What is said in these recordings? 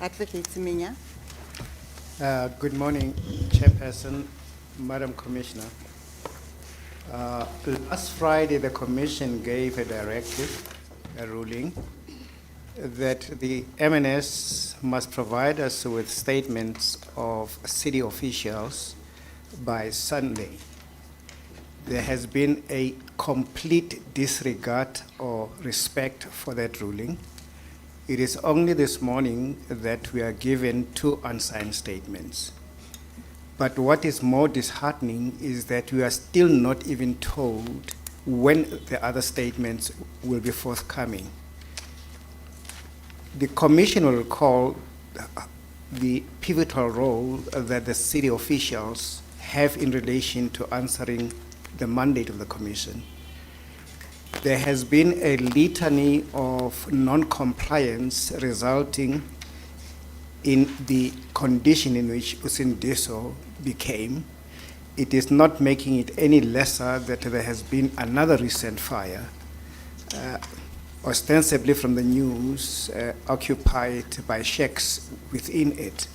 Advocate Siminya. Good morning, Chairperson, Madam Commissioner. Last Friday, the Commission gave a directive, a ruling, that the MNS must provide us with statements of city officials by Sunday. There has been a complete disregard or respect for that ruling. It is only this morning that we are given 2 unsigned statements. But what is more disheartening is that we are still not even told when the other statements will be forthcoming. The Commission will recall the pivotal role that the city officials have in relation to answering the mandate of the Commission. There has been a litany of non-compliance resulting in the condition in which Usindiso became. It is not making it any lesser that there has been another recent fire, ostensibly from the news, occupied by sheikhs within it.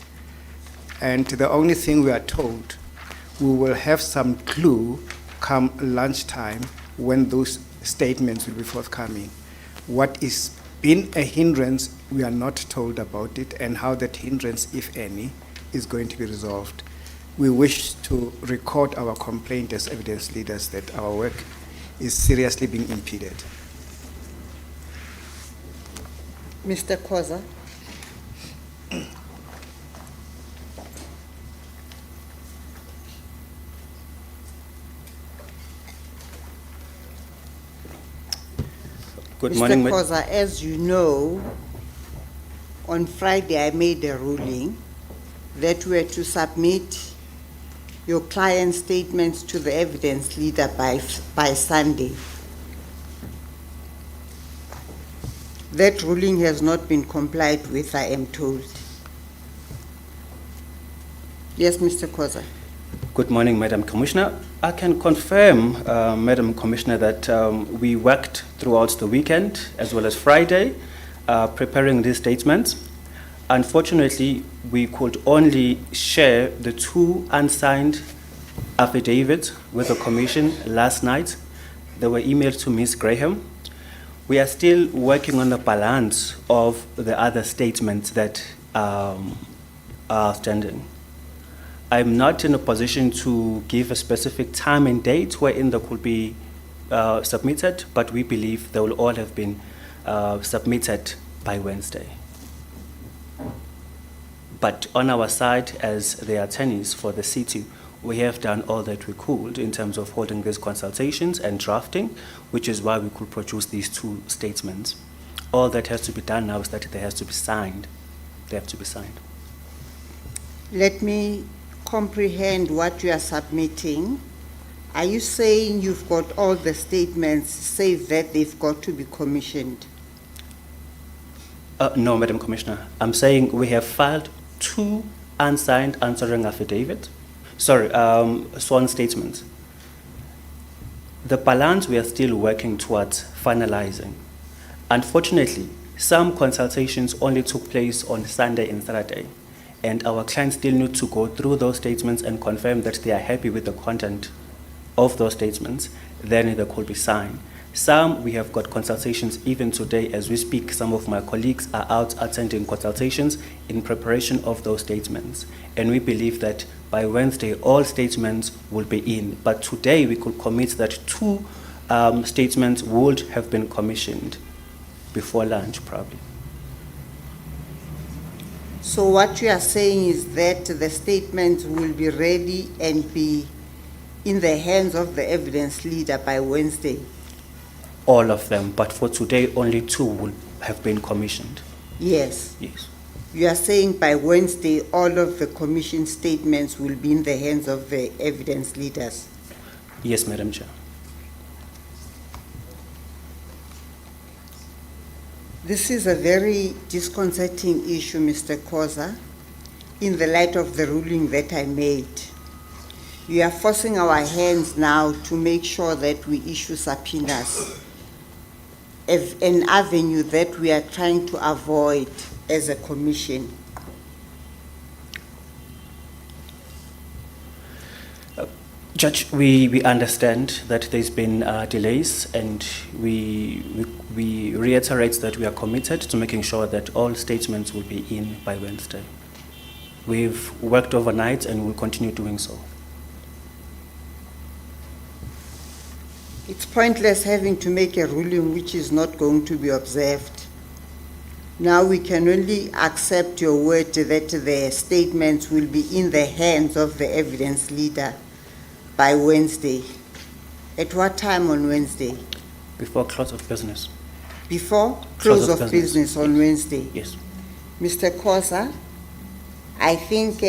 And the only thing we are told, we will have some clue come lunchtime when those statements will be forthcoming. What is been a hindrance, we are not told about it, and how that hindrance, if any, is going to be resolved. We wish to record our complaint as evidence leaders that our work is seriously being impeded. Mr. Khoza. Good morning, Mr. Khoza, as you know, on Friday I made a ruling that we were to submit your client's statements to the evidence leader by Sunday. That ruling has not been complied with, I am told. Yes, Mr. Khoza. Good morning, Madam Commissioner. I can confirm, Madam Commissioner, that we worked throughout the weekend as well as Friday preparing these statements. Unfortunately, we could only share the 2 unsigned affidavits with the Commission last night. They were emailed to Ms. Graham. We are still working on the balance of the other statements that are outstanding. I'm not in a position to give a specific time and date wherein they could be submitted, but we believe they will all have been submitted by Wednesday. But on our side, as the attorneys for the city, we have done all that we could in terms of holding these consultations and drafting, which is why we could produce these 2 statements. All that has to be done now is that they have to be signed. They have to be signed. Let me comprehend what you are submitting. Are you saying you've got all the statements, save that they've got to be commissioned? No, Madam Commissioner. I'm saying we have filed 2 unsigned answering affidavits. Sworn statements. The balance we are still working towards finalizing. Unfortunately, some consultations only took place on Sunday and Saturday, and our clients still need to go through those statements and confirm that they are happy with the content of those statements. Then they could be signed. Some, we have got consultations even today as we speak. Some of my colleagues are out attending consultations in preparation of those statements. And we believe that by Wednesday, all statements will be in. But today, we could commit that 2 statements would have been commissioned before lunch, probably. So what you are saying is that the statements will be ready and be in the hands of the evidence leader by Wednesday? All of them, but for today, only 2 will have been commissioned. Yes. Yes. You are saying by Wednesday, all of the commission statements will be in the hands of the evidence leaders? Yes, Madam Chair. This is a very disconcerting issue, Mr. Khoza, in the light of the ruling that I made. We are forcing our hands now to make sure that we issue subpoenas, an avenue that we are trying to avoid as a commission. Judge, we understand that there's been delays, and we reiterate that we are committed to making sure that all statements will be in by Wednesday. We've worked overnight and will continue doing so. It's pointless having to make a ruling which is not going to be observed. Now we can only accept your word that the statements will be in the hands of the evidence leader by Wednesday. At what time on Wednesday? Before close of business. Before close of business on Wednesday? Yes. Mr. Kosa, I think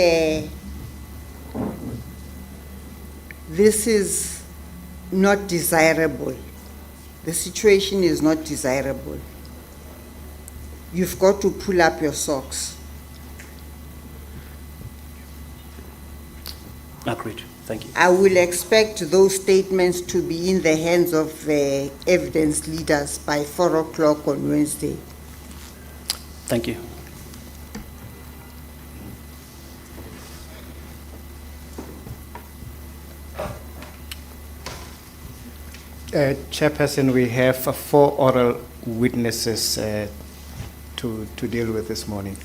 this is not desirable. The situation is not desirable. You've got to pull up your socks. Agreed. Thank you. I will expect those statements to be in the hands of the evidence leaders by 4 o'clock on Wednesday. Thank you. Chairperson, we have 4 oral witnesses to deal with this morning.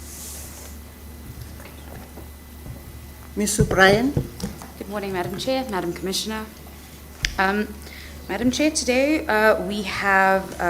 Ms. O'Brien? Good morning, Madam Chair, Madam Commissioner. Madam Chair, today we have,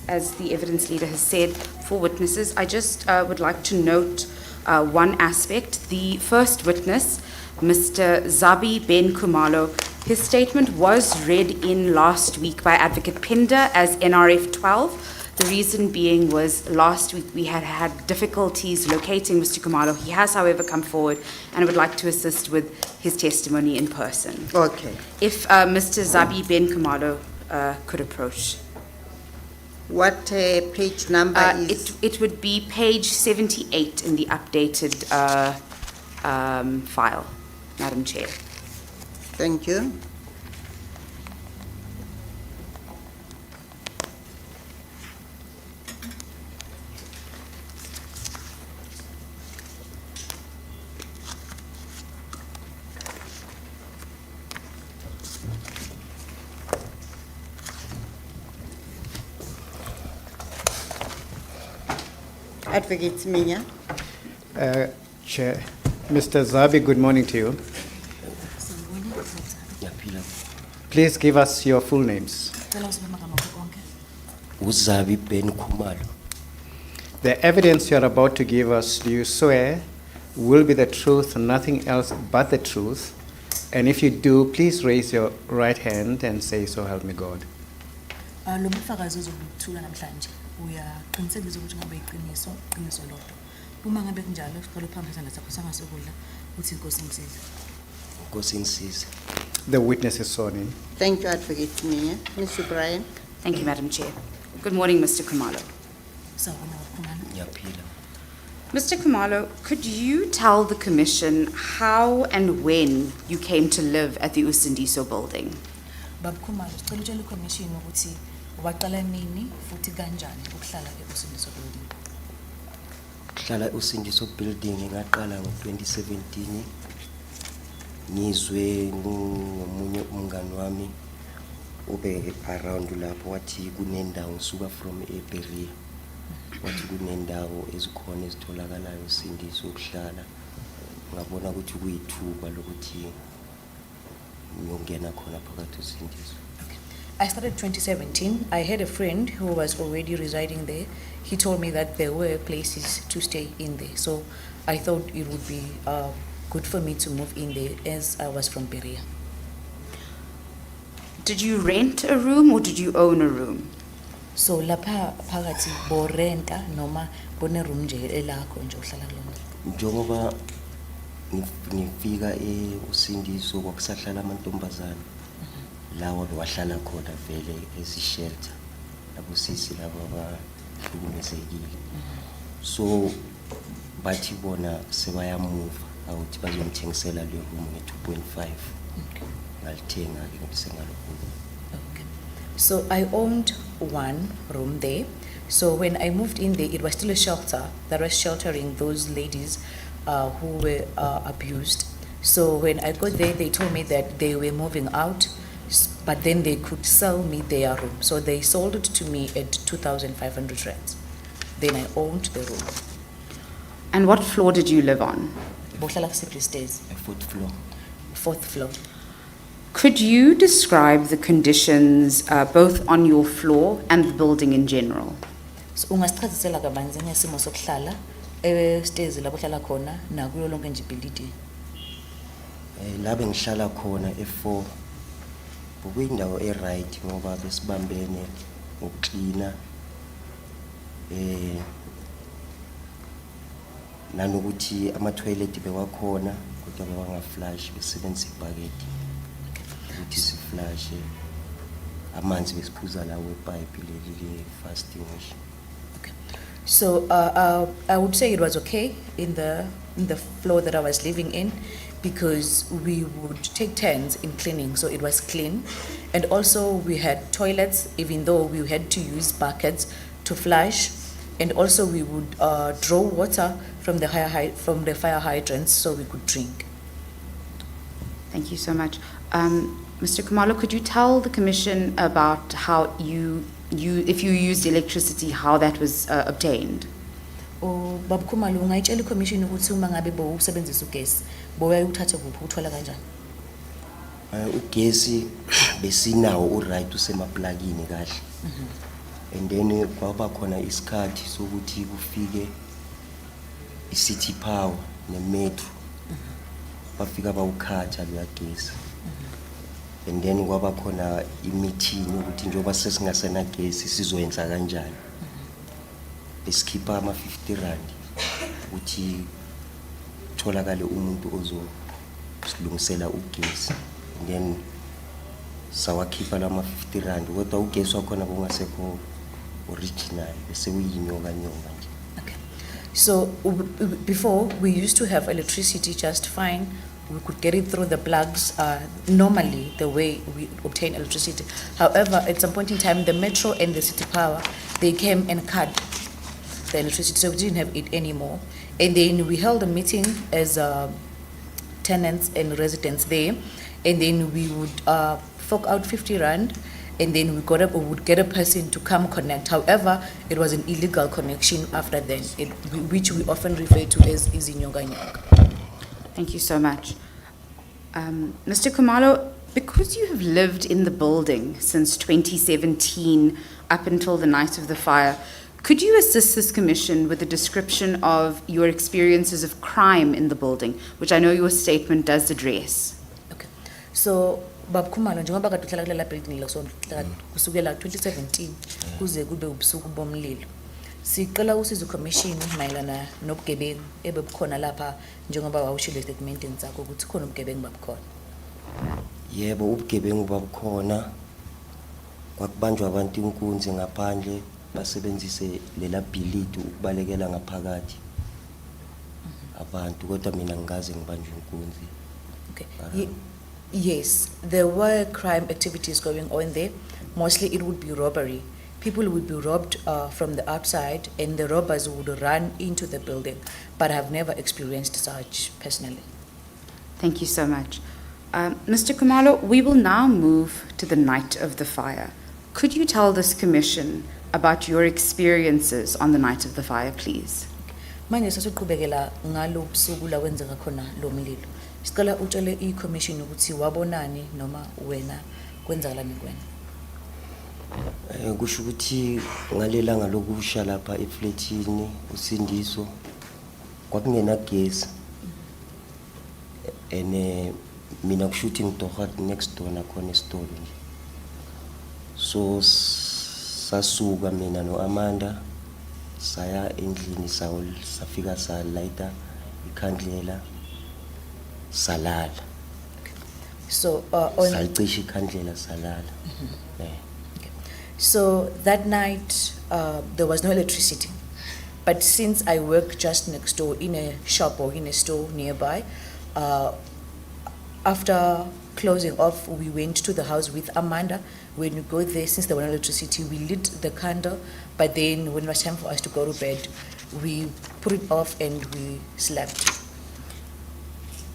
as the evidence leader has said, 4 witnesses. I just would like to note one aspect. The first witness, Mr. Zabi Ben Kumalo, his statement was read in last week by Advocate Pinder as NRF 12. The reason being was last week we had had difficulties locating Mr. Kumalo. He has, however, come forward and would like to assist with his testimony in person. Okay. If Mr. Zabi Ben Kumalo could approach. What page number is? It would be page 78 in the updated file, Madam Chair. Thank you. Advocate Minya. Chair, Mr. Zabi, good morning to you. Please give us your full names. Uzabi Ben Kumalo. The evidence you are about to give us, do you swear, will be the truth, nothing else but the truth? And if you do, please raise your right hand and say, so help me God. Lo bufakazi ozobuthula namhlanje uyaqinisekisa ukuthi ngabe iqiniso lodwa. Uma ngabe kunjalo sicela uphambisa nasapho sangasokudla uthi inkosi ngisize. Nkosi ngisize. The witness is sworn in. Thank you, Advocate Minya. Ms. O'Brien. Thank you, Madam Chair. Good morning, Mr. Kumalo. Sawubona Khumalo. Ngiyaphila. Mr. Kumalo, could you tell the Commission how and when you came to live at the Usindiso building? Baba Khumalo, sicela utshela iCommission ukuthi waqala nini futhi kanjani ukuhlala eUsindiso building. Kuhlala Usindiso building ngaqala ngo-2017. Ngizwe ngomunye umngani wami ube around lapho wathi kunendawo suka from eBeria. Wathi kunendawo ezikhona ezitholakalayo Usindiso ukuhlala. Ngabona ukuthi kuyithuba lokuthi ngiyongena khona phakathi Usindiso. I started 2017. I had a friend who was already residing there. He told me that there were places to stay in there. So I thought it would be good for me to move in there as I was from Beria. Did you rent a room or did you own a room? So lapha phakathi bo renta noma bone room nje elakho nje uhlala kulona. Njengoba ngifika eUsindiso kwakusahlala amantombazana. Lawa bewahlala khona vele ezi-shelter labo sisi labo abahlukumezekile. So bathi bona sebayamove awuthi bazongithengisela le room nge-2.5. Ngalithenga ke ngisengalokho. Okay. So I owned one room there. So when I moved in there, it was still a shelter that was sheltering those ladies who were abused. So when I got there, they told me that they were moving out, but then they could sell me their room. So they sold it to me at 2,500 rands. Then I owned the room. And what floor did you live on? Bohlala kusiphi stairs, a fourth floor. 4th floor. Could you describe the conditions both on your floor and the building in general? So ungasichazisela kabanzi ngesimo sokuhlala stairs la bohlala khona nakuyo lonke nje ibhilidi. La bengihlala khona e4 bekuyindawo e-right ngoba besibambene ngokuklina nanokuthi ama-toilet bewakhona kodwa bewangaflash besebenzisa ibhakede ukuthi siflashe amanzi besiphuza lawo epipe leli le-fast extinguisher. Okay. So I would say it was okay in the floor that I was living in, because we would take turns in cleaning, so it was clean, and also we had toilets, even though we had to use buckets to flush, and also we would draw water from the fire hydrants so we could drink. Thank you so much. Mr. Kumalo, could you tell the Commission about how if you used electricity, how that was obtained? Babu Khumalo, ungayitshela iCommission ukuthi uma ngabe bowusebenzisa ugesi bowuyayuthatha kuphi uthola kanjani? Ugesi besinawo u-right usemaplagini kahle. And then kwaba khona isikhathi sokuthi kufike i-city power ne-metro bafika bawukhatha leya gesi. And then kwaba khona i-meeting ukuthi njengoba sesingasenagesi sizoyenza kanjani. Besikhipha ama-50 rand ukuthi tholakale umuntu ozosilungisela ugesi. And then sawakhipha lama-50 rand kodwa ugesi wakhona bungasekho original bese uyinyoka nyoka nje. Okay. So before we used to have electricity just fine. We could get it through the plugs normally the way we obtain electricity. However, at some point in time, the metro and the city power, they came and cut the electricity, so we didn't have it anymore. And then we held a meeting as tenants and residents there, and then we would fork out 50 rand, and then we would get a person to come connect. However, it was an illegal connection after then, which we often refer to as izinyoka nyoka. Thank you so much. Mr. Kumalo, because you have lived in the building since 2017 up until the night of the fire, could you assist this Commission with a description of your experiences of crime in the building, which I know your statement does address? Okay. So, Babu Khumalo, njengoba kade uhlala kulela building la kusukela 2017 kuze kube ubusuku bomlilo. Sicela usizo commission mayelana nobugebengu ebebukhona lapha njengoba wawushilo estatementini zakho ukuthi khona ubugebengu babukhona. Yebo ubugebengu babukhona. Kwakubanjwa abantu inkunzi ngaphandle basebenzise lela bhilidi ukubalekela ngaphakathi. Abantu kodwa mina ngingaze ngibanjwe inkunzi. Okay. Yes, there were crime activities going on there. Mostly it would be robbery. People would be robbed from the outside, and the robbers would run into the building, but I've never experienced such personally. Thank you so much. Mr. Kumalo, we will now move to the night of the fire. Could you tell this Commission about your experiences on the night of the fire, please? Manje sasiqhubekela ngalo busuku la kwenzeka khona lo mlilo. Sicela utshele iCommission ukuthi wabonani noma wena kwenzakalani kuwena. Kusho ukuthi ngalelanga lokusha lapha eflatini Usindiso kwakungena gesi ene mina kushuthi ngitoha next door nakhona esitolo nje. So sasuka mina noAmanda saya endlini safika salighta ikhandlela salala. So salicisha ikhandlela salala. So that night, there was no electricity. But since I work just next door in a shop or in a store nearby, after closing off, we went to the house with Amanda. When we go there, since there was no electricity, we lit the candle. But then when it was time for us to go to bed, we put it off and we slept.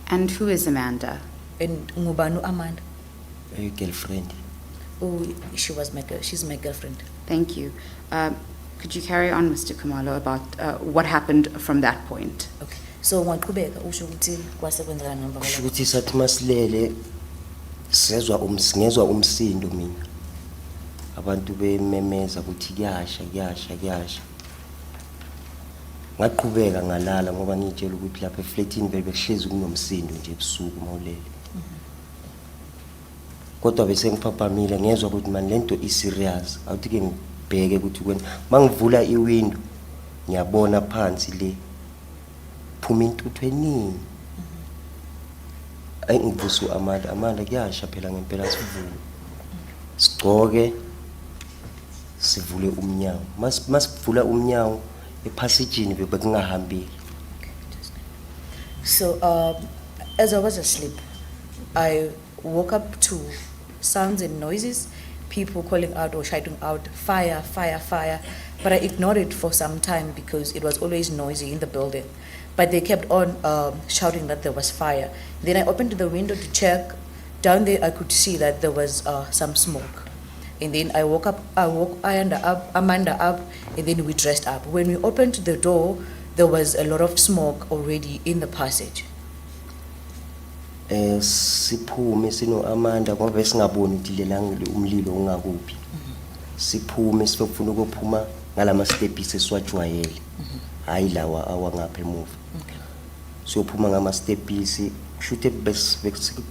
And who is Amanda? And ngubanu Amanda? A girlfriend. Oh, she's my girlfriend. Thank you. Could you carry on, Mr. Kumalo, about what happened from that point? Okay. So ngwaqhubeka usho ukuthi kwasekwenzeka namba Kusho ukuthi sathi masilele ngezwa umsindo mina. Abantu bememeza ukuthi kuyasha. Ngaqhubeka ngalala ngoba ngitshela ukuthi lapha eflatini vele bekuhlezi kunomsindo nje ebusuku mawulele. Kodwa bese ngiphaphamile ngezwe ukuthi man lento iserious. Awuthi ke ngibheke ukuthi kwenza. Mangivula iwindow ngiyabona phansi le phuma intuthu eningi. Ayingivusu Amanda kuyasha phela ngempela sivule. Sigcoke sivule umnyango. Masivula umnyango epassagini bekungahambi. So as I was asleep, I woke up to sounds and noises, people calling out or shouting out, fire, fire, fire. But I ignored it for some time because it was always noisy in the building. But they kept on shouting that there was fire. Then I opened the window to check. Down there I could see that there was some smoke. And then I woke Amanda up, and then we dressed up. When we opened the door, there was a lot of smoke already in the passage. Siphume sino Amanda ngoba singaboni ukuthi lelang umlilo ungakuphi. Siphume sifuna ukuphuma ngalama steps esiwajwayele. Hayi lawa awangapha emuva. Siyophuma ngama steps shute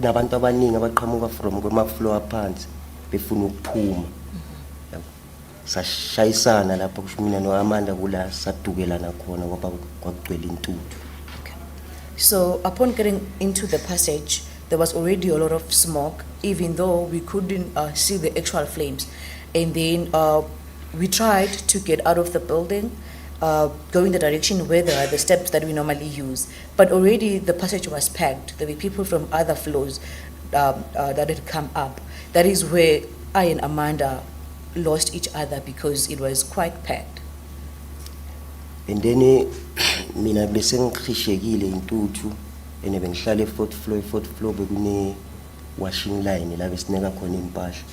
nabantu abaningi abaqhamuka from kwema floor phansi befuna ukuphuma. Sashayisana lapho kusho mina no Amanda kula sadukelana khona ngoba kwagcwele intuthu. So upon getting into the passage, there was already a lot of smoke, even though we couldn't see the actual flames. And then we tried to get out of the building, going the direction where there are the steps that we normally use. But already the passage was packed. There were people from other floors that had come up. That is where I and Amanda lost each other because it was quite packed. And then mina bese ngikhishekile intuthu ene bengihlala e4th floor bekune washing line la besineka khona impahla.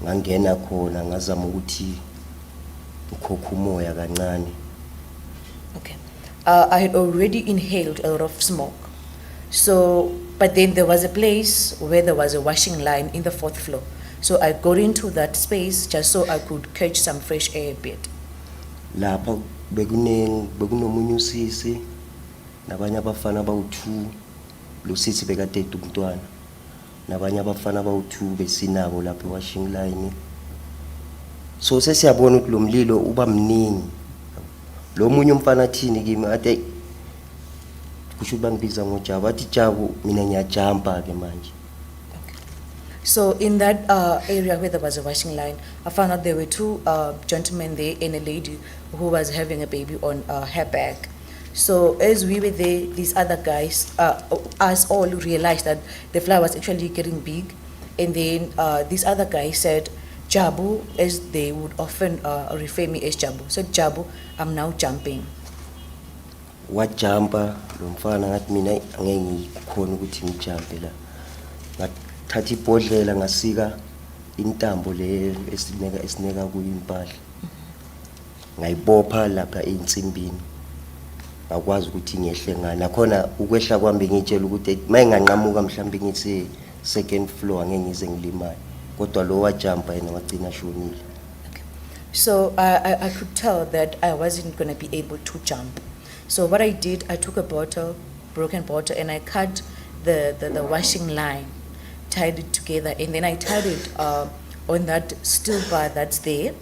Ngangena khona ngazama ukuthi ukhokha umoya kancane. Okay. I had already inhaled a lot of smoke. So, but then there was a place where there was a washing line in the 4th floor. So I got into that space just so I could catch some fresh air a bit. Lapha bekunomunye usisi nabanye abafana abawu2 lo sisi bekade umntwana nabanye abafana abawu2 besinabo lapha washing line. So sesiyabona ukuthi lo mlilo uba mningi. Lo munye umfana thini kimi ade kusho bangibiza ngoJabu athi Jabu mina ngiyajumpa ke manje. So in that area where there was a washing line, I found out there were 2 gentlemen there and a lady who was having a baby on her back. So as we were there, these other guys, us all realized that the fire was actually getting big. And then this other guy said, Jabu, as they would often refer me as Jabu. Said, Jabu, I'm now jumping. What jumper? Lo mfana ngathi mina angeke ngikhona ukuthi ngijumpe la. Thathi ibhodlela ngasika intambo le esineka kuyimpahla. Ngayibopha lapha einsimbini. Akwazi ukuthi ngehle ngana khona ukwehla kwami ngitshela ukuthi mayinganqamuka mhlambe ngithi 2nd floor angeke ngize ngilimale. Kodwa lo wajumpa yena wagcina shonile. So I could tell that I wasn't going to be able to jump. So what I did, I took a broken bottle, and I cut the washing line, tied it together, and then I tied it on that steel bar that's there,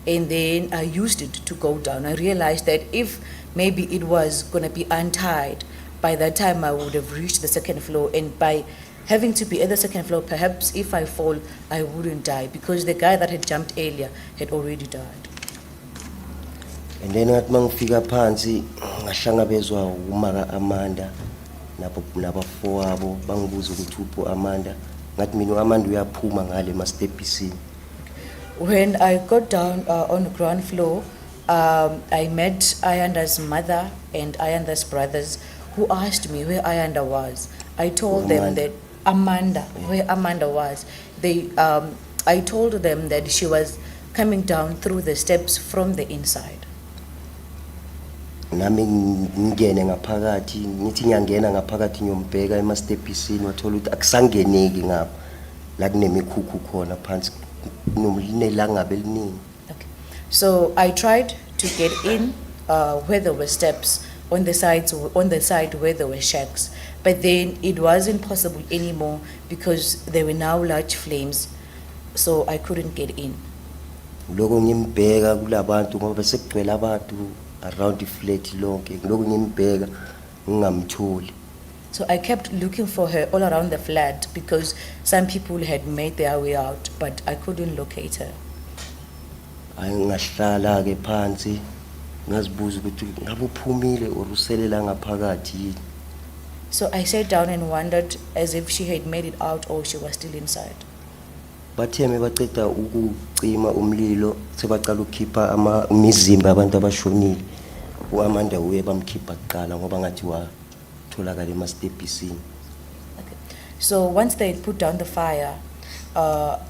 and then I used it to go down. I realized that if maybe it was going to be untied, by that time I would have reached the 2nd floor, and by having to be at the 2nd floor, perhaps if I fall, I wouldn't die, because the guy that had jumped earlier had already died. And then ngathi mangifika phansi ngahlangabezwa umaka Amanda nabafo wabo bangibuza ukuthi upho Amanda. Ngathi mina Amanda uyaphuma ngale ma stepisini. When I got down on the ground floor, I met Ayanda's mother and Ayanda's brothers, who asked me where Ayanda was. I told them Amanda. that where Amanda was. I told them that she was coming down through the steps from the inside. Nami ngingene ngaphakathi ngithi ngiyangena ngaphakathi ngiyombheka emastepisini wathola ukuthi akusangeneki ngapha la kunemikhukhu khona phansi kunolangabe eliningi. Okay. So I tried to get in where there were steps on the side where there were shacks, but then it wasn't possible anymore because there were now large flames, so I couldn't get in. Loko ngimbheka kulabantu ngoba sekugcwele abantu around the flat lonke loko ngimbheka ngingamtholi. So I kept looking for her all around the flat because some people had made their way out, but I couldn't locate her. Ayi ngahlala ke phansi ngazibuza ukuthi ngabe uphumile or uselela ngaphakathi yini. So I sat down and wondered as if she had made it out or she was still inside. Batheme baceda ukucima umlilo sebaqala ukukhipha imizimba abantu abashonile. uAmanda uye bamkhipha kuqala ngoba ngathi watholakala emastepisini. Okay. So once they had put down the fire,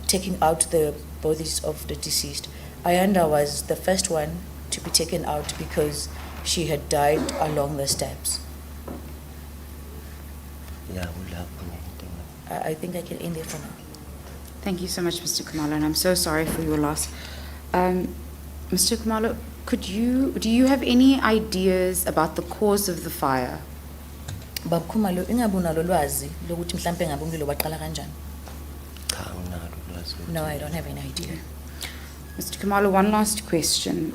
taking out the bodies of the deceased, Ayanda was the first one to be taken out because she had died along the steps. Yeah, ulapho. I think I can end there for now. Thank you so much, Mr. Khumalo, and I'm so sorry for your loss. Mr. Khumalo, do you have any ideas about the cause of the fire? Bab Khumalo, ingabe unalo lwazi lokuthi mhlambe ngabe umlilo waqala kanjani? Cha nginalo ulwazi. No, I don't have any idea. Mr. Khumalo, one last question.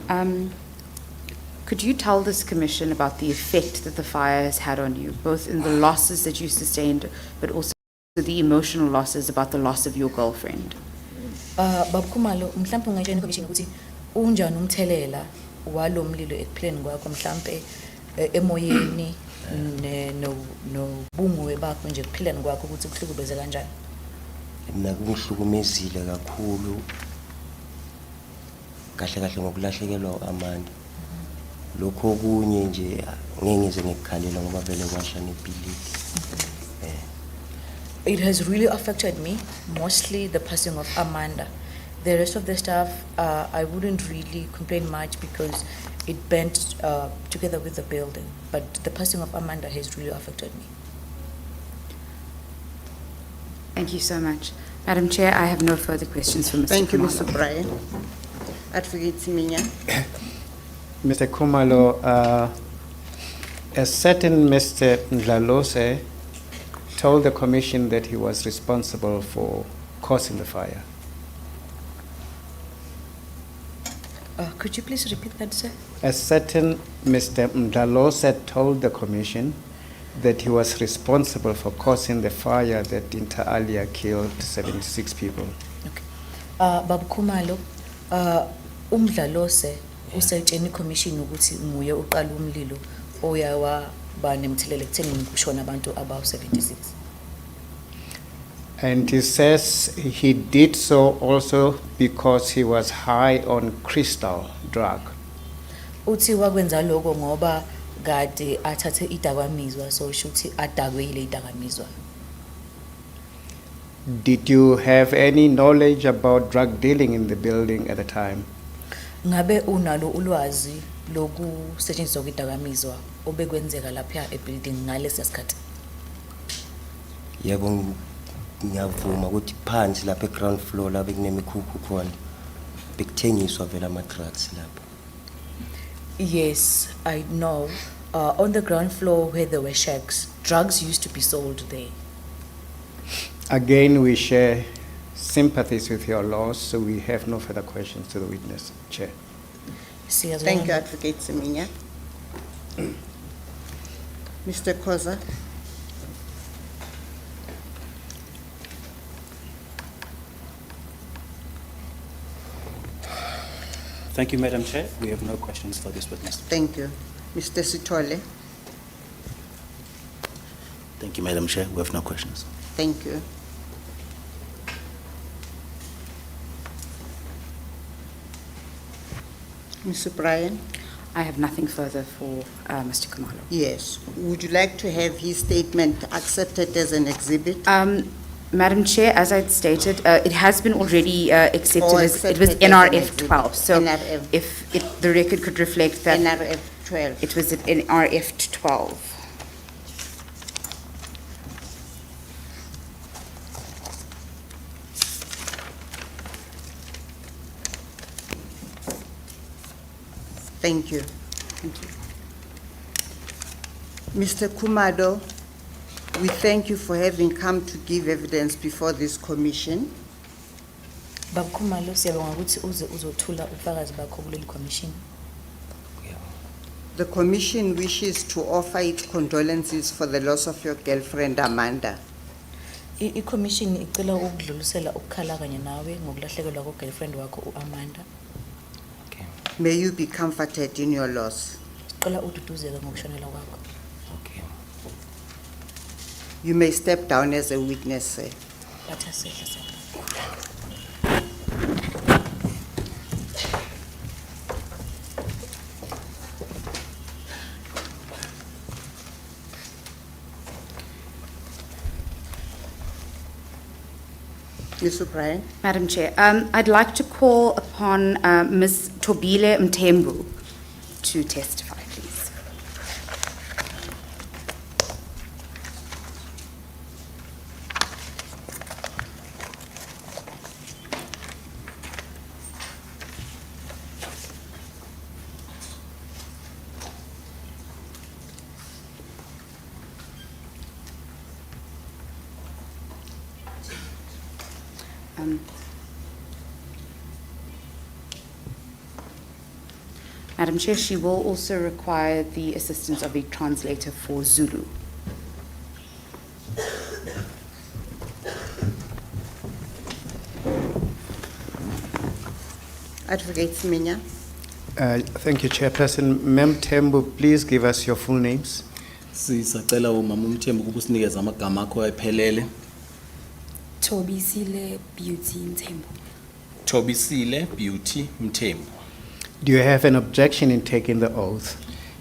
Could you tell this commission about the effect that the fire has had on you, both in the losses that you sustained, but also the emotional losses about the loss of your girlfriend? Bab Khumalo, mhlambe ungayitshela iCommission ukuthi unjani umthelela walo mlilo ekuphileni kwakho mhlambe emoyeni nobunguwe bakho nje ekuphileni kwakho ukuthi kuhlukubeze kanjani? Mina kungihlukumezile kakhulu. Kahle kahle ngokulahlekelwa uAmanda. Lokho kunye nje ngeke ngize ngikukhalela ngoba vele kwasha nebhilidi. It has really affected me, mostly the passing of Amanda. The rest of the stuff, I wouldn't really complain much because it bent together with the building. But the passing of Amanda has really affected me. Thank you so much. Madam Chair, I have no further questions for Mr. Thank you, Khumalo. Mr. Brian. Advocate Siminya. Mr. Khumalo, a certain Mr. Ndlalose told the commission that he was responsible for causing the fire. Could you please repeat that, sir? A certain Mr. Ndlalose told the commission that he was responsible for causing the fire that inter alia killed 76 people. Okay. Bab Khumalo, Ndlalose usetsheni commission ukuthi nguye uqala umlilo oyawa banemthelela ekutheni kushona abantu about 76. And he says he did so also because he was high on crystal drug. Uthi wakwenza lokho ngoba kade athathe idakamizwa so shuthi adakwe ile idakamizwa. Did you have any knowledge about drug dealing in the building at the time? Ngabe unalo ulwazi lokusetshenziswa kwedakamizwa obekwenzeka lapha ebuilding ngalesi sikhathi? Yebo ngiyavuma ukuthi phansi lapha eground floor lapha kunemikhukhu khona bekuthengiswa vela ama drugs lapha. Yes, I know. On the ground floor where there were shacks, drugs used to be sold there. Again, we share sympathies with your loss, so we have no further questions to the witness. Chair. Thank you, Advocate Siminya. Mr. Khoza. Thank you, Madam Chair. We have no questions for this witness. Thank you. Mr. Sitole. Thank you, Madam Chair. We have no questions. Thank you. Mr. Brian. I have nothing further for Mr. Kumalo. Yes. Would you like to have his statement accepted as an exhibit? Madam Chair, as I stated, it has been already accepted. Or As, it was accepted as an NRF exhibit. 12. So NRF. if the record could reflect that NRF 12. it was at NRF 12. Thank you. Thank you. Mr. Kumado, we thank you for having come to give evidence before this commission. Baba Khumalo, siyabonga ukuthi uze uzothula ubufakazi bakho kuleli commission. The commission wishes to offer its condolences for the loss of your girlfriend, Amanda. I-commission icela ukudlulisela ukukhala kanye nawe ngokulahlekelwa ko-girlfriend wakho u-Amanda. May you be comforted in your loss. Sicela ududuzeke ngokushonela kwakho. You may step down as a witness, sir. Bathasela sir. Ms. O'Brien? Madam Chair, I'd like to call upon Ms. Tobile Mtembu to testify, please. Madam Chair, she will also require the assistance of a translator for Zulu. Advocate Siminya? Thank you, Chairperson. Ma'am Tembu, please give us your full names. Sisacela umama uMthembu ukuba usinikeze amagama akho ayiphelele. Thobisile Beauty Mthembu. Thobisile Beauty Mthembu. Do you have an objection in taking the oath?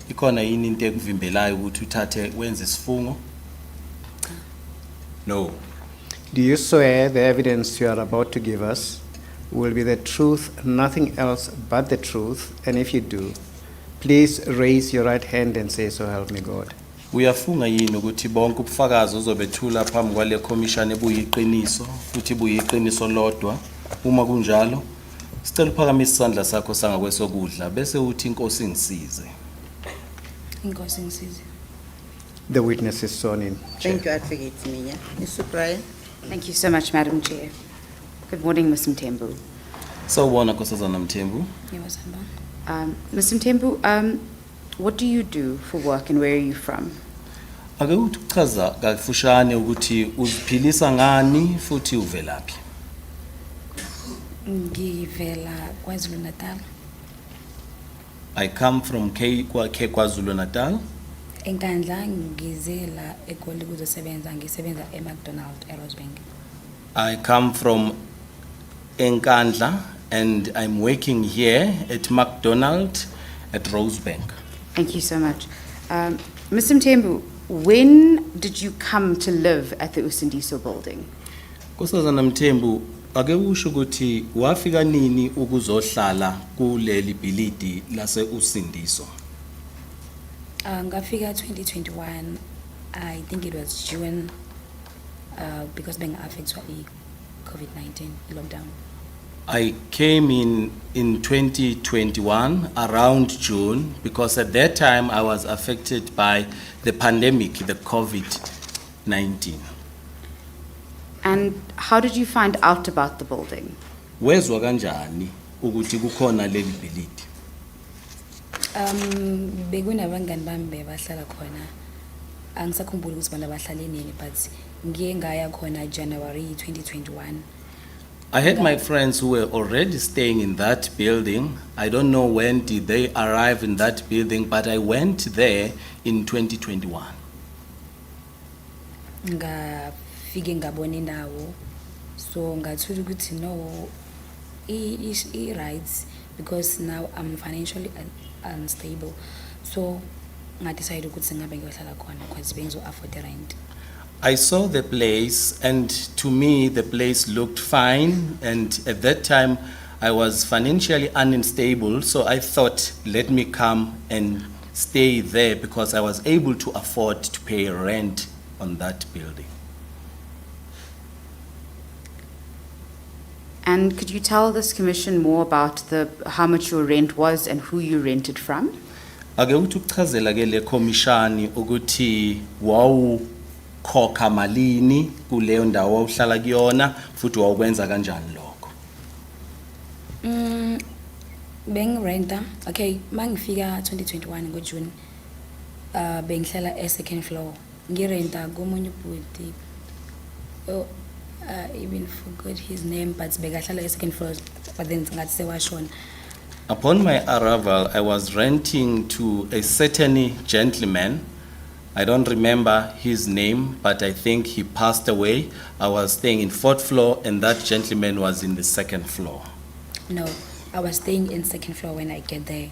Ikhona yini into ekuvimbelayo ukuthi uthathe wenze isifungo? No. Do you swear the evidence you are about to give us will be the truth, nothing else but the truth? And if you do, please raise your right hand and say, so help me God. Uyafunga yini ukuthi bonke ubufakazi ozobethula phambi kwale commission ebuyiqiniso futhi buyiqiniso lodwa? Uma kunjalo, sicela uphakamisa isandla sakho sangakwesokudla bese uthi inkosi ingisize. Inkosi ngisize. The witness is sworn in. Thank you, Advocate Siminya. Ms. O'Brien? Thank you so much, Madam Chair. Good morning, Ms. Mtembu. Sawubona Nkosazana Mthembu. Yebo Ms. Mtembu, what do you do for work and where are you from? Ake uthi uchaza kafushane ukuthi uziphilisa ngani futhi uvelaphi? ngivela KwaZulu Natal. I come from KwaZulu Natal. Enkandla ngizela eGoli kuzosebenza ngisebenza eMcDonald eRosebank. I come from Enkandla and I'm working here at McDonald at Rosebank. Thank you so much. Ms. Mtembu, when did you come to live at the Usindiso building? Nkosazana Mthembu, ake usho ukuthi wafika nini ukuzohlala kuleli bhilidi lase Usindiso? Ngafika 2021. I think it was June because being affected by COVID-19 lockdown. I came in 2021 around June because at that time I was affected by the pandemic, the COVID-19. And how did you find out about the building? Wezwa kanjani ukuthi kukhona leli bhilidi? Bekunabangani bami bebahlala khona. Angisakhumbuli ukuthi bona bahlale nini, but ngiye ngaya khona January 2021. I had my friends who were already staying in that building. I don't know when did they arrive in that building, but I went there in 2021. Ngafike ngabona indawo, so ngathola ukuthi no, i-rights because now I'm financially unstable. So I decided ukuthi ngabe ngiyohlala khona because bengizo afford the rent. I saw the place, and to me, the place looked fine. And at that time, I was financially unstable, so I thought, let me come and stay there because I was able to afford to pay rent on that building. And could you tell this commission more about how much your rent was and who you rented from? Ake uthi ukuchazela ke le commission ukuthi wawukhokha malini kuleyo ndawo wawuhlala kuyona futhi wawukwenza kanjani lokho. Beng renter, okay, mangifika 2021 ngoJune, bengihlala second floor. Ngirenta komunye ubhuti. Oh, even forgot his name, but bekahlala second floor, but then ngathi sewashona. Upon my arrival, I was renting to a certain gentleman. I don't remember his name, but I think he passed away. I was staying in 4th floor, and that gentleman was in the 2nd floor. No, I was staying in second floor when I get there,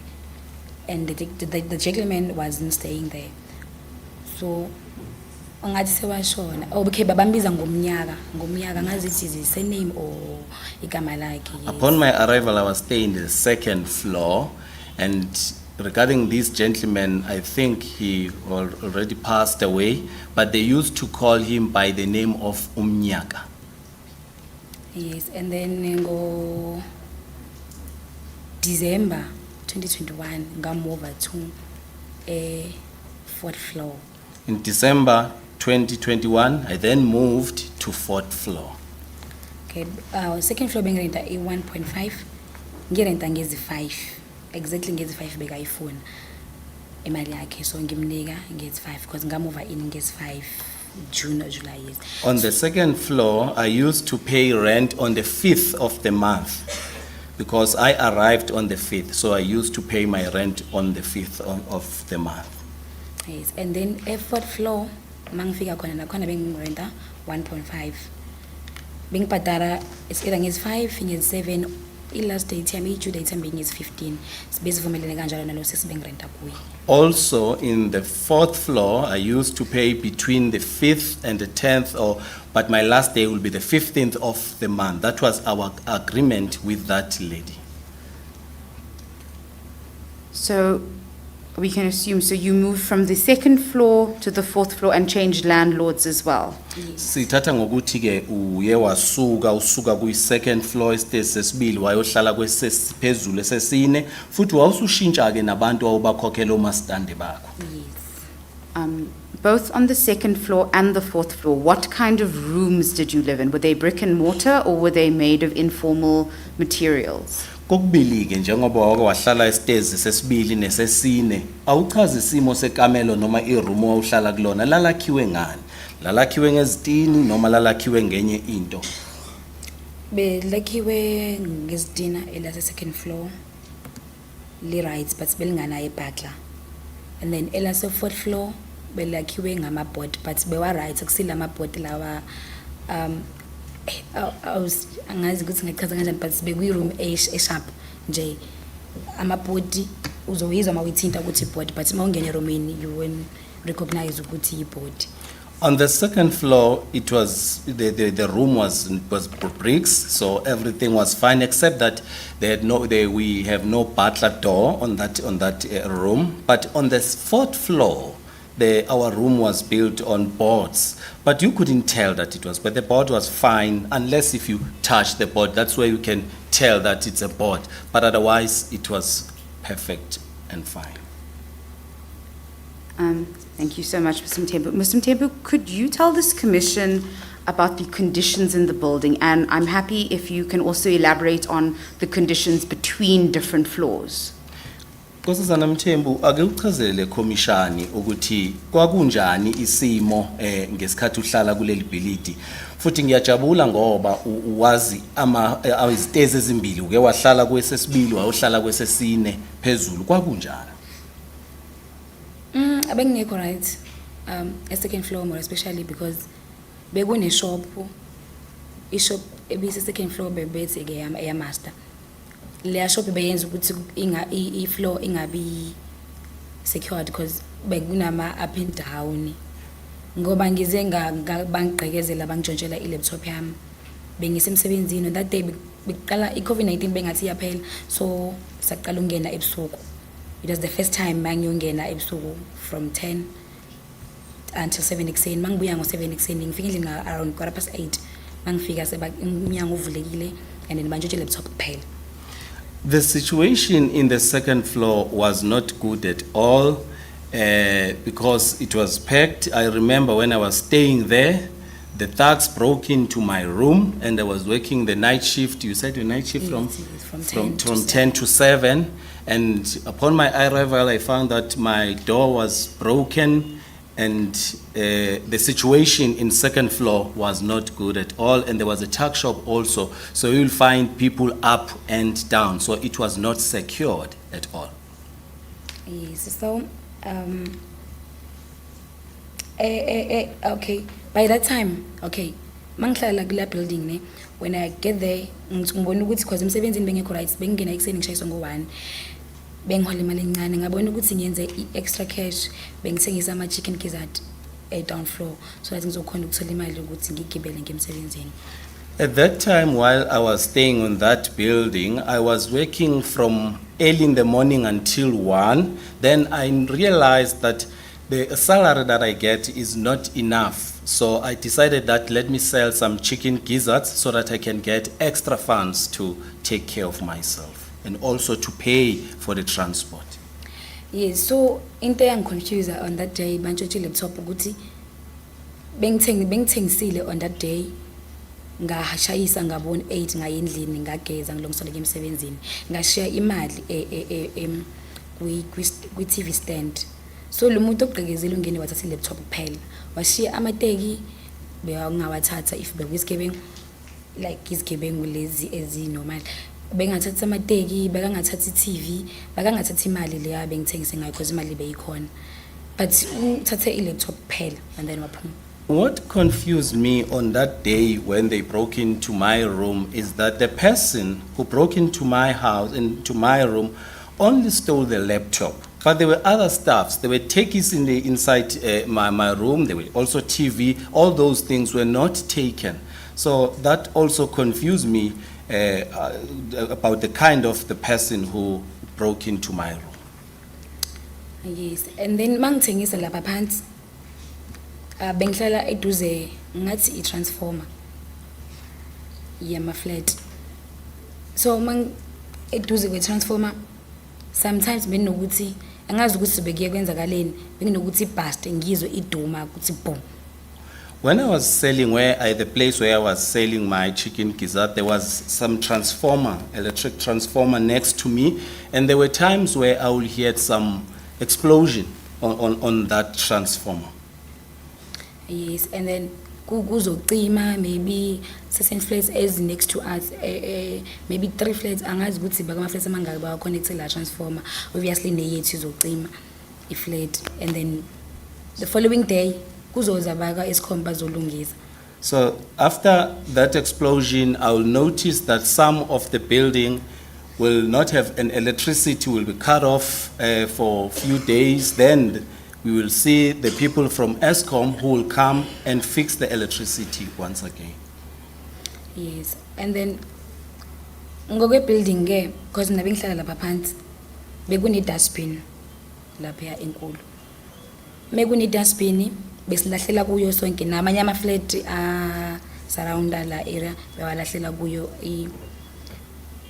and the gentleman wasn't staying there. So, ngathi sewashona. Oh, okay, babambiza ngomnyaka ngazi it is his surname or igama lakhe. Upon my arrival, I was staying in the 2nd floor, and regarding this gentleman, I think he already passed away, but they used to call him by the name of Umnyaka. Yes, and then go December 2021, ngamova to a 4th floor. In December 2021, I then moved to 4th floor. Okay, second floor being renta a 1.5, ngirenta ngezi 5, exactly ngezi 5 beka iphone. Imali yakhe, so ngimnika ngezi 5 because ngamova in ngezi 5 June or July, yes. On the 2nd floor, I used to pay rent on the 5th of the month because I arrived on the 5th, so I used to pay my rent on the 5th of the month. Yes, and then a 4th floor, mangifika khona nakhona bengirenta 1.5. Bengibhadala it's either ngezi 5 ngezi 7, i-last date yami i-due date yami ngezi 15. Sibezivumelene kanjalo nalo sesibengirenta kuye. Also, in the 4th floor, I used to pay between the 5th and the 10th, but my last day will be the 15th of the month. That was our agreement with that lady. So we can assume, so you moved from the 2nd floor to the 4th floor and changed landlords as well? Sithatha ngokuthi ke uye usuka kwi-2nd floor estate sesibili wayohlala kwesiphezulu esesine futhi wawusushintsha ke nabantu awubakhokhela omastande bakho. Yes. Both on the 2nd floor and the 4th floor, what kind of rooms did you live in? Were they brick and mortar or were they made of informal materials? Kokubili ke njengoba wake wahlala esitezi sesibili nesesine awuchaza isimo sekamelo noma iroom owuhlala kulona lalakhiwe ngani, lalakhiwe ngezitini noma lalakhiwe ngenye into? Belakhiwe ngezitina elase 2nd floor li right but belingana ebutler, and then elase 4th floor belakhiwe ngamaboard but bewa right kusila amaboard lawa angazi ukuthi ngichaza kanjani but bekwi room esharp nje amabhodi uzoyizwa mawithinta ukuthi board but mawungena roomini you won't recognize ukuthi iboard. On the 2nd floor, it was the room was bricks, so everything was fine except that we have no butler door on that room. But on the 4th floor, our room was built on boards, but you couldn't tell that it was. But the board was fine unless if you touch the board. That's where you can tell that it's a board. But otherwise, it was perfect and fine. Thank you so much, Mr. Mthembu. Mr. Mthembu, could you tell this commission about the conditions in the building? And I'm happy if you can also elaborate on the conditions between different floors. Nkosazana Mthembu, ake uchazele komishani ukuthi kwakunjani isimo ngesikhathi uhlala kuleli bhilidi. Futhi ngiyajabula ngoba uwazi izitezi ezimbili uke wahlala kwesesibili wayohlala kwesesine phezulu kwakunjani? Abengekho right a 2nd floor more especially because bekune shop, ishop ebise 2nd floor bebethe ke ya master. leya shop beyenza ukuthi i-floor ingabi secured because bekunama up and down ngoba ngize bangigqekezela bangijontshela i-laptop yami bengisemsebenzini that day bekuqala i-COVID-19 bengathi iyaphela so saqala ukungena ebusuku. It was the first time mangiyongena ebusuku from 10 until 7 ekuseni. Mangibuya ngo-7 ekuseni ngifika endlini around 8:15 mangifika umnyango uvulekile and then bantshontshele laptop kuphela. The situation in the second floor was not good at all because it was packed. I remember when I was staying there, the thugs broke into my room and I was working the night shift. You said your night shift Yes, from 10 to 7. And upon my arrival, I found that my door was broken and the situation in second floor was not good at all. And there was a tuck shop also. So you'll find people up and down. So it was not secured at all. Yes, so okay, by that time, okay, mangihlala kula building ne, when I get there ngibona ukuthi because emsebenzini bengekho right bengena ekuseni ngishayiswa ngo1 bengihola imali encane ngabona ukuthi ngiyenze i-extra cash bengithengisa ama chicken gizzard down floor so that ngizokhona ukuthola imali ukuthi ngigibele ngemsebenzini. At that time, while I was staying on that building, I was working from early in the morning until 1. Then I realized that the salary that I get is not enough. So I decided that let me sell some chicken gizzards so that I can get extra funds to take care of myself and also to pay for the transport. Yes, so into confused on that day bantshontshele laptop ukuthi bengithengisile on that day ngashayisa ngabona 8 ngayendlini ngageza ngilungisela emsebenzini ngashiya imali kwi TV stand. So lo muntu ogqekezile ungene wathatha i-laptop kuphela washiya amateki bewangawathatha if bekuyisigebengu like izigebengu lezi ezinormal bengathatha amateki bekangathatha i-TV bekangathatha imali leya bengithengise ngayo because imali beyikhona but uthathe i-laptop kuphela and then waphuma. What confused me on that day when they broke into my room is that the person who broke into my house, into my room, only stole the laptop. But there were other stuffs. There were techies inside my room. There were also TV. All those things were not taken. So that also confused me about the kind of the person who broke into my room. Yes, and then mangithengisa lapha phansi bengihlala eduze ngathi i-transformer yama flat. So mang eduze kwe-transformer sometimes benokuthi angazi ukuthi bekuye kwenzakaleni benginokuthi ibust ngizwe iduma ukuthi boom. When I was selling the place where I was selling my chicken gizzard, there was some transformer, electric transformer next to me, and there were times where I would hear some explosion on that transformer. Yes, and then kuzocima maybe certain flats as next to us maybe 3 flats angazi ukuthi bakama flats amangaki ba connect la transformer obviously neyethu izocima iflat and then the following day kuzoza baka Eskom bazolungisa. So after that explosion, I will notice that some of the building will not have an electricity, will be cut off for a few days. Then we will see the people from Eskom who will come and fix the electricity once again. Yes, and then ngokwe building ke because mina bengihlala lapha phansi bekune dustbin lapha enkulu. Mekune dustbin besilahlela kuyo sonke namanye ama flat surround la area bewalahlela kuyo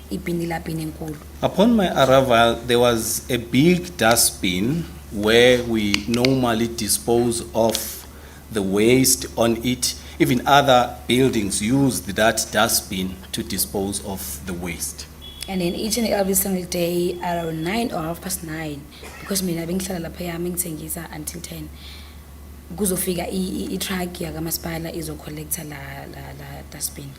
ibhini lapha enkulu. Upon my arrival, there was a big dustbin where we normally dispose of the waste on it. Even other buildings use that dustbin to dispose of the waste. And then each and every single day around 9 or 9:30 because mina bengihlala lapha yami ngithengisa until 10 kuzofika i-truck yakamasipala izocollecta la dustbin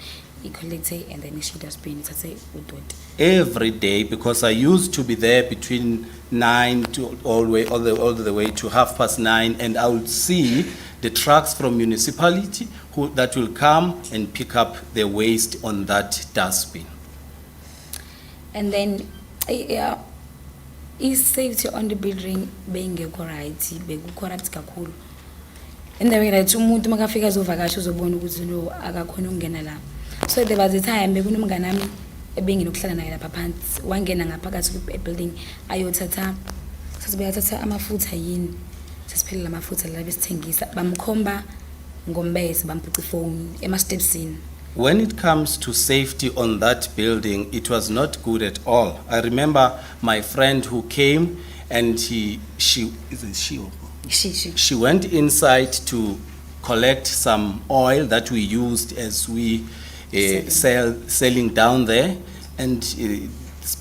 i-collecte and then she dustbin ithathe udoti. Every day, because I used to be there between 9 to all the way to 9:30, and I would see the trucks from municipality that will come and pick up the waste on that dustbin. And then is safety on the building bengekho right, beku-corrupt kakhulu. And the way that umuntu makafika azovakasha uzobona ukuthi no akakhona ukungena la. So there was a time bekunomngane nami ebenginokuhlala naye lapha phansi wangena ngaphakathi ebuilding ayothatha sasibeyathatha amafutha yini sasiphelela amafutha la besithengisa bamkhomba ngombese bampuca ifone ema-stepsini. When it comes to safety on that building, it was not good at all. I remember my friend who came and she went inside to collect some oil that we used as we selling down there, and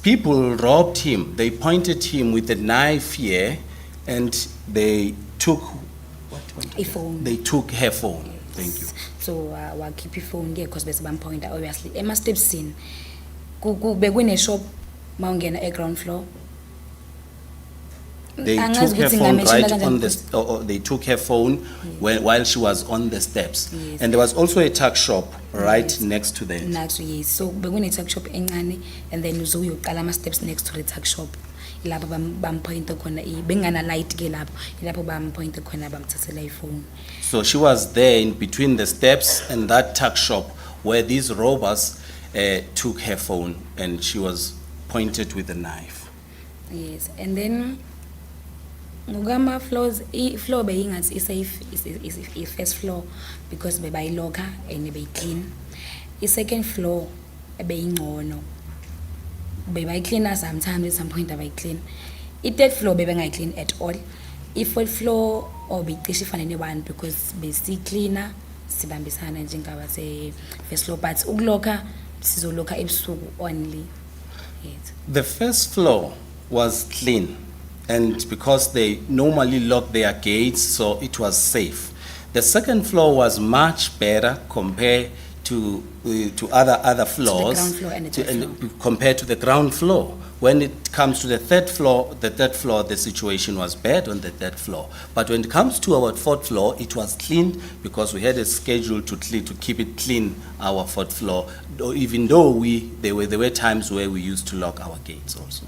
people robbed him. They pointed him with a knife here, and they took A phone. They took her phone. Thank you. So wa keep your phone there because bese bampointa obviously ema-stepsini bekune shop mawungena e-ground floor. They Angazi took her ukuthi phone ngingameshela right kanjani on the, because- or they took her phone while she was on the steps. Yes. And there was also a tuck shop right Yes. next to that. Nazo yes, so bekune tuck shop encane and then uzoyoqala ama-steps next to the tuck shop ilapho bampointa khona bengana light ke lapho ilapho bampointa khona bamthathela ifone. So she was there in between the steps and that tuck shop where these robbers took her phone, and she was pointed with a knife. Yes, and then ngokama floors floor beyingathi i-safe is i-first floor because bebayilokha and beyi-clean. I-second floor ebeyingcono bebayi-cleana sometimes at some point abayi-clean. I-third floor bebengayiclean at all. I-fourth floor or beyicishe ifane ne-one because besi-cleaner sibambisana njengaba se-first floor but ukulokha sizolokha ebusuku only. Yes. The first floor was clean, and because they normally lock their gates, so it was safe. The second floor was much better compared to other floors. ground floor and the third compared to the ground floor. When it comes to the third floor, the situation was bad on the third floor. But when it comes to our fourth floor, it was clean because we had a schedule to keep it clean, our fourth floor. Even though there were times where we used to lock our gates also.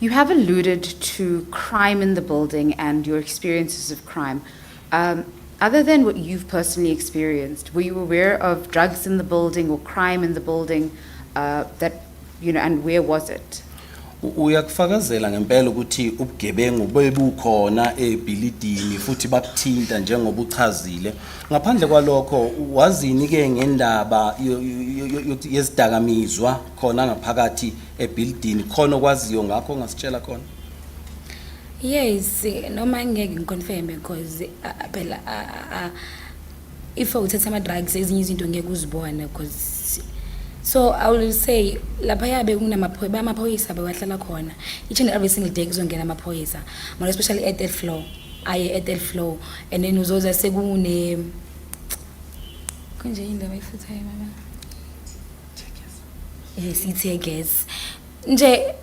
You have alluded to crime in the building and your experiences of crime. Other than what you've personally experienced, were you aware of drugs in the building or crime in the building and where was it? Uyakufakazela ngempela ukuthi ubugebengu bebukhona ebhilidini futhi bakuthinta njengoba uchazile. Ngaphandle kwalokho wazini ke ngendaba yezidakamizwa khona ngaphakathi ebhilidini khona kwaziyo ngakho ongasitshela khona? Yes, noma ngeke ngiconfirm because phela if uthatha ama drugs ezinye izinto ngeke uzibone because so I will say lapha yabe kunamaphoyisa bewahlala khona each and every single day kuzongena amaphoyisa more especially at that floor at that floor and then uzoza sekune konje indaba ifutha mama yes ithe gas nje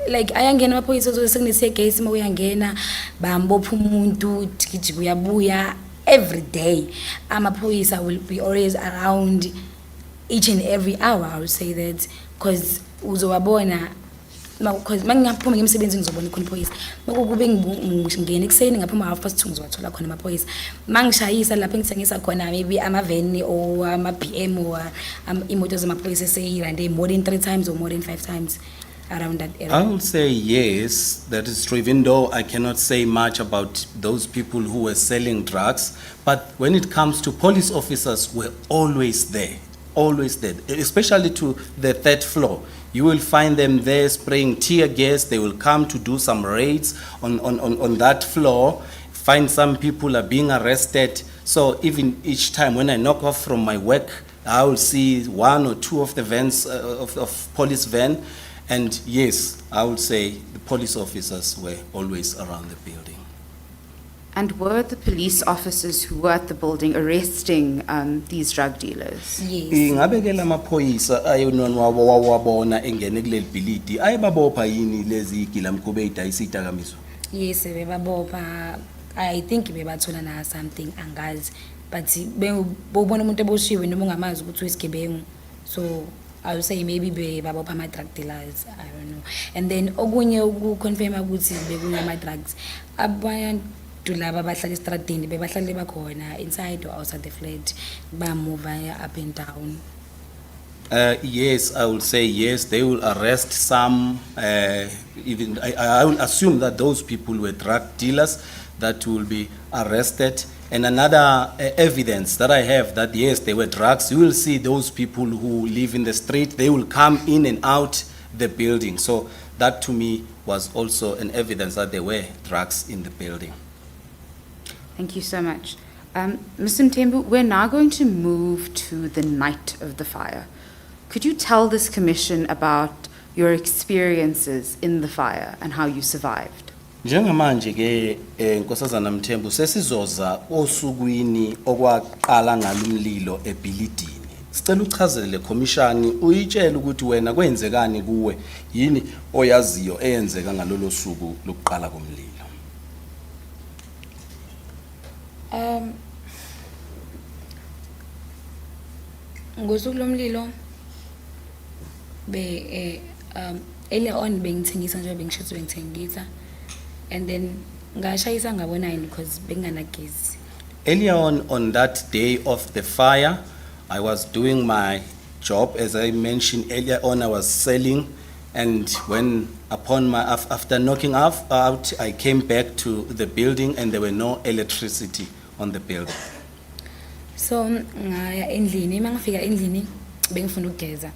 like ayangena amaphoyisa uzoza sekunethe gas uma uyangena bambopha umuntu tikiji kuyabuya every day amaphoyisa will be always around each and every hour. I would say that because uzowabona because mangiyaphuma ngemsebenzi ngizobona khona iphoyisa makube ngingena ekuseni ngaphuma 2:30 ngizowathola khona amaphoyisa mangishayisa lapha engithengisa khona maybe ama-van or ama-BM or imoto zamaphoyisa eseyirande more than 3 times or more than 5 times around that area. I would say yes, that is true, even though I cannot say much about those people who were selling drugs. But when it comes to police officers, we're always there, especially to the third floor. You will find them there spraying tear gas. They will come to do some raids on that floor, find some people are being arrested. So even each time when I knock off from my work, I will see 1 or 2 of the vans, of police van. And yes, I would say the police officers were always around the building. And were the police officers who were at the building arresting these drug dealers? Yes. Ingabe ke lamaphoyisa ayonwabona engene kuleli bhilidi ayebabopha yini lezi gilamkhobe edayisa idakamizwa? Yes, bebabopha. I think bebathola na something angazi but bobona umuntu eboshiwe noma ungamazi ukuthi uyisigebengu. So I would say maybe babopha ama drug dealers, I don't know. And then okunye ukuconfirm ukuthi bekungama drugs, abantu laba bahlala estradini bebahlale bakhona inside or outside the flat, ba move up and down. Yes, I would say yes. They will arrest some. Even I will assume that those people were drug dealers that will be arrested. And another evidence that I have that yes, they were drugs. You will see those people who live in the street. They will come in and out the building. So that to me was also an evidence that there were drugs in the building. Thank you so much. Mr. Mtembu, we're now going to move to the night of the fire. Could you tell this commission about your experiences in the fire and how you survived? Njengamanje ke Nkosazana Mthembu sesizoza osukwini okwaqala ngalumlilo ebhilidini. Sicela uchazele commission uyitshela ukuthi wena kwenzekani kuwe yini oyaziyo eyenzeka ngalolo suku lokuqala komlilo. Ngosuku lomlilo earlier on bengithengisa nje bengishithi bengithengisa, and then ngashayisa ngabona yini because benganagezi. Earlier on that day of the fire, I was doing my job. As I mentioned earlier on, I was selling, and when after knocking out, I came back to the building and there were no electricity on the building. So ngaya endlini, mangifika endlini bengifuna ukugeza.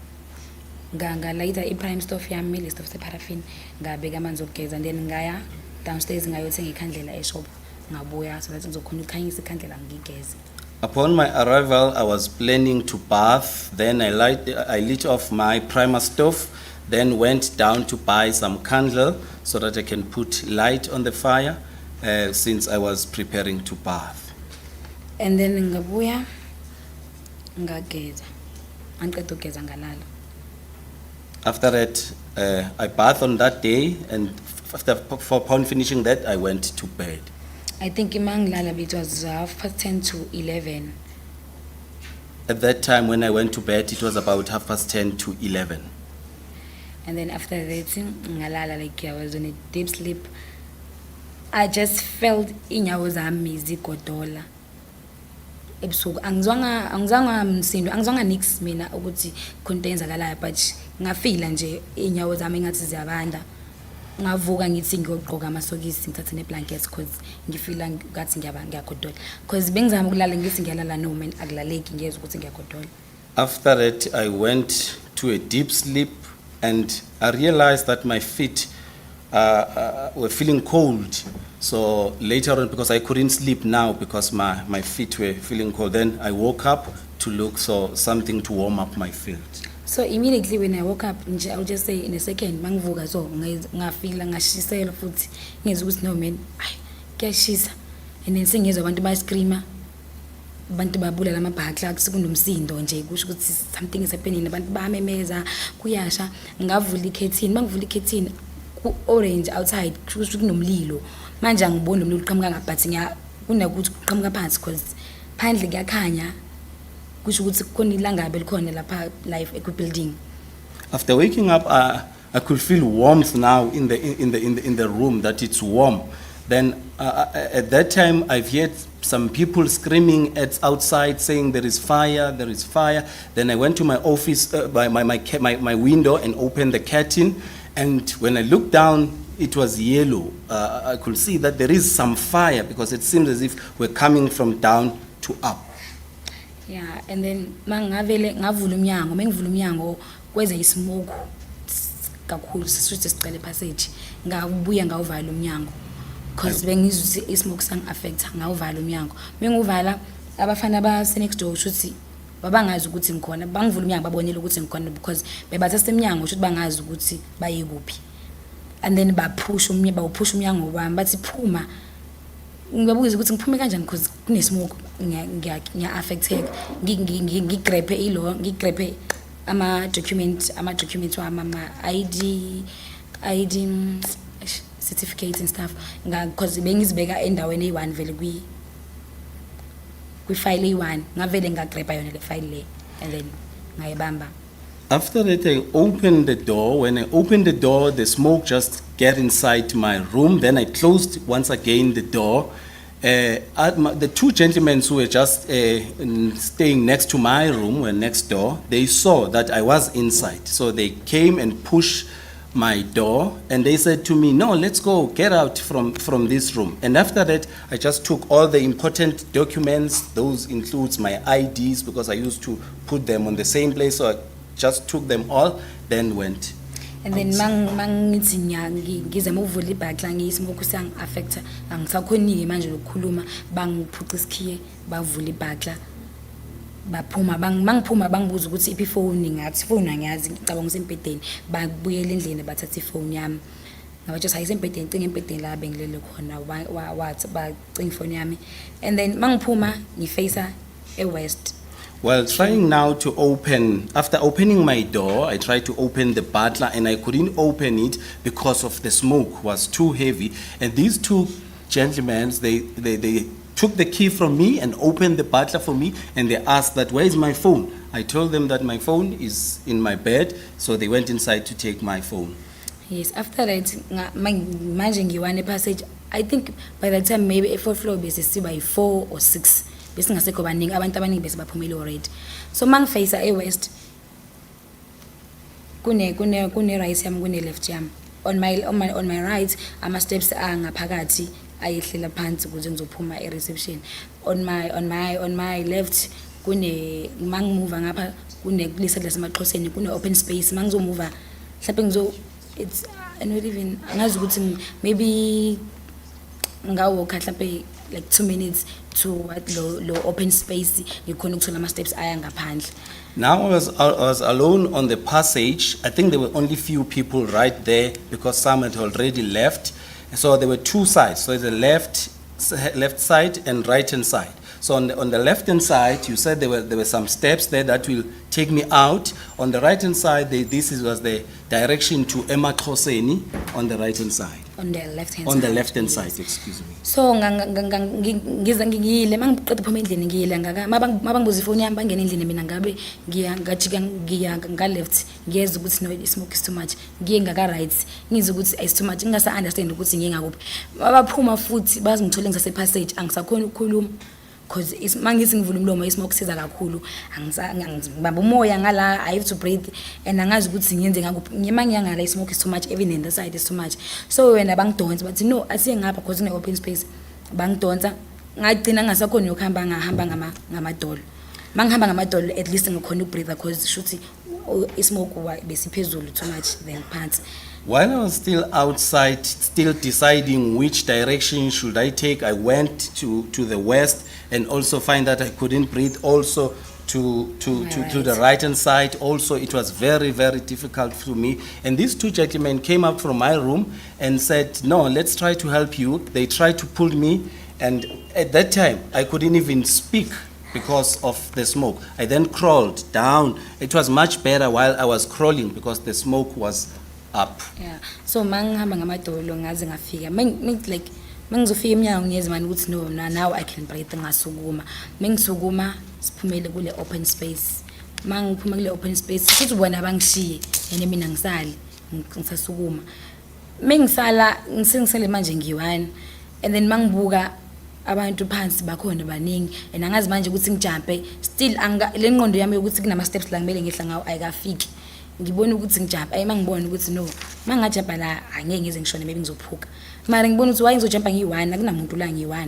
Ngalighta i-prime stove yami, le stove separaffin, ngabeka amanzi okugeza, then ngaya downstairs ngayothenga ikhandlela eshop, ngabuya so that ngizokhona ukukhanyisa ikhandlela ngigeze. Upon my arrival, I was planning to bath. Then I lit off my primer stove, then went down to buy some candle so that I can put light on the fire since I was preparing to bath. And then ngabuya ngageza, angiqeda ukugeza ngalala. After that, I bathed on that day, and upon finishing that, I went to bed. I think imangilala it was 10:30 to 11. At that time, when I went to bed, it was about 10:30 to 11. And then after that, ngalala like I was in a deep sleep. I just felt inyawo zami zigodola. Ebusuku angizwanga msindo, angizwanga nix mina ukuthi konke yenzakalayo, but ngafila nje inyawo zami ngathi ziyabanda. Ngavuka ngithi ngiyogqoka amasokisi ngithathe neblanket because ngifila ngathi ngiyagodola, because bengizama ukulala ngithi ngiyalala no man akulaleki ngiyezwa ukuthi ngiyagodola. After that, I went to a deep sleep, and I realized that my feet were feeling cold. So later on, because I couldn't sleep now because my feet were feeling cold, then I woke up to look for something to warm up my feet. So immediately when I woke up, I'll just say in a second, mangivuka so ngafila ngashisela futhi ngezwe ukuthi no man, kuyashisa. And then sengizwa abantu ba screamer, abantu babulala amabhakla kusekundomsindo nje kusho ukuthi something is happening, abantu bamemeza kuyasha. Ngavula i-curtain, mangivula i-curtain ku orange outside kusho kunomlilo. Manje angiboni umlilo uqhamuka ngaphansi, kunakuthi uqhamuka phansi because phandle kuyakhanya. Building. After waking up, I could feel warmth now in the room, that it's warm. Then at that time, I've heard some people screaming outside saying there is fire, there is fire. Then I went to my office, my window, and opened the curtain. And when I looked down, it was yellow. I could see that there is some fire because it seems as if we're coming from down to up. Yeah, and then ngavula umnyango, mengivula umnyango kweze ismoke kakhulu sisithi sicela passage. Ngabuya ngawuvala umnyango because bengizwe ismoke sang affect ngawuvala umnyango. Menguvala abafana base next door ukuthi babangazi ukuthi ngikhona, bangivula umnyango babonile ukuthi ngikhona because bebatha semnyango ukuthi bangazi ukuthi baye kuphi. And then bawuphusha umnyango wami bathi phuma. Ngiyabuza ukuthi ngiphume kanjani because kunesmoke ngiya affected, ngigrephe ngigrephe ama documents wami, ama ID certificates and stuff because bengizibeka endaweni eyi1 vele kwifile eyi-1 ngavele ngagrepha yona le file le and then ngayibamba. After that, I opened the door. When I opened the door, the smoke just get inside my room. Then I closed once again the door. The two gentlemen who were just staying next to my room, were next door, they saw that I was inside. So they came and pushed my door and they said to me, no, let's go, get out from this room. And after that, I just took all the important documents. Those includes my IDs because I used to put them on the same place. So I just took them all, then went. And then mangithi ngizama ukuvula ibhakla ngiyismoke sang-affecta angisakhoni-ke manje lokukhuluma bangiphuca isikhiye bavula ibhakla baphuma mangiphuma bangibuza ukuthi iphi ifoni ngathi ifoni angiyazi ngicabanga ngisempedeni babuyela endlini bathatha ifoni yami ngabatsho ayisempedeni cinga empedeni la bengilele khona wathi bacinga ifoni yami and then mangiphuma ngifacea e-west. Well, trying now to open, after opening my door, I tried to open the butler and I couldn't open it because of the smoke was too heavy. And these two gentlemen, they took the key from me and opened the butler for me and they asked that, where is my phone? I told them that my phone is in my bed, so they went inside to take my phone. Yes, after that, manje ngiwane passage, I think by the time maybe a4th floor base by 4 or 6. Bese ngasekho baningi abantu abaningi bese baphumile already. So mangifacea e-west kune right yami kune left yami. On my right ama steps angaphakathi ayehlela phansi ukuze ngizophuma e-reception. On my left kune mangimove ngapha kune kulisa lasemaXhoseni kune open space mangizomove mhlawumbe it's not even ngazi ukuthi maybe ngawalka mhlawumbe like 2 minutes to what low open space ngikhona ukuthola ama steps aya ngaphandle. Now I was alone on the passage. I think there were only few people right there because some had already left. So there were two sides. So the left side and right hand side. So on the left hand side, you said there were some steps there that will take me out. On the right hand side, was the direction to emaXhoseni on the right hand side. On the left hand On side. the left hand side, excuse me. So ngiza ngiyile mangiqeda phuma endlini ngiyile mabangibuza ifoni yami bangena endlini mina ngabe ngajika ngiya nga left ngiyeza ukuthi no smoke is too much ngiye ngaka right ngizwe ukuthi is too much ngingasa understand ukuthi ngiye ngakuphi baphuma futhi bazingithole ngisase passage angisakhona ukukhuluma because mangithi ngivula umlomo ismoke siza kakhulu angibamba umoya ngala I have to breathe and angazi ukuthi ngiyenze ngakuphi ngimangiya ngala ismoke is too much even in the side is too much. So wena bangidonsa bathi no asiye ngapha because ne open space bangidonsa ngagcina ngasakhona ukuhamba ngahamba ngamadolo mangihamba ngamadolo at least ngikhona ukubreathe because shuthi ismoke besiphezulu too much then phansi. While I was still outside, still deciding which direction should I take, I went to the west and also find that I couldn't breathe. Also to the right hand side. Also, it was very, very difficult for me. And these two gentlemen came out from my room and said, no, let's try to help you. They tried to pull me. And at that time, I couldn't even speak because of the smoke. I then crawled down. It was much better while I was crawling because the smoke was up. Yeah. So mangihamba ngamadolo ngaze ngafika. Like mangizofika eminyango ngiyeza manje ukuthi no now I can breathe ngasukuma. Mengisukuma siphumele kule open space. Mangiphuma kule open space futhi bona bangishiye yena mina ngisali ngisasukuma. Mengisala ngisengisele manje ngiyi-1 and then mangibuka abantu phansi bakhona baningi and angazi manje ukuthi ngijumpe still le ngqondo yami ukuthi kunama steps la ngimele ngehla ngawo ayikafiki. Ngibona ukuthi ngijumpa ayimangibona ukuthi no mangajumpa la angeke ngize ngishone maybe ngizophuka mara ngibona ukuthi waye ngizojumpa ngiyi-1 akunamuntu la ngiyi-1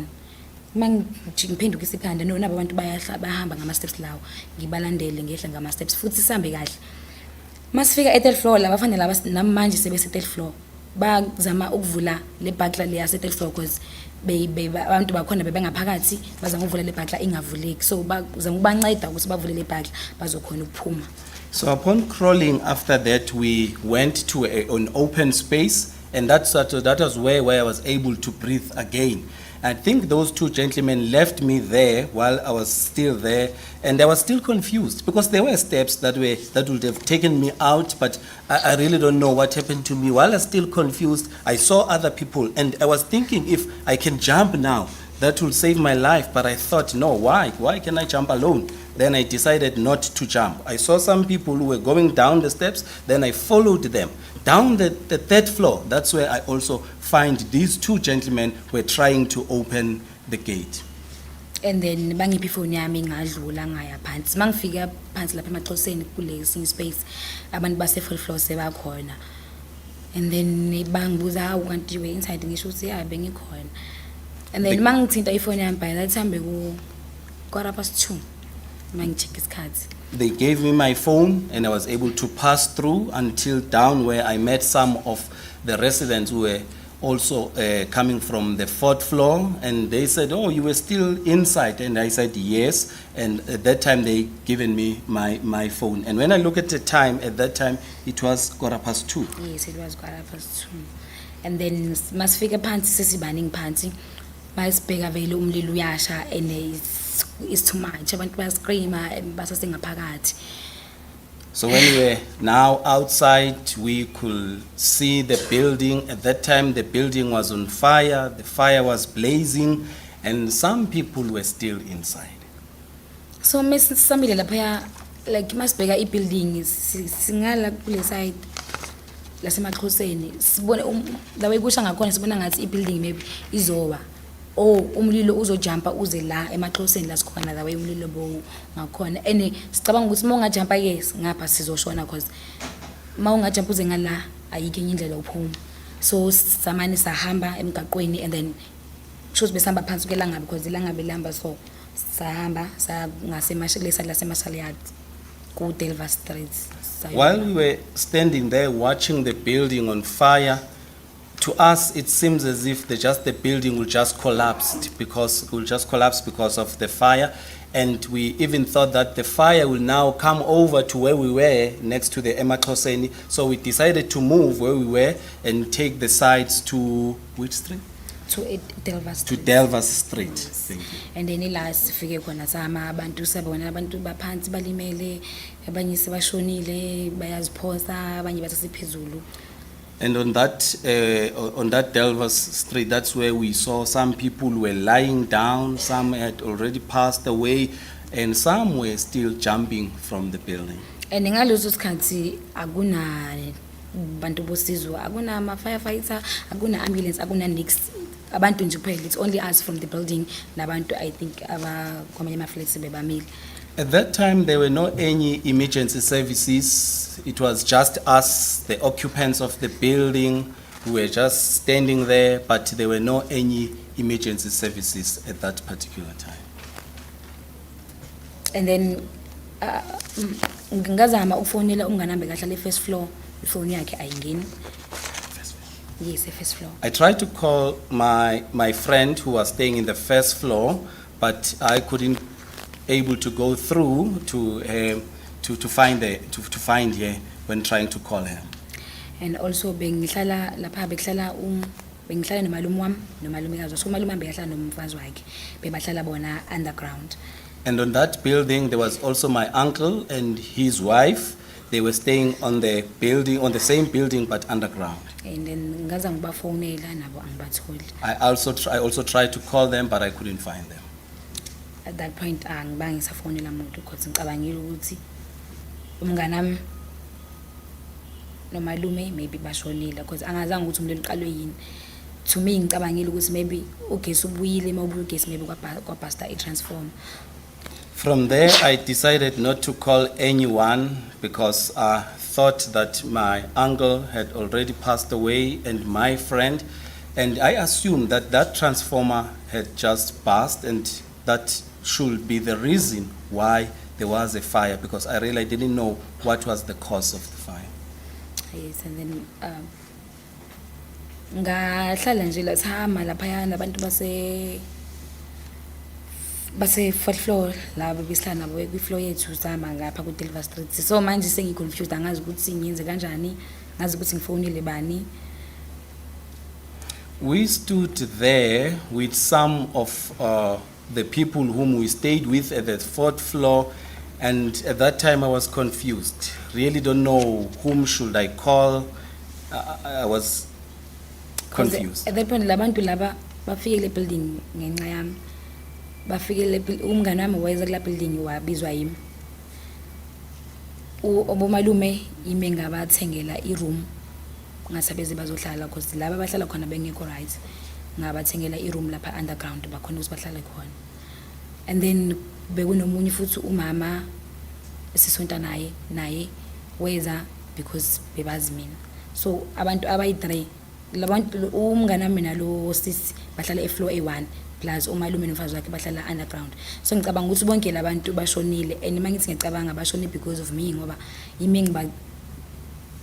mangiphenduka isikhanda no nabo abantu bahamba ngama steps lawo ngibalandele ngehla ngama steps futhi sihambe kahle masifika e-3rd floor la bafana laba namanje sebese 3rd floor bazama ukuvula le bhakla le yase 3rd floor because abantu bakhona bebengaphakathi bazama ukuvula le bhakla ingavuleki so bazama ukubanceda ukuthi bavule le bhakla bazokhona ukuphuma. So upon crawling after that, we went to an open space, and that was where I was able to breathe again. I think those two gentlemen left me there while I was still there, and I was still confused because there were steps that would have taken me out, but I really don't know what happened to me. While I was still confused, I saw other people, and I was thinking if I can jump now, That will save my life. But I thought, no, why? Why can I jump alone? Then I decided not to jump. I saw some people who were going down the steps. Then I followed them down the third floor. That's where I also find these two gentlemen were trying to open the gate. And then bangiphi ifoni yami ngadlula ngaya phansi mangifika phansi lapha emaxhoseni kule space abantu base full floor sebakhona and then bangibuza how kanti we inside ngisho ukuthi yeah bengikhona and then mangithinta ifoni yami by that time beku 2:15 mangicheck isikhathi. They gave me my phone and I was able to pass through until down where I met some of the residents who were also coming from the 4th floor, and they said, oh, you were still inside, and I said yes, and at that time they given me my phone, and when I look at the time, at that time it was 2:15. Yes, it was 2:15 and then masifika phansi sesibaningi phansi bayisibheka vele umlilo uyasha and it's too much abantu bayascreama basasengaphakathi. So when we were now outside, we could see the building. At that time, the building was on fire, the fire was blazing, and some people were still inside. So Miss Samile lapha like masibheka ibuilding singala kule side lasemaxhoseni sibone la way kusha ngakhona sibona ngathi ibuilding maybe izowa umlilo uzojumpa uze la emaxhoseni la sikhona la way umlilo bo ngakhona and sicabanga ukuthi mawungajumpa ke ngapha sizoshona because mawungajumpa uze ngala ayikho enye indlela uphuma so samani sahamba emgaqweni and then shows besamba phansi kelanga because ilanga belamba so sahamba sa ngasemashle lasemasaliyad ku Delva Street. While we were standing there watching the building on fire, to us it seems as if the building will just collapse because of the fire, and we even thought that the fire will now come over to where we were next to the Emaxhoseni, so we decided to move where we were and take the sides to which street? To Delva Street. To Delva Street. Thank you. And then last sifike khona sama abantu sabona abantu baphansi balimele abanye sebashonile bayaziphosa abanye basasiphezulu. And on that Delva Street, that's where we saw some people were lying down, some had already passed away, and some were still jumping from the building. And ngaleso sikhathi akuna bantu bosizo, akuna ama firefighter, akuna ambulance, akuna nix. Abantu nje kuphela, it's only us from the building nabantu I think abakwamanye ama flats bebamile. At that time, there were no any emergency services. It was just us, the occupants of the building, who were just standing there, but there were no any emergency services at that particular time. And then ngingazama ukufonela umnganami kahle le first floor, ifoni yakhe ayingeni. Yes, the first floor. I tried to call my friend who was staying in the first floor, but I couldn't able to go through to find her when trying to call her. And also bengihlala lapha behlala bengihlala nomalume wami nomalumekazi so umalume wami behlala nomfazi wakhe bebahlala bona underground. And on that building there was also my uncle and his wife. They were staying on the building, on the same building but underground. And then ngaza ngibafonela nabo angibatholi. I also tried to call them but I couldn't find them. At that point angibangi safonela umuntu because ngicabangile ukuthi umnganami nomalume maybe bashonile because angazange ukuthi umlilo uqalwe yini. To me ngicabangile ukuthi maybe ugesi ubuyile mawubuye ugesi maybe kwabasta transform. From there I decided not to call anyone because I thought that my uncle had already passed away and my friend, and I assumed that transformer had just passed and that should be the reason why there was a fire, because I really didn't know what was the cause of the fire. Yes, and then ngahlala nje la sihamba lapha nabantu base 4th floor la bebihlala nabo ku floor yethu sihamba ngapha ku Delva Street. So manje sengiconfused angazi ukuthi ngiyenze kanjani, ngazi ukuthi ngifonile bani. We stood there with some of the people whom we stayed with at the 4th floor, and at that time I was confused. Really don't know whom should I call. I was confused. At that point labantu laba bafike le building ngenxa yami. Bafike le umngane wami wayeza kula building wabizwa yimi. Obomalume yimi ngabathengela i-room ngasabeze bazohlala because laba abahlala khona bengekho right. Ngabathengela i-room lapha underground bakhona ukuthi bahlale khona. And then bekunomunye futhi umama esisonta naye weza because bebazi mina. So abantu abayi-3 labantu umngane wami nalo sisi bahlala e-floor A1 plus umalume nomfazi wakhe bahlala underground. So ngicabanga ukuthi bonke labantu bashonile and mangithi ngicabanga bashone because of me ngoba yimi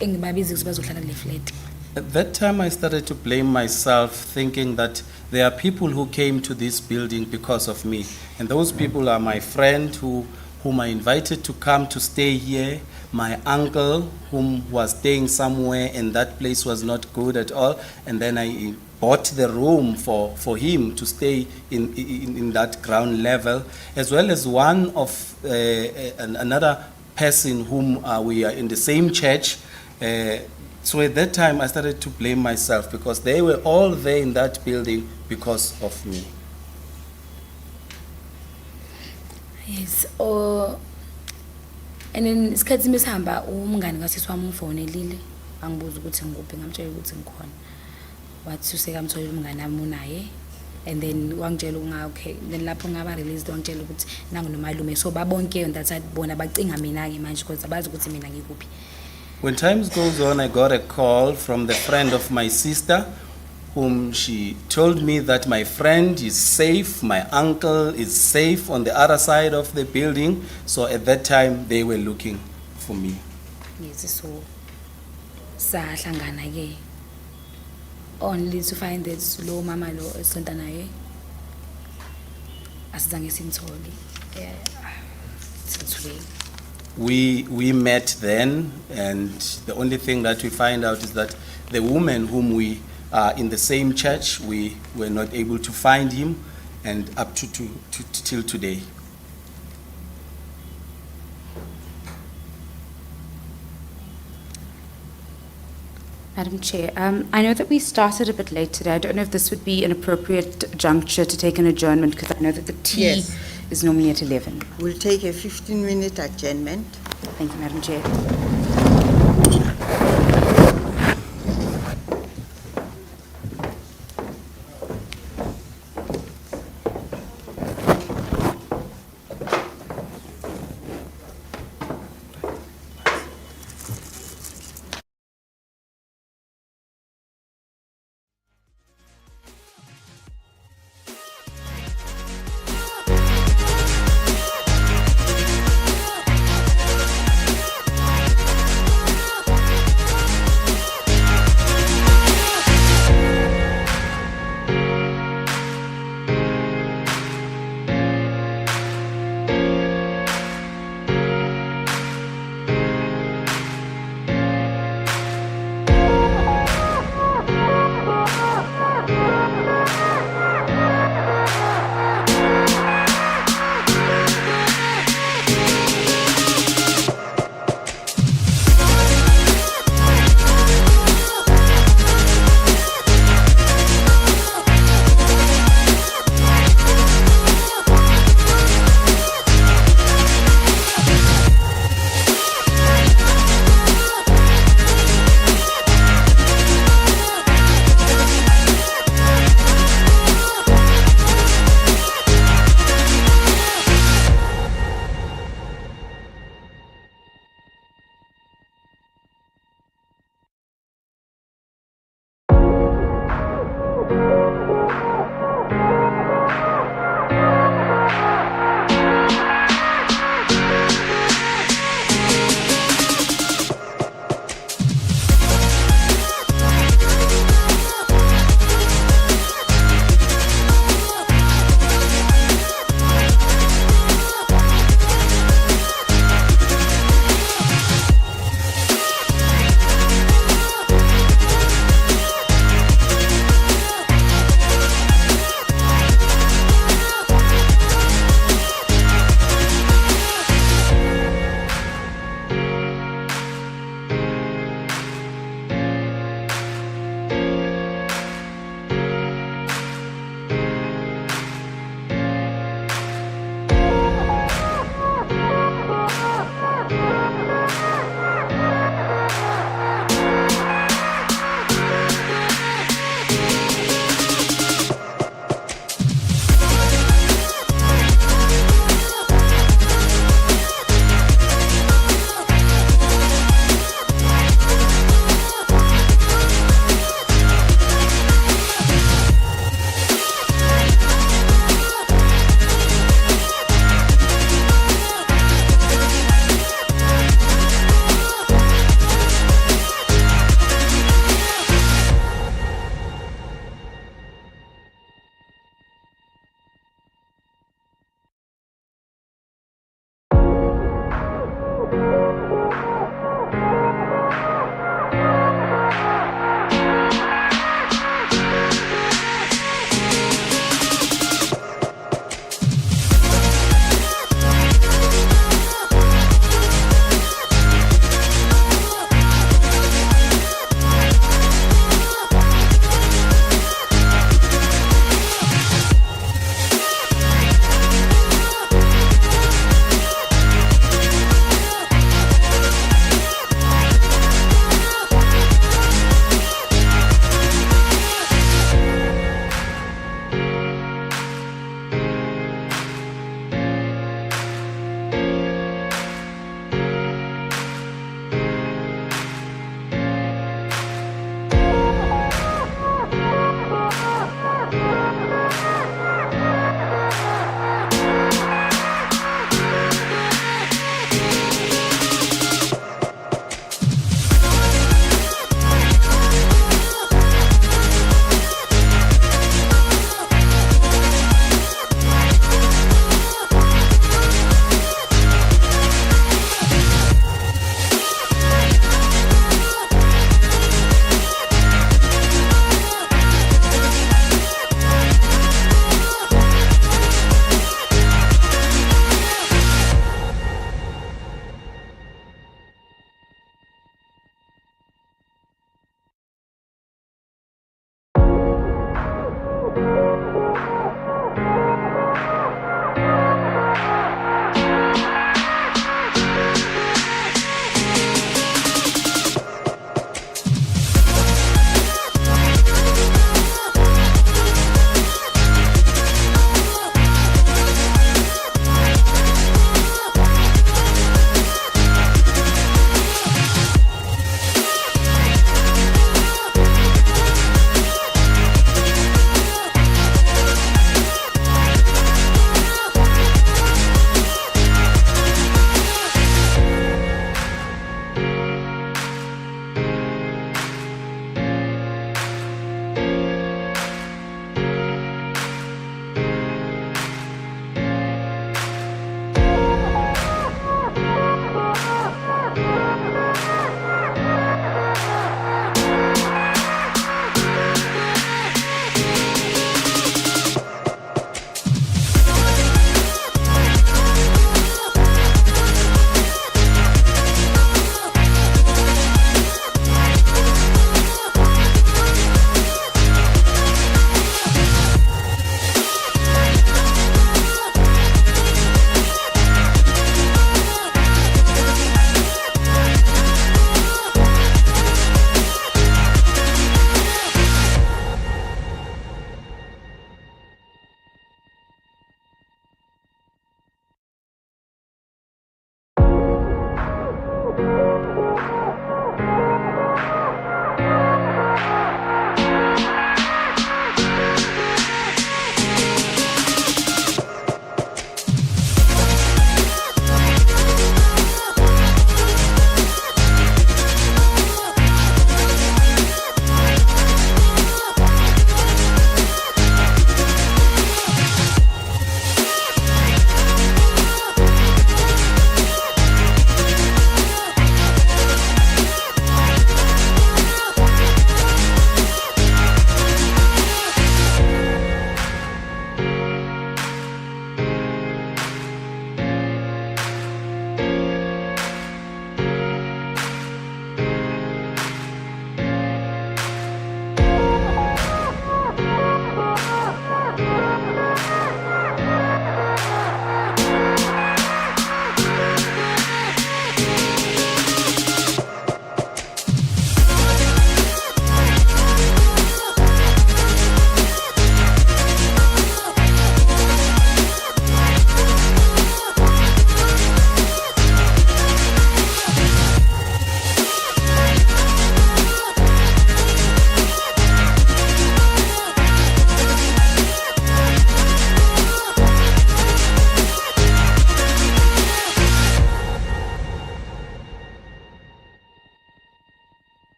engibabizi ukuthi bazohlala kule flat. At that time, I started to blame myself, thinking that there are people who came to this building because of me. And those people are my friend whom I invited to come to stay here, my uncle whom was staying somewhere and that place was not good at all. And then I bought the room for him to stay in that ground level, as well as one of another person whom we are in the same church. So at that time, I started to blame myself because they were all there in that building because of me. Yes, and then isikhathi mesihamba umngane kasisi wami ungifonelile angibuza ukuthi ngikuphi ngamtshela ukuthi ngikhona. Wathi usekamtholela umngane wami unaye and then wangitshela unga okay then lapho ngaba released wangitshela ukuthi nangu nomalume so babonke on that side bona bacinga mina ke manje because abazi ukuthi mina ngikuphi. When times goes on, I got a call from the friend of my sister, whom she told me that my friend is safe, my uncle is safe on the other side of the building. So at that time, they were looking for me. Yes, so sahlangana ke only to find that lo mama lo esonta naye asizange simthole. Today. We met then, and the only thing that we find out is that the woman whom we are in the same church, we were not able to find him, and up to till today. Madam Chair, I know that we started a bit late today. I don't know if this would be an appropriate juncture to take an adjournment because I know that the tea Yes. is normally at 11. We'll take a 15-minute adjournment. Thank you, Madam Chair.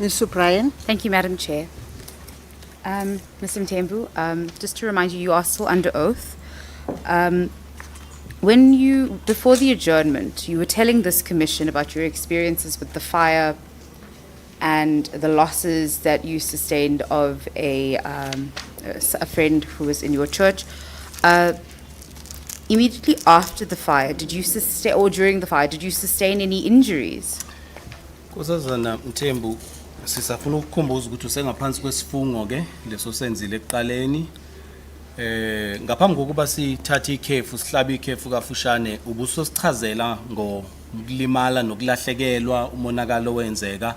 Ms. O'Brien? Thank you, Madam Chair. Mr. Mthembu, just to remind you, you are still under oath. When you, before the adjournment, you were telling this commission about your experiences with the fire and the losses that you sustained of a friend who was in your church. Immediately after the fire, did you sustain, or during the fire, did you sustain any injuries? Kusazana Mthembu, sisafuna ukukhumbuza ukuthi usengaphansi kwesifungo ke leso senzile ekuqaleni. Ngaphambi kokuba sithathe ikhefu sihlabe ikhefu kafushane ubusosichazela ngokulimala nokulahlekelwa umonakalo wenzeka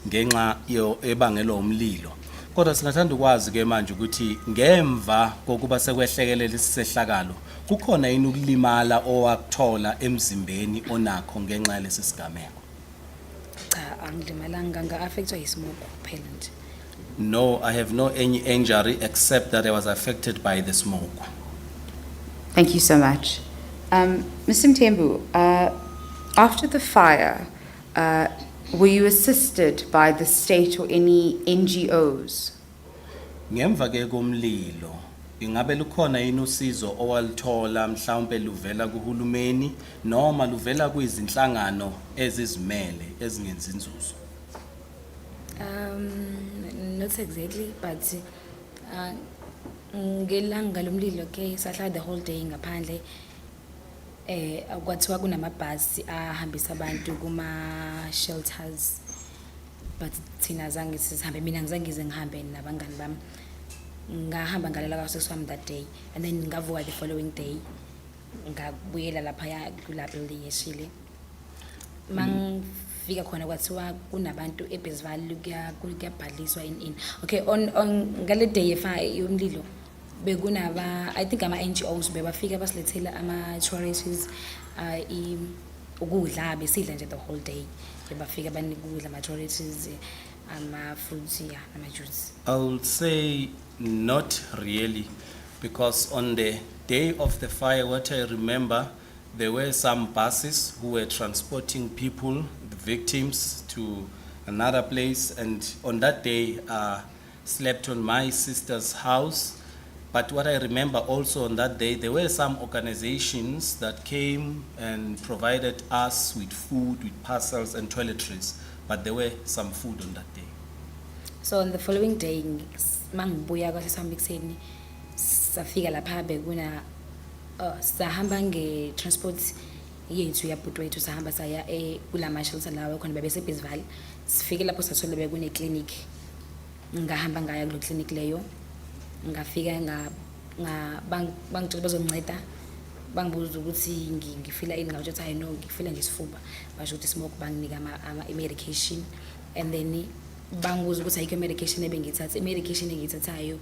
ngenxa ebangelwa umlilo. Kodwa singathanda ukwazi ke manje ukuthi ngemva kokuba sekwehlekelele isisehlakalo kukhona yini ukulimala owakuthola emzimbeni onakho ngenxa yalesi sigameko? Cha, angilimalanga nga-affectwa yismoke kuphela nje. No, I have no any injury except that I was affected by the smoke. Thank you so much. Mr. Mthembu, after the fire, were you assisted by the state or any NGOs? Ngemva ke komlilo, ingabe lukhona yini usizo owalithola mhlawumbe luvela kuhulumeni noma luvela kuizinhlangano ezizimele ezingenzi inzuzo? Not exactly, but ngelanga lomlilo ke sahlala the whole day ngaphandle. Kwathiwa kunamabhasi ahambisa abantu kuma shelters, but thina zange sihambe, mina ngizange ngize ngihambe nabangani bami. Ngahamba ngalela kasisi wami that day, and then ngavuka the following day ngabuyela lapha kula building eshile. Fika khona kwathiwa kunabantu eBesval kuyabhaliswa in. Okay, on ngale day yomlilo bekunaba, I think ama NGOs bebafika basilethela ama charities ukudla besidla nje the whole day. Bebafika banika ukudla ama charities, ama fruits ama juice. I would say not really, because on the day of the fire, what I remember, there were some buses who were transporting people, the victims, to another place, and on that day, slept on my sister's house. But what I remember also on that day, there were some organizations that came and provided us with food, with parcels and toiletries, but there were some food on that day. So on the following day, mangibuya kwasesami ekuseni, safika lapha bekuna sahamba nge-transport yethu yabhuti wethu, sahamba saya kulama shelter lawa khona bebeseBesval. Sifike lapho sathola bekune clinic, ngahamba ngaya kulo clinic leyo, ngafika bangitshela bazonginceda, bangibuza ukuthi ngifila ini, ngabathi hayi no, ngifila ngesifuba, basho ukuthi smoke, banginika ama medication, and then bangibuza ukuthi ayikho medication ebengithatha. Medication engiyithathayo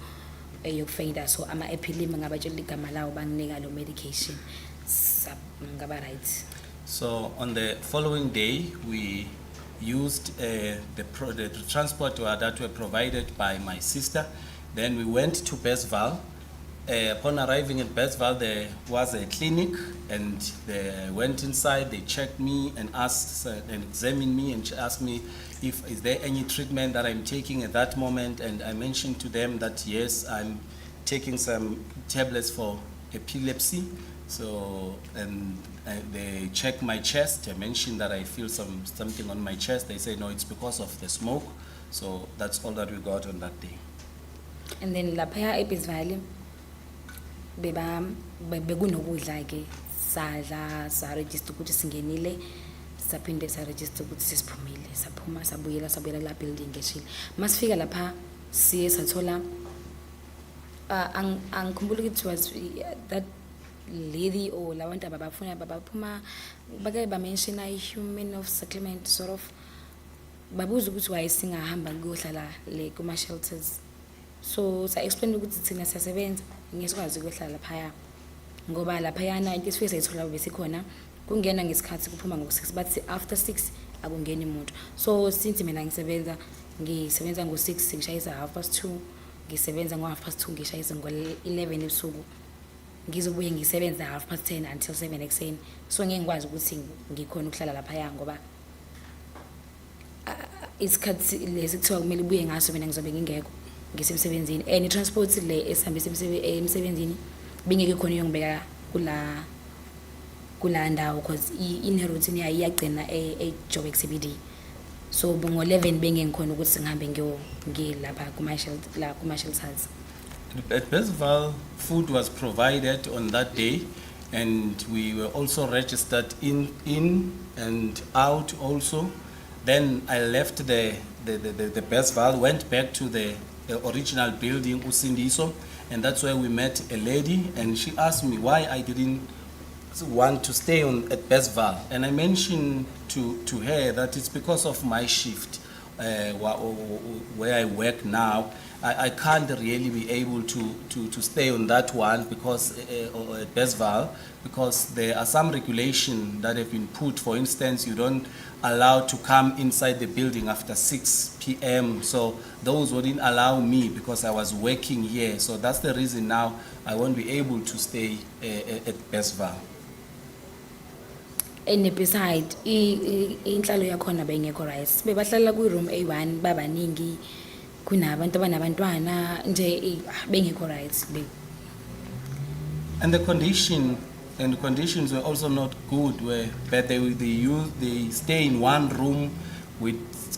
yokufeyida, so ama epilim ngabatshela igama lawo banginika lo medication ngaba right. So on the following day, we used the transport that were provided by my sister. Then we went to Besval. Upon arriving at Besval, there was a clinic, and they went inside. They checked me and asked and examined me and asked me if is there any treatment that I'm taking at that moment. And I mentioned to them that yes, I'm taking some tablets for epilepsy. So and they checked my chest. I mentioned that I feel something on my chest. They say no, it's because of the smoke. So that's all that we got on that day. And then lapha eBesval bekunokudla ke, sadla sa-register ukuthi singenile, saphinde sa-register ukuthi sesiphumile, saphuma sabuyela la building eshile. Masifika lapha siye sathola angikhumbula ukuthi it was that lady or labantu abafuna baphuma bake bamention human of settlement, sort of babuza ukuthi why singahamba kuyohlala le kuma shelters. So sa explain ukuthi thina siyasebenza ngesikwazi ukuhlala lapha ngoba lapha yana into esifike sayithola besikhona kungena ngesikhathi kuphuma ngo6, but after 6 akungeni umuntu. So since mina ngisebenza ngo6 ngishayisa 2:30, ngisebenza ngo2:30 ngishayisa ngo11 ebusuku, ngizobuye ngisebenza 10:30 until 7 ekseni. So ngeke ngikwazi ukuthi ngikhona ukuhlala lapha ngoba isikhathi lesi kuthiwa kumele ubuye ngaso mina ngizobe ngingekho ngisemsebenzini and i-transport le esihambisa emsebenzini bingeke khona iyongibeka kula ndawo because ine-routine yayo iyagcina eJoburg CBD. So ngo-11 bengengikhona ukuthi ngihambe ngilapha kuma-shelters. At Besval, food was provided on that day, and we were also registered in and out also. Then I left the Besval, went back to the original building, Usindiso, and that's where we met a lady, and she asked me why I didn't want to stay at Besval. And I mentioned to her that it's because of my shift, where I work now. I can't really be able to stay on that one because at Besval, because there are some regulations that have been put. For instance, you don't allow to come inside the building after 6 p.m. So those wouldn't allow me because I was working here. So that's the reason now I won't be able to stay at Besval. And beside, inhlalo yakhona bengekho right. Bebahlala kwi-room A1 babaningi kunabantu abanabantwana nje bengekho right. And the conditions were also not good, but they stay in one room with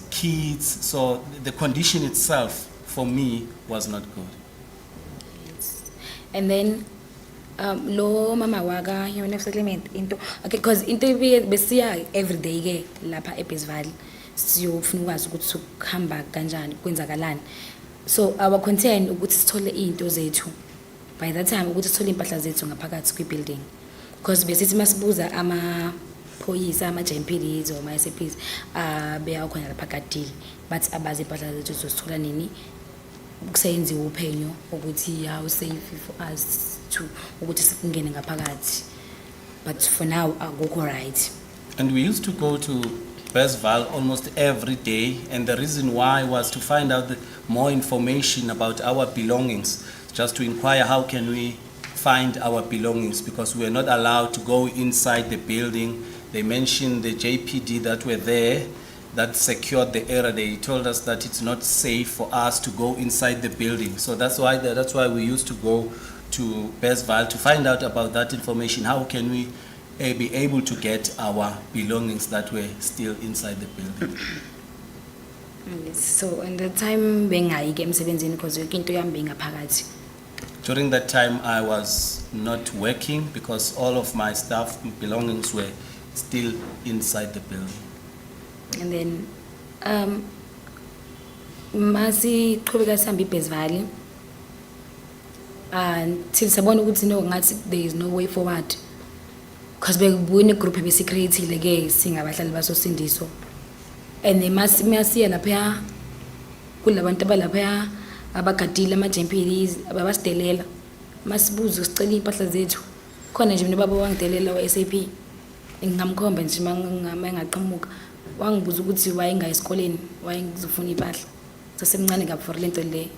kids. So the condition itself for me was not good. And then lo mama waka human settlement into okay because into besiya every day ke lapha eBesval siyofuna ukwazi ukuthi ukuhamba kanjani kwenzakalani. So our concern ukuthi sithole izinto zethu by that time ukuthi sithole impahla zethu ngaphakathi kwi-building because besithi masibuza amaphoyisa ama-JMPDs or ama-SAPs beya khona lapha kadili but abazi impahla zethu zosithola nini kusenziwa uphenyo ukuthi how safe for us to ukuthi singene ngaphakathi, but for now akukho right. And we used to go to Besval almost every day, and the reason why was to find out more information about our belongings, just to inquire how can we find our belongings, because we were not allowed to go inside the building. They mentioned the JPD that were there that secured the area. They told us that it's not safe for us to go inside the building. So that's why we used to go to Besval to find out about that information. How can we be able to get our belongings that were still inside the building? So in the time bengayike emsebenzini because yonke into yami bengaphakathi. During that time I was not working because all of my stuff belongings were still inside the building. And then masi qhubeka sihamba iBesval until sabona ukuthi no ngathi there is no way forward because bekubuyini group ebesicreateile ke singabahlali baso Usindiso, and then masiya lapha kulabantu abalapha abagadile ama-JMPDs ababasidelela masibuza sicela impahla zethu khona nje mina baba wangidelela wa-SAP ngingamkhomba nje mangaqhamuka wangibuza ukuthi wayenga esikoleni wayengizofuna impahla sasemncane kabi for lento le.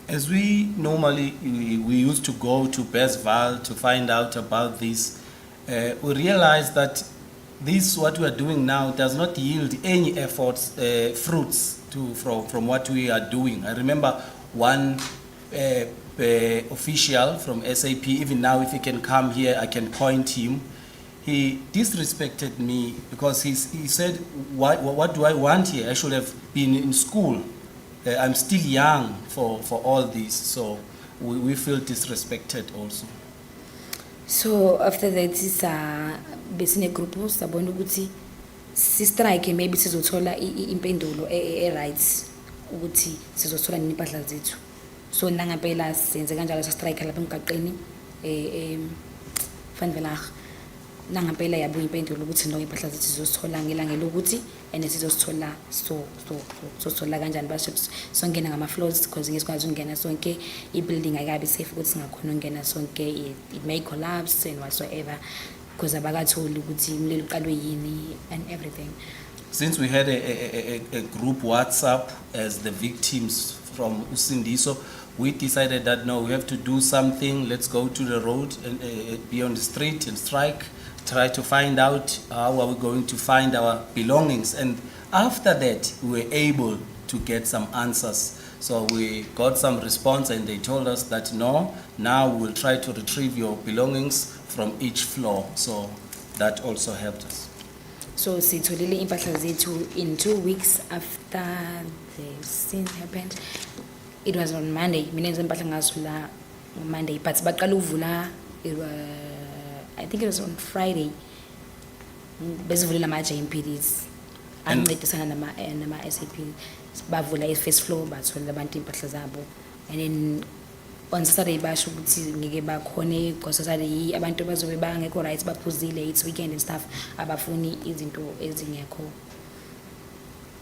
As we normally, we used to go to Besval to find out about this, we realized that this, what we are doing now, does not yield any efforts, fruits from what we are doing. I remember one official from SAP, even now if he can come here, I can point him. He disrespected me because he said, what do I want here? I should have been in school. I'm still young for all this, so we feel disrespected also. So after that besine group sabona ukuthi si strike maybe sizothola impendulo right ukuthi sizothola nini impahla zethu. So nangempela senze kanjalo sa strike lapha emgaqeni Vanvelag nangempela yabuya impendulo ukuthi no impahla zethu sizothola ngelanga lokuthi and sizothola sothola kanjani basho songena ngama floors because ngesikwazi ukungena sonke ibuilding ayikabi safe ukuthi singakhona ukungena sonke, it may collapse and whatsoever because abakatholi ukuthi umlilo uqalwe yini and everything. Since we had a group WhatsApp as the victims from Usindiso, we decided that no, we have to do something. Let's go to the road and be on the street and strike, try to find out how are we going to find our belongings. And After that, we were able to get some answers. So we got some response and they told us that no, now we'll try to retrieve your belongings from each floor. So that also helped us. So sitholile impahla zethu in 2 weeks after the scene happened. It was on Monday. Mina ngenza impahla ngazo la on Monday, but baqala uvula I think it was on Friday. Besivulela ama JMPDs. And- Ancedisana nama SAP. Bavula i-first floor bathola abantu impahla zabo. And then on Saturday basho ukuthi ngeke bakhone because Saturday abantu bazobe bangekho right baphuzile, it's weekend and stuff, abafuni izinto ezingekho.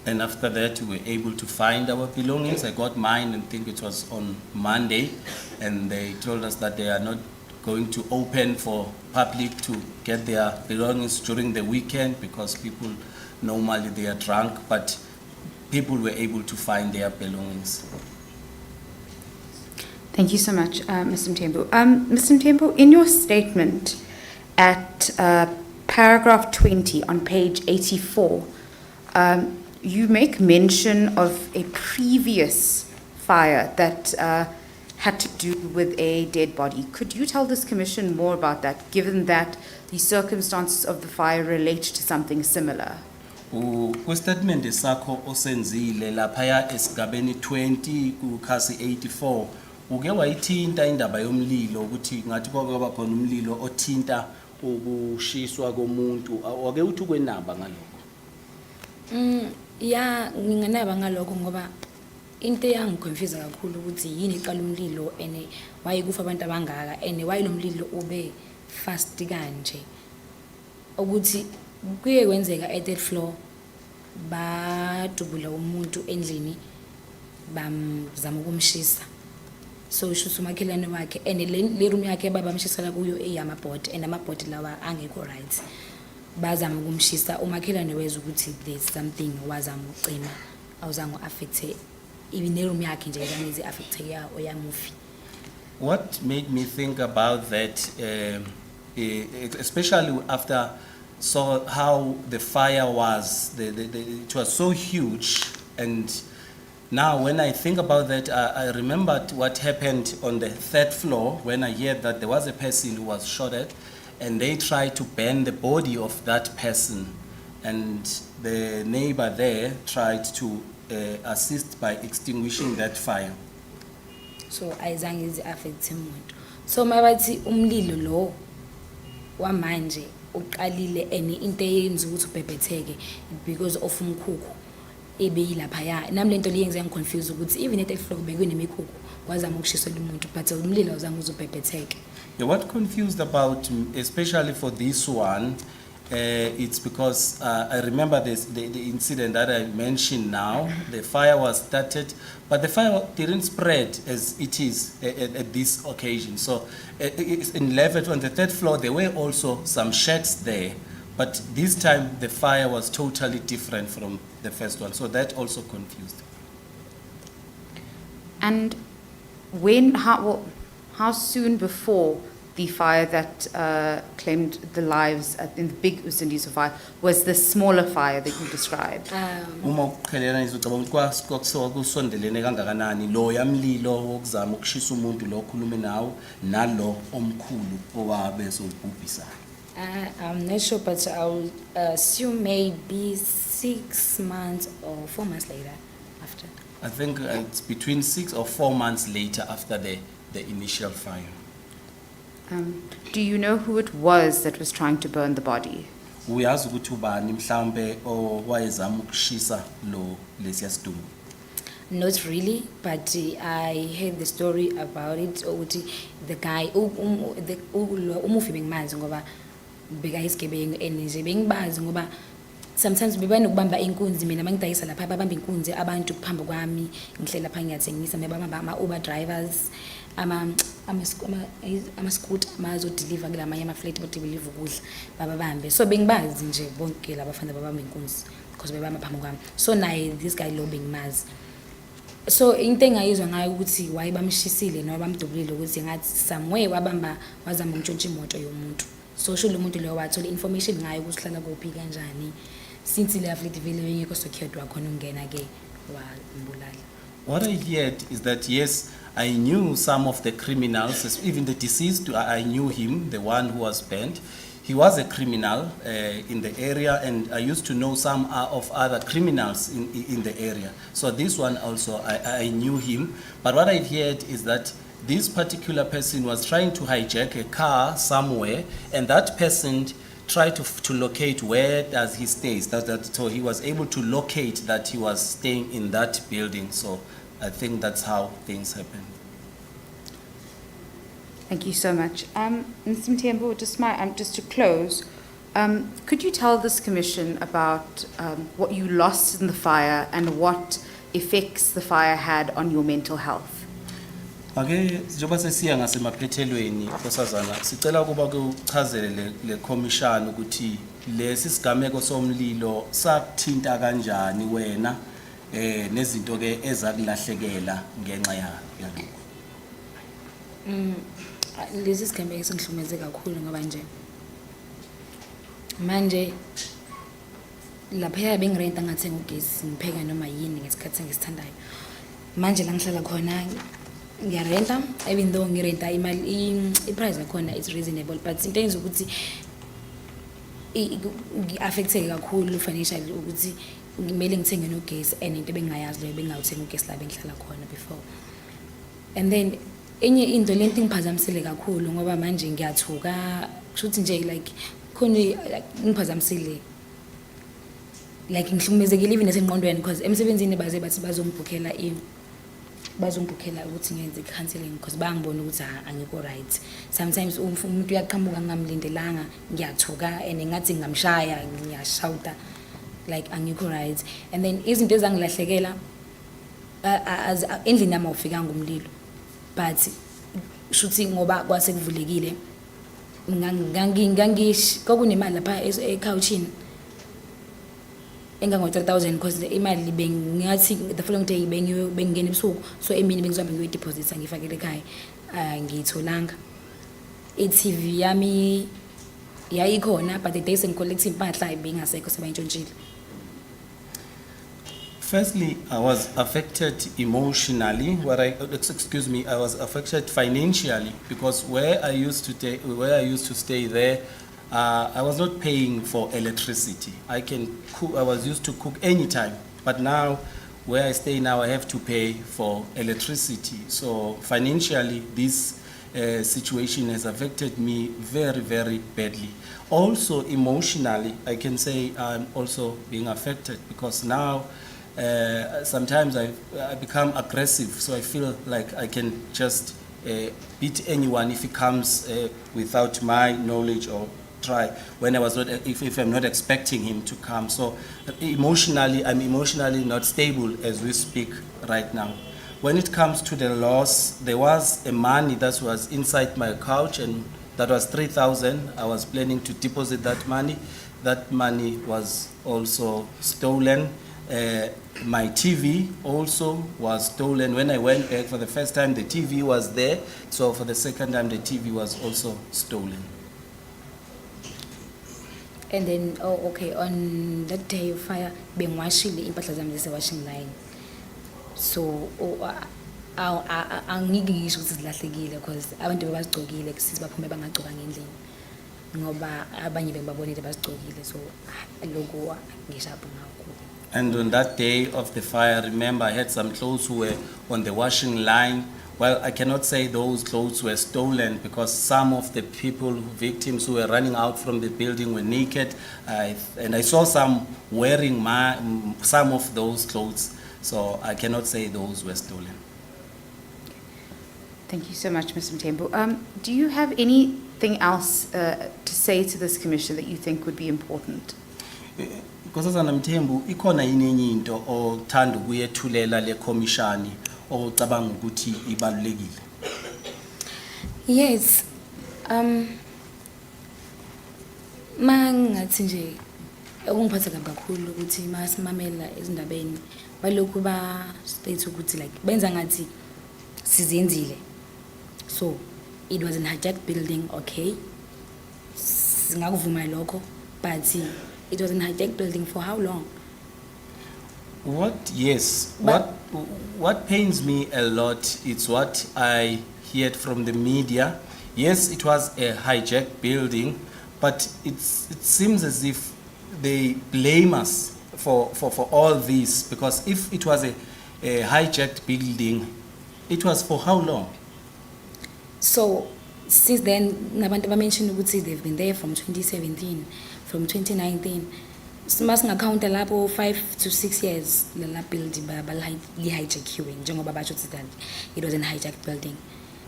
And after that, we were able to find our belongings. I got mine and think it was on Monday. And they told us that they are not going to open for public to get their belongings during the weekend because people, normally they are drunk, but people were able to find their belongings. Thank you so much, Mr. Mthembu. Mr. Mthembu, in your statement at paragraph 20 on page 84, you make mention of a previous fire that had to do with a dead body. Could you tell this commission more about that, given that the circumstances of the fire relate to something similar? Kwistatement sakho osenzile laphaya esigabeni 20 kukhasi 84 uke wayithinta indaba yomlilo ukuthi ngathi kwaba khona umlilo othinta ukushiswa komuntu ake uthi kwenamba ngalokho. Ya nginganaba ngalokho ngoba into yangiconfuse kakhulu ukuthi yini iqala umlilo ene wayekufa abantu abangaka ene wayilo mlilo ube fast kanje ukuthi kuye kwenzeka at that floor badubula umuntu endlini bamzama ukumshisa. So shuthu umakhelwane wakhe ene le room yakhe babamshisela kuyo eyamabhodi and amabhodi lawa angekho right. Bazama ukumshisa umakhelwane weza ukuthi there's something wazama ucima awuzange affect even le room yakhe nje kanize affect ya oyamufi. What made me think about that, especially after saw how the fire was, it was so huge, and now when I think about that, I remembered what happened on the 3rd floor when I heard that there was a person who was shot at, and they tried to burn the body of that person, and the neighbor there tried to assist by extinguishing that fire. So ayizange izi affect umuntu. So mabathi umlilo lo wamanje uqalile ene into eyenza ukuthi ubhebhetheke because of umkhukhu ebeyilapha ya nami lento liyenze ngiconfuse ukuthi even at floor bekwe nemikhukhu wazama ukushisela umuntu but umlilo uzange uzubhebhetheke. Yeah, what confused about, especially for this one, it's because I remember the incident that I mentioned now. The fire was started, but the fire didn't spread as it is at this occasion. So it's in level on the 3rd floor, there were also some sheds there, but this time the fire was totally different from the first one. So that also confused. And how soon before the fire that claimed the lives in the big Usindiso fire was the smaller fire that you described? Uma uqhelelana izocabanga ukuthi kwakusondelene kangakanani lo yamlilo wokuzama ukushisa umuntu lo khulume nawo nalo omkhulu owabe sobhubhisa. I'm not sure, but I'll assume maybe 6 months or 4 months later after. I think it's between 6 or 4 months later after the initial fire. Do you know who it was that was trying to burn the body? Uyazi ukuthi ubani mhlambe owayezama ukushisa lo lesiya sidumbu. Not really, but I heard the story about it. The guy, umufi bengimazi ngoba bekayisigebengu enje bengibazi ngoba sometimes bebanokubamba inkunzi mina mangidayisa lapha babamba inkunzi abantu kuphamba kwami ngihlela lapha ngiyathengisa mebamba ama Uber drivers ama scooter mazo deliver kulamanye ama flat but deliver ukudla babambe so bengibazi nje bonke labafana babamba inkunzi because bebamba phambi kwami so naye this guy lo bengimazi. So into engayizwa ngayo ukuthi why bamshisile noma bamdubulile ukuthi ngathi somewhere wabamba wazama umtshontsha imoto yomuntu. So sho lo muntu lo wathola information ngayo ukuthi hlala kuphi kanjani since le afflict vile bengekho secured wakhona ungena ke wambulala. What I heard is that yes, I knew some of the criminals, even the deceased, I knew him, the one who was banned. He was a criminal in the area, and I used to know some of other criminals in the area. So this one also, I knew him. But what I heard is that this particular person was trying to hijack a car somewhere, and that person tried to locate where does he stays. So he was able to locate that he was staying in that building. So I think that's how things happen. Thank you so much. Mr. Mthembu, just to close, could you tell this commission about what you lost in the fire and what effects the fire had on your mental health? Ake njengoba sesiya ngasemaphethelweni nkosazana sicela ukuba kuchazele le commission ukuthi lesi sigameko somlilo sakuthinta kanjani wena nezinto ke ezakulahlekela ngenxa yalokho. Lesi sigameko singihlumeze kakhulu ngoba nje manje lapha bengirenta ngathenga ugesi ngipheka noma yini ngesikhathi engisithandayo. Manje la ngihlala khona ngiyarenta, even though ngirenta imali i-price yakhona is reasonable, but into enza ukuthi affecteke kakhulu financially ukuthi ngimele ngithenge nogesi and into bengingayazi leyo bengawuthenga ugesi la bengihlala khona before. And then enye into lento ingiphazamisile kakhulu ngoba manje ngiyathuka kushuthi nje like khona ngiphazamisile like ngihlukumezekile even nasengqondweni because emsebenzini baze bathi bazongibhukhela ukuthi ngenze i-counseling because bangibona ukuthi angikho right. Sometimes umuntu uyaqhamuka ngamlindelanga ngiyathuka and ngathi ngamshaya ngiyashouta like angikho right. And then izinto ezangilahlekela endlini yami awufikanga umlilo, but shuthi ngoba kwase kuvulekile kwakunemali lapha ekhawuchini engango 3,000 because imali bengathi the following day bengingena ebusuku, so emini bengizohamba ngiyodeposit ngifakele ekhaya ngitholanga. I-TV yami yayikhona but the days engicollect impahla bengasekho sebayintshontshile. Firstly, I was affected emotionally. I was affected financially because where I used to stay there, I was not paying for electricity. I was used to cook anytime, but now where I stay now, I have to pay for electricity. So financially, this situation has affected me very, very badly. Also emotionally, I can say I'm also being affected because now sometimes I become aggressive, so I feel like I can just beat anyone if he comes without my knowledge or try when I was not, if I'm not expecting him to come. So emotionally, I'm emotionally not stable as we speak right now. When it comes to the loss, there was a money that was inside my couch, and that was 3,000. I was planning to deposit that money. That money was also stolen. My TV also was stolen. When I went back for the first time, the TV was there. So for the second time, the TV was also stolen. And then, on that day of fire, bengwashile impahla zami zise-washing line. So, angike ngisho ukuthi zilahlekile because abantu bebazigcokile sithi baphume bangagcokanga endlini. Ngoba abanye bengibabonile bazigcokile, so lokho ngishapo ngakho. And on that day of the fire, remember I had some clothes who were on the washing line. Well, I cannot say those clothes were stolen because some of the victims who were running out from the building were naked. And I saw some wearing some of those clothes. So I cannot say those were stolen. Thank you so much, Mr. Mthembu. Do you have anything else to say to this commission that you think would be important? Nkosazana Mthembu, ikhona yini enye into othanda ukuyethulela le commission ocabanga ukuthi ibalulekile? Yes. Mangathi nje ukungiphatha kakhulu ukuthi masimamela izindabeni balokhu ba state ukuthi like benza ngathi sizenzile. So it was an hijacked building, okay? Singakuvuma lokho, but it was an hijacked building for how long? What pains me a lot is what I heard from the media. Yes, it was a hijacked building, but it seems as if they blame us for all this, because if it was a hijacked building, it was for how long? So since then, nabantu mentioned they've been there from 2017, from 2019. Mas nga-count lapho 5 to 6 years la building li-hijackiwe njengoba basho ukuthi it was an hijacked building.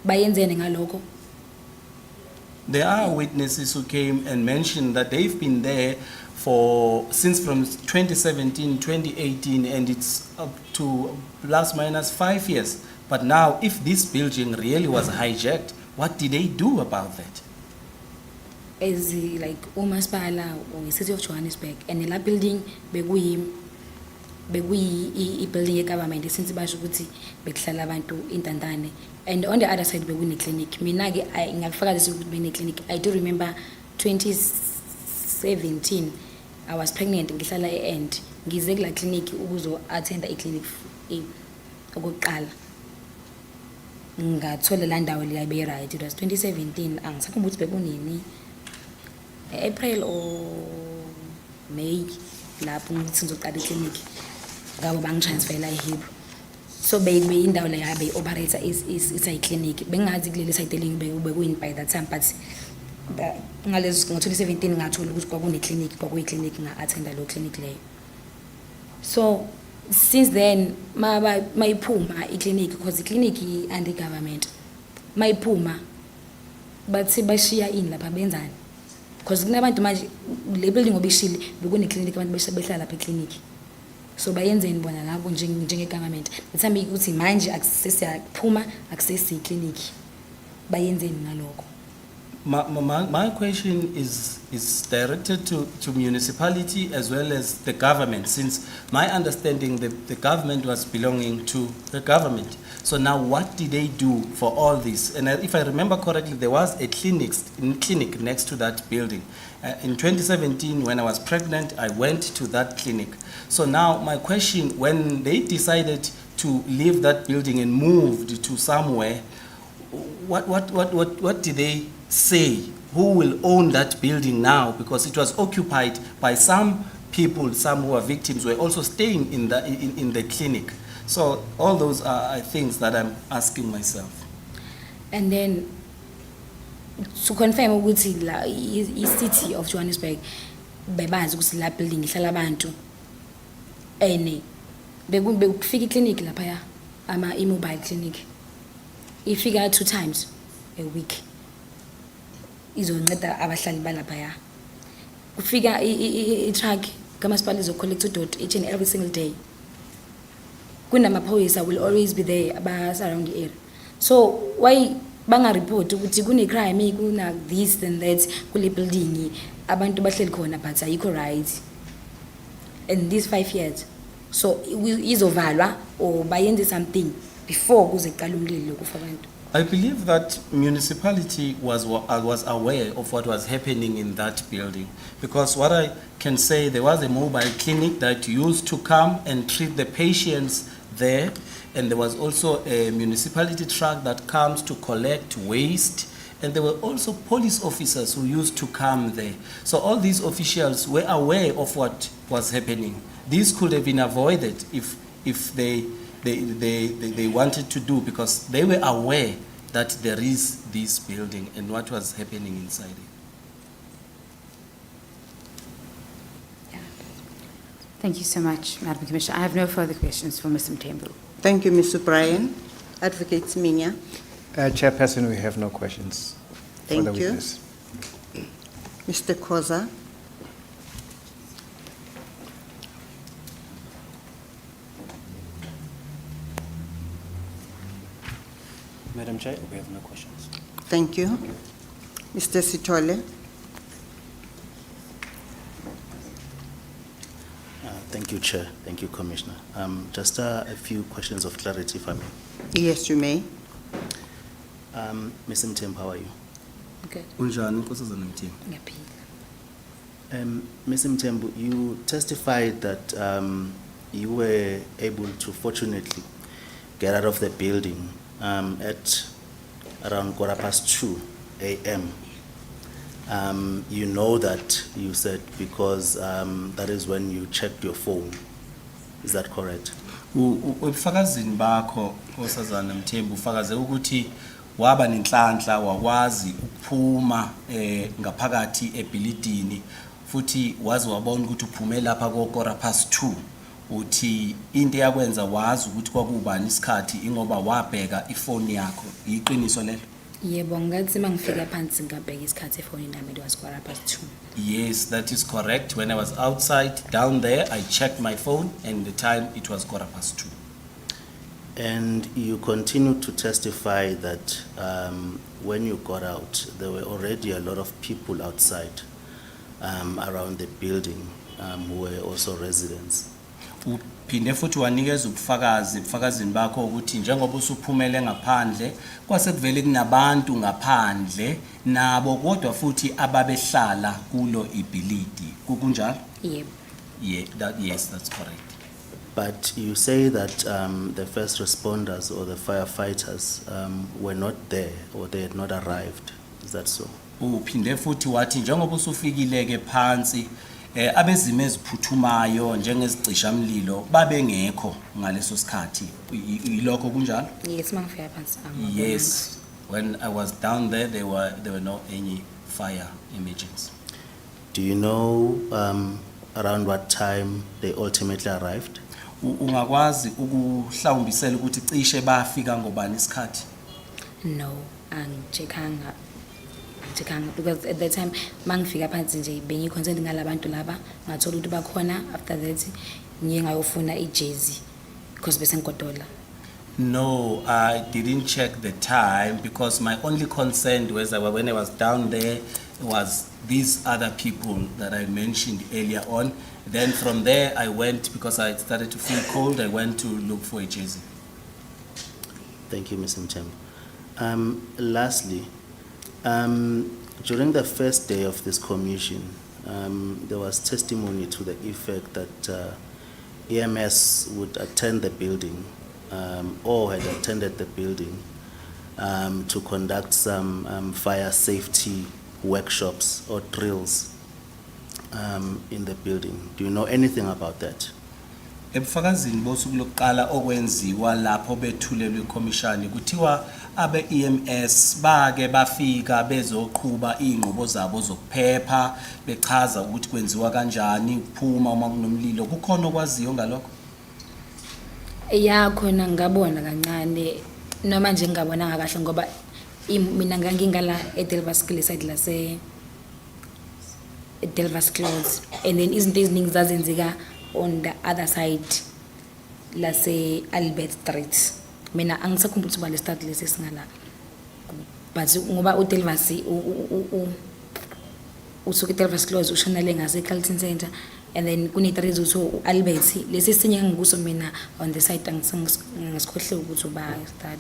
Bayenzeni ngalokho? There are witnesses who came and mentioned that they've been there since from 2017, 2018, and it's up to plus minus 5 years. But now, if this building really was hijacked, what did they do about that? As like umasipala or city of Johannesburg, and la building bekuyi building government since basho ukuthi bekuhlala abantu intandane, and on the other side bekune clinic. Mina ke ngiyakufaka lesi ukuthi bene clinic. I do remember 2017 I was pregnant ngihlala e-end ngize kula clinic ukuzo attend a clinic okokuqala ngathola la ndawo leya be right. It was 2017 angisakhumbula ukuthi bekunini April or May lapho ngithi ngizoqala iclinic ngabo bangitransferla eHebrew, so indawo leya be operator is a clinic. Bengazi kuleli side bekuyini by that time, but ngalezo ngo-2017 ngathola ukuthi kwakune clinic, clinic nga-attenda lo clinic leyo. So since then mayiphuma iclinic, because iclinic under government, mayiphuma bathi bashiya ini lapha benzani, because kunabantu manje le building obishile bekune clinic abantu behlala lapha eclinic. So bayenzeni bona lapho njenge government bethambi ukuthi manje akusesiyaphuma akusesi clinic, bayenzeni ngalokho? My question is directed to municipality as well as the government, since my understanding the government was belonging to the government. So now what did they do for all this? And if I remember correctly, there was a clinic next to that building. In 2017, when I was pregnant, I went to that clinic. So now my question, when they decided to leave that building and moved to somewhere, what did they say? Who will own that building now? Because it was occupied by some people, some who are victims were also staying in the clinic. So all those are things that I'm asking myself. And then to confirm ukuthi la city of Johannesburg bebazi ukuthi la building ihlala abantu ene bekufika iclinic lapha ya mobile clinic ifika 2 times a week izonceda abahlali balapha ya kufika i-truck kamasipala izo-collect udot each and every single day. Kunamaphoyisa will always be there surround the area. So why banga-report ukuthi kune-crime kuna this and that kule building abantu bahleli khona but ayikho right in these 5 years? So izovalwa or bayenze something before kuze kuqala umlilo kufa abantu? I believe that municipality was aware of what was happening in that building, because what I can say, there was a mobile clinic that used to come and treat the patients there, and there was also a municipality truck that comes to collect waste, and there were also police officers who used to come there. So all these officials were aware of what was happening. This could have been avoided if they wanted to do, because they were aware that there is this building and what was happening inside it. Thank you so much, Madam Commissioner. I have no further questions for Ms. Mthembu. Thank you, Mr. Bryan. Advocate Siminya. Chairperson, we have no questions for the Thank you. witness. Mr. Koza. Madam Chair, we have no questions. Thank you. Mr. Sitole. Thank you, Chair. Thank you, Commissioner. Just a few questions of clarity, if I may. Yes, you may. Ms. Mthembu, how are you? Okay. Unjani, Nkosazana Mthembu? Ngiyaphila. Ms. Mtembu, you testified that you were able to fortunately get out of the building at around 2:15 a.m. You know that, you said, because that is when you checked your phone. Is that correct? Ubufakazini bakho osazana Mthembu ufakaze ukuthi waba nenhlanhla wakwazi ukuphuma ngaphakathi ebuildingini futhi wazi wabona ukuthi uphume lapha ko2:15 uthi into yakwenza wazi ukuthi kwakubani isikhathi ingoba wabheka ifoni yakho iqiniso lelo. Yebo, ngathi mangifika phansi ngabheka isikhathi efonini nami it was 2:15. Yes, that is correct. When I was outside down there, I checked my phone and the time it was 2:15. And you continue to testify that when you got out, there were already a lot of people outside around the building who were also residents. Uphinde futhi wanikeza ubufakazini bakho ukuthi njengoba usuphumele ngaphandle kwase kuvele kunabantu ngaphandle nabo kodwa futhi ababehlala kulo ibhilidi kunjalo. Yebo. Yes, that's correct. But you say that the first responders or the firefighters were not there or they had not arrived. Is that so? Uphinde futhi wathi njengoba usufikile ke phansi abezimo eziphuthumayo njengezicishamlilo babengekho ngaleso sikhathi ilokho kunjalo. Yes, mangifika phansi. Yes, when I was down there there were no any fire emergency. Do you know around what time they ultimately arrived? Ungakwazi ukuhlawumbisela ukuthi cishe bafika ngobani isikhathi? No, angicheckanga because at that time mangifika phansi nje bengiconcerned ngalabantu laba ngathola ukuthi bakhona. After that ngiye ngayofuna ijezi because bese ngigodola. No, I didn't check the time because my only concern was that when I was down there was these other people that I mentioned earlier on. Then from there I went, because I started to feel cold, I went to look for a jersey. Thank you, Ms. Mtembu. Lastly, during the first day of this commission, there was testimony to the effect that EMS would attend the building or had attended the building to conduct some fire safety workshops or drills in the building. Do you know anything about that? Ebufakazini bosuku lokuqala okwenziwa lapho bethulelwe ikhomishani kuthiwa abe EMS bake bafika bezoqhubha inqubo zabo zokuphepha bechaza ukuthi kwenziwa kanjani ukuphuma uma kunomlilo. Kukhona okwaziyo ngalokho? Ya khona ngabona kancane noma nje ngabona kahle ngoba mina ngangingala eDelvas side la se Delvas Close, and then izinto eziningi zazenzeka on the other side la se Albert Street. Mina angisakhumbula ukuthi bale start lesi singala, but ngoba uDelvas usuke eDelvas Close ushona le ngase eCarlton Center, and then kune-street uthi Albert lesi sinye ngikuso mina on the side angisikhohle ukuthi uba start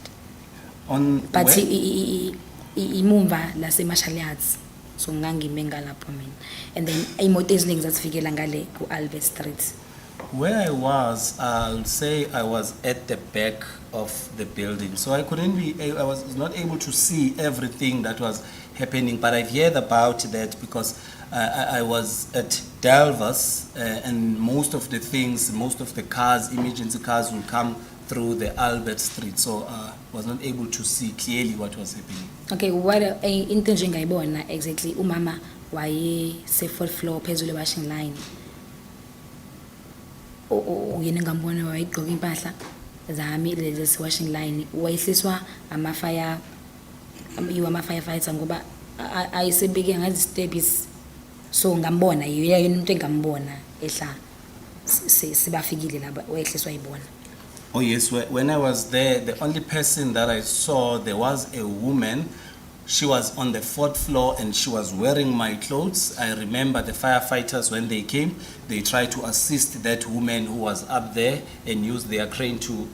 On but where? imumva la se Marshall Yards. So ngangime ngalapho mina, and then imoto eziningi zazifikela ngale ku Albert Street. Where I was, I'll say I was at the back of the building, so I was not able to see everything that was happening, but I've heard about that because I was at Delvas and most of the cars, emergency cars will come through the Albert Street, so I was not able to see clearly what was happening. Okay, what into nje ngayibona exactly umama waye se 4th floor phezulu washing line. Uyena ngambona wayigqoka impahla zami lezi washing line wayehliswa ama firefighter ngoba ayisebike ngazi steps, so ngambona yena umuntu engambona ehla sibafikile laba wayehliswa yibona. Oh yes, when I was there, the only person that I saw, there was a woman. She was on the 4th floor and she was wearing my clothes. I remember the firefighters, when they came, they tried to assist that woman who was up there and used their crane to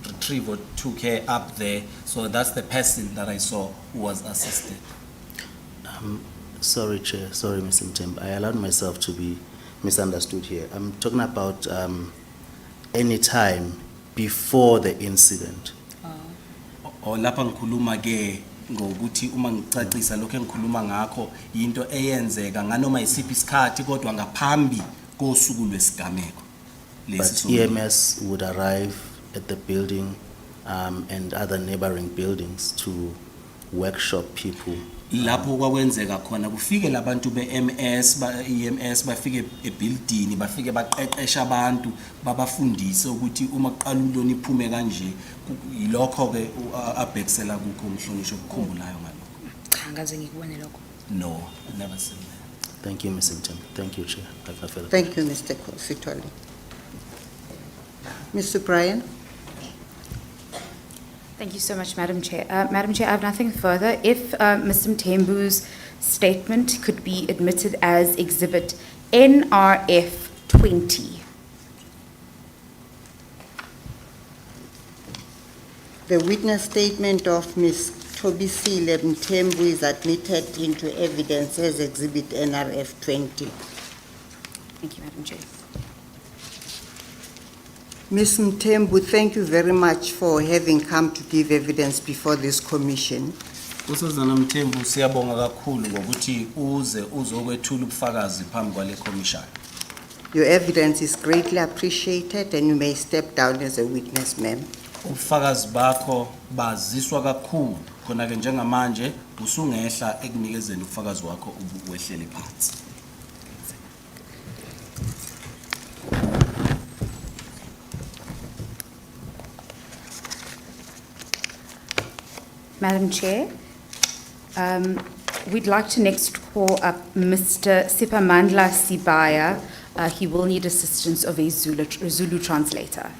retrieve or took her up there. So that's the person that I saw who was assisted. Sorry, Chair. Sorry, Mr. Mtembu. I allowed myself to be misunderstood here. I'm talking about any time before the incident. O lapha ngikhuluma ke ngokuthi uma ngicacisa lokho engikhuluma ngakho into eyenzeka nganoma isiphi isikhathi kodwa ngaphambi kosuku lwesigameko. But EMS would arrive at the building and other neighboring buildings to workshop people. Lapho kwakwenzeka khona kufike labantu beMS EMS bafike ebuilding bafike baqeqesha abantu babafundise ukuthi uma kuqala uloni iphume kanje yilokho ke abhekisela kukho umhlonishwa ukukhumbulayo ngalokho. Cha ngaze ngikubone lokho. No, I never said that. Thank you, Mr. Mtembu. Thank you, Chair. Thank you, Mr. Sitoli. Mr. Bryan? Thank you so much, Madam Chair. Madam Chair, I have nothing further. If Mr. Mtembu's statement could be admitted as Exhibit NRF 20. The witness statement of Ms. Tobisile Mtembu is admitted into evidence as Exhibit NRF 20. Thank you, Madam Chair. Ms. Mtembu, thank you very much for having come to give evidence before this commission. Usazana Mtembu siyabonga kakhulu ngokuthi uze uzokwethula ubufakazi phambi kwale commission. Your evidence is greatly appreciated and you may step down as a witness, ma'am. Ubufakazi bakho baziswa kakhulu khona ke njengamanje usungehla ekunikezeni ubufakazi wakho ubuwehlele phansi. Madam Chair, we'd like to next call up Mr. Sipamandla Sibaya. He will need assistance of a Zulu translator.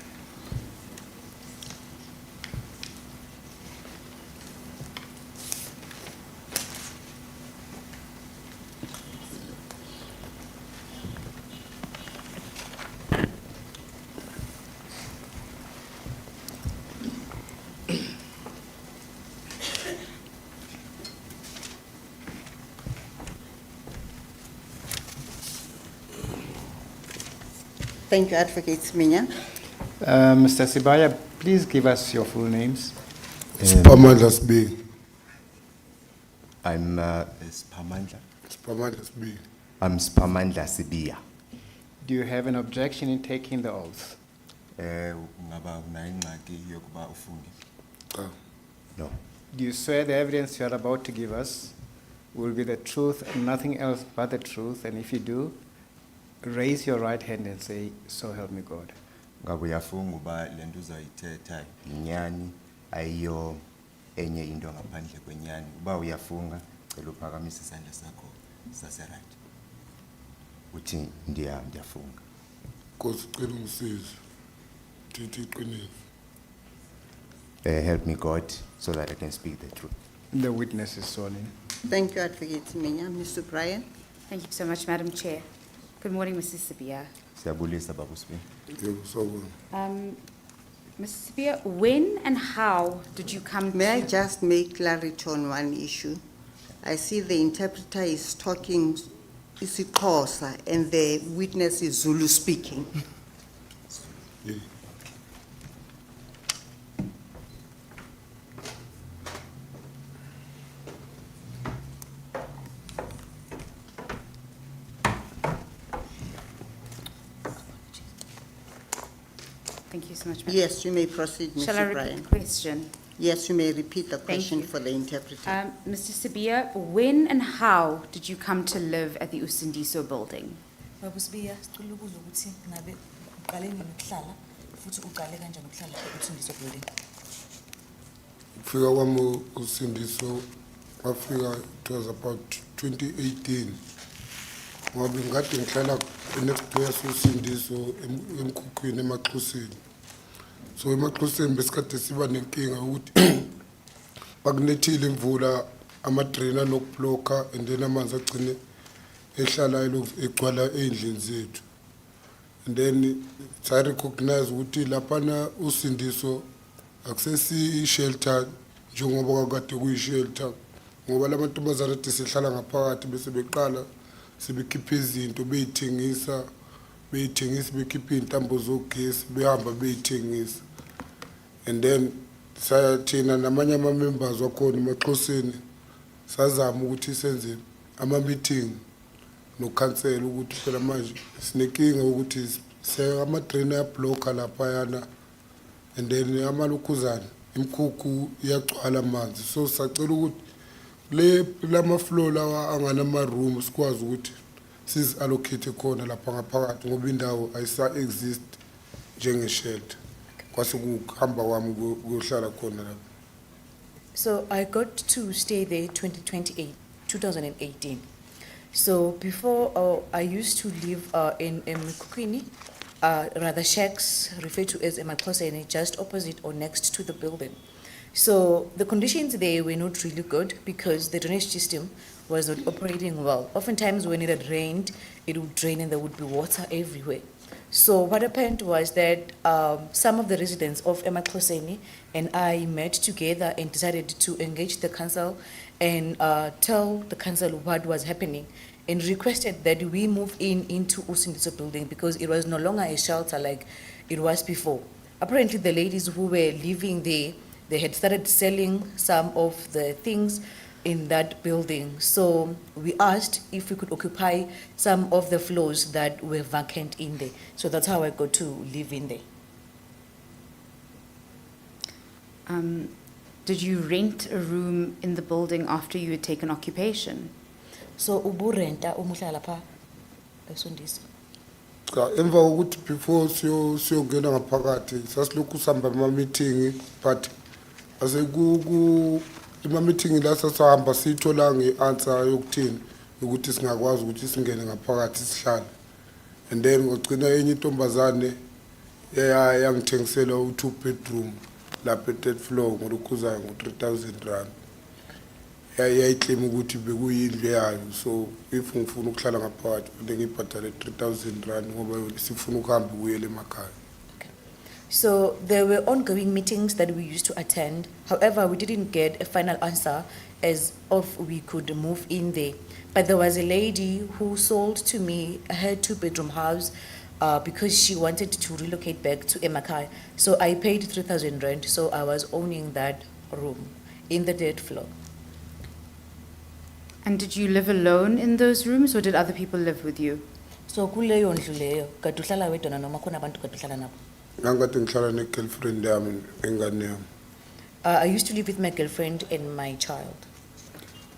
Thank you, Advocate Sminya. Mr. Sibaya, please give us your full names. Spamandla Sibing. I'm Spamandla. Spamandla Sibing. I'm Spamandla Sibia. Do you have an objection in taking the oath? Ngaba unayingxaki yokuba ufunge? Cha. No. Do you swear the evidence you are about to give us will be the truth and nothing else but the truth? And if you do, raise your right hand and say, "So help me God." Ngabe uyafunga uba lento uzayithetha inyani ayiyo enye into ngaphandle kwenyani. Uba uyafunga cela uphakamise isandla sakho saseright. Uthi ndiyafunga. Nkosi cela ungisize. Thithi iqiniso. Help me God so that I can speak the truth. The witness is sworn in. Thank you, Advocate Sminya. Mr. Bryan? Thank you so much, Madam Chair. Good morning, Mrs. Sibia. Siyabulisa baba Sibing. Yebo sawubona. Mrs. Sibia, when and how did you come May I to... just make clarity on one issue? I see the interpreter is talking isiXhosa and the witness is Zulu speaking. Yeah. Thank you so much, Madam. Yes, you may proceed, Shall I Mr. repeat Bryan. the question? Yes, you may repeat the Thank question you. for the interpreter. Mr. Sibia, when and how did you come to live at the Usindiso building? Babu Sibiya, sicela ukubuza ukuthi ngabe uqale nini ukuhlala futhi uqale kanjani ukuhlala e-Usindiso building? Ukufika kwami uSindiso wafika, it was about 2018. Ngoba ngikade ngihlala next door yasoSindiso emkhukhwini emaXhoseni. So emaXhoseni besikade siba nenkinga ukuthi bakunethile imvula ama-drain anokublocker and then amanzi agcine ehlala egcwala ey'ndlini zethu. And then sarecognize ukuthi laphana uSindiso akusesi shelter njengoba kakade kuyi-shelter ngoba lamantombazane ethi sihlala ngaphakathi bese beqala sebekhipha izinto beyithengisa bekhipha iy'ntambo zogesi behamba beyithengisa. And then thina namanye ama-members wakhona emaXhoseni sazama ukuthi senze ama-meeting nokhansela ukuthi phela manje sinenkinga ukuthi ama-drain ayabhlokha laphayana and then amalokhuzana imkhukhu iyagcwala amanzi, so sacela ukuthi lama-floor lawa anganama-room sikwazi ukuthi sizi-allocate khona lapha ngaphakathi ngoba indawo ayisa-exist njenge-shelter kwase kuhamba kwami kuyohlala khona lapho. So I got to stay there 2018. So before I used to live in Mkukwini, rather shacks referred to as Emaxhoseni, just opposite or next to the building. So the conditions there were not really good because the drainage system was not operating well. Oftentimes when it had rained, it would drain and there would be water everywhere. So what happened was that some of the residents of Emaxhoseni and I met together and decided to engage the council and tell the council what was happening and requested that we move into Usindiso building because it was no longer a shelter like it was before. Apparently the ladies who were living there, they had started selling some of the things in that building. So we asked if we could occupy some of the floors that were vacant in there. So that's how I got to live in there. Did you rent a room in the building after you had taken occupation? So ubu renta umuhlala lapha eSondiso. Cha emva kokuthi before siyongena ngaphakathi sasilokhu sihamba ama-meeting but ase ima-meeting la sasihamba siyithola nge-answer yokuthini ukuthi singakwazi ukuthi singene ngaphakathi sihlale, and then ngogcina enye intombazane yangithengisela u-2 bedroom lapha e-third floor ngolokhuzayo ngo-3,000 yayiclaim ukuthi bekuyindlu yayo, so if ngifuna ukuhlala ngaphakathi kumele ngibhadale 3,000 rand ngoba sifuna ukuhamba ukuyela emakhaya. So there were ongoing meetings that we used to attend. However, we didn't get a final answer as of we could move in there. But there was a lady who sold to me her 2-bedroom house because she wanted to relocate back to Emakai. So I paid 3,000 rand. So I was owning that room in the 3rd floor. And did you live alone in those rooms or did other people live with you? So kuleyo ndlu leyo kade uhlala wedwa noma khona abantu kade uhlala nabo? Ngangathi ngihlala ne-girlfriend yami engane yami. I used to live with my girlfriend and my child.